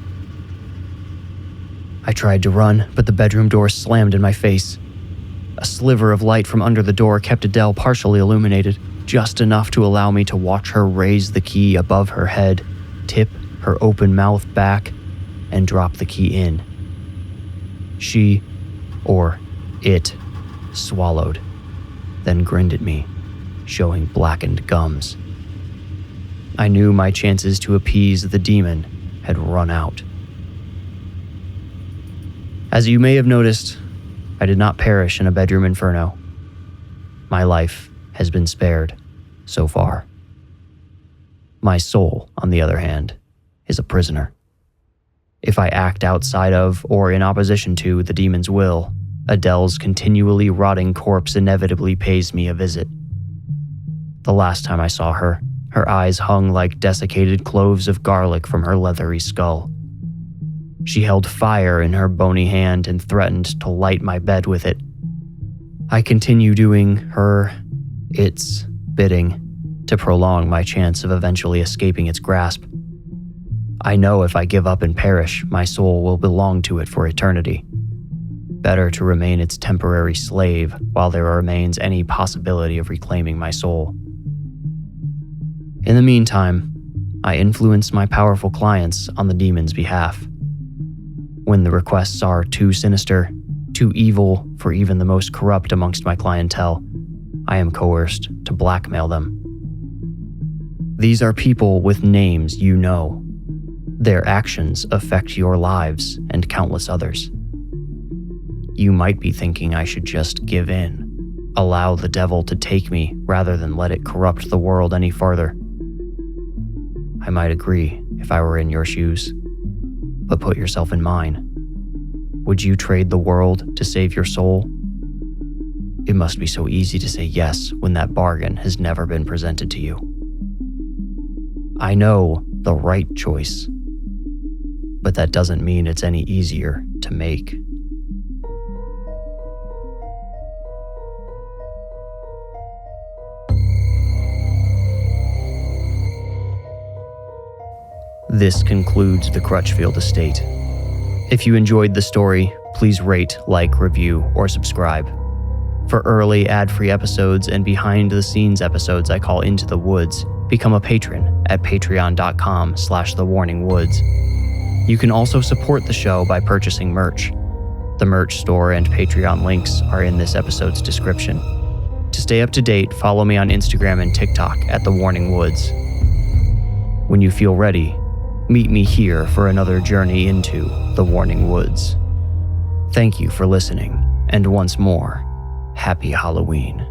[SPEAKER 1] I tried to run, but the bedroom door slammed in my face. A sliver of light from under the door kept Adele partially illuminated, just enough to allow me to watch her raise the key above her head, tip her open mouth back, and drop the key in. She, or it, swallowed, then grinned at me, showing blackened gums. I knew my chances to appease the demon had run out. As you may have noticed, I did not perish in a bedroom inferno. My life has been spared so far. My soul, on the other hand, is a prisoner. If I act outside of or in opposition to the demon's will, Adele's continually rotting corpse inevitably pays me a visit. The last time I saw her, her eyes hung like desiccated cloves of garlic from her leathery skull. She held fire in her bony hand and threatened to light my bed with it. I continue doing its bidding to prolong my chance of eventually escaping its grasp. I know if I give up and perish, my soul will belong to it for eternity. Better to remain its temporary slave while there remains any possibility of reclaiming my soul. In the meantime, I influence my powerful clients on the demon's behalf. When the requests are too sinister, too evil for even the most corrupt amongst my clientele, I am coerced to blackmail them. These are people with names you know. Their actions affect your lives and countless others. You might be thinking I should just give in, allow the devil to take me rather than let it corrupt the world any farther. I might agree if I were in your shoes, but put yourself in mine. Would you trade the world to save your soul? It must be so easy to say yes when that bargain has never been presented to you. I know the right choice, but that doesn't mean it's any easier to make. This concludes the Crutchfield estate. If you enjoyed the story, please rate, like, review, or subscribe. For early ad-free episodes and behind-the-scenes episodes I call Into the Woods, become a patron at patreon.com/thewarningwoods. You can also support the show by purchasing merch. The merch store and Patreon links are in this episode's description. To stay up to date, follow me on Instagram and TikTok at The Warning Woods. When you feel ready, meet me here for another journey into the Warning Woods. Thank you for listening, and once more, Happy Halloween.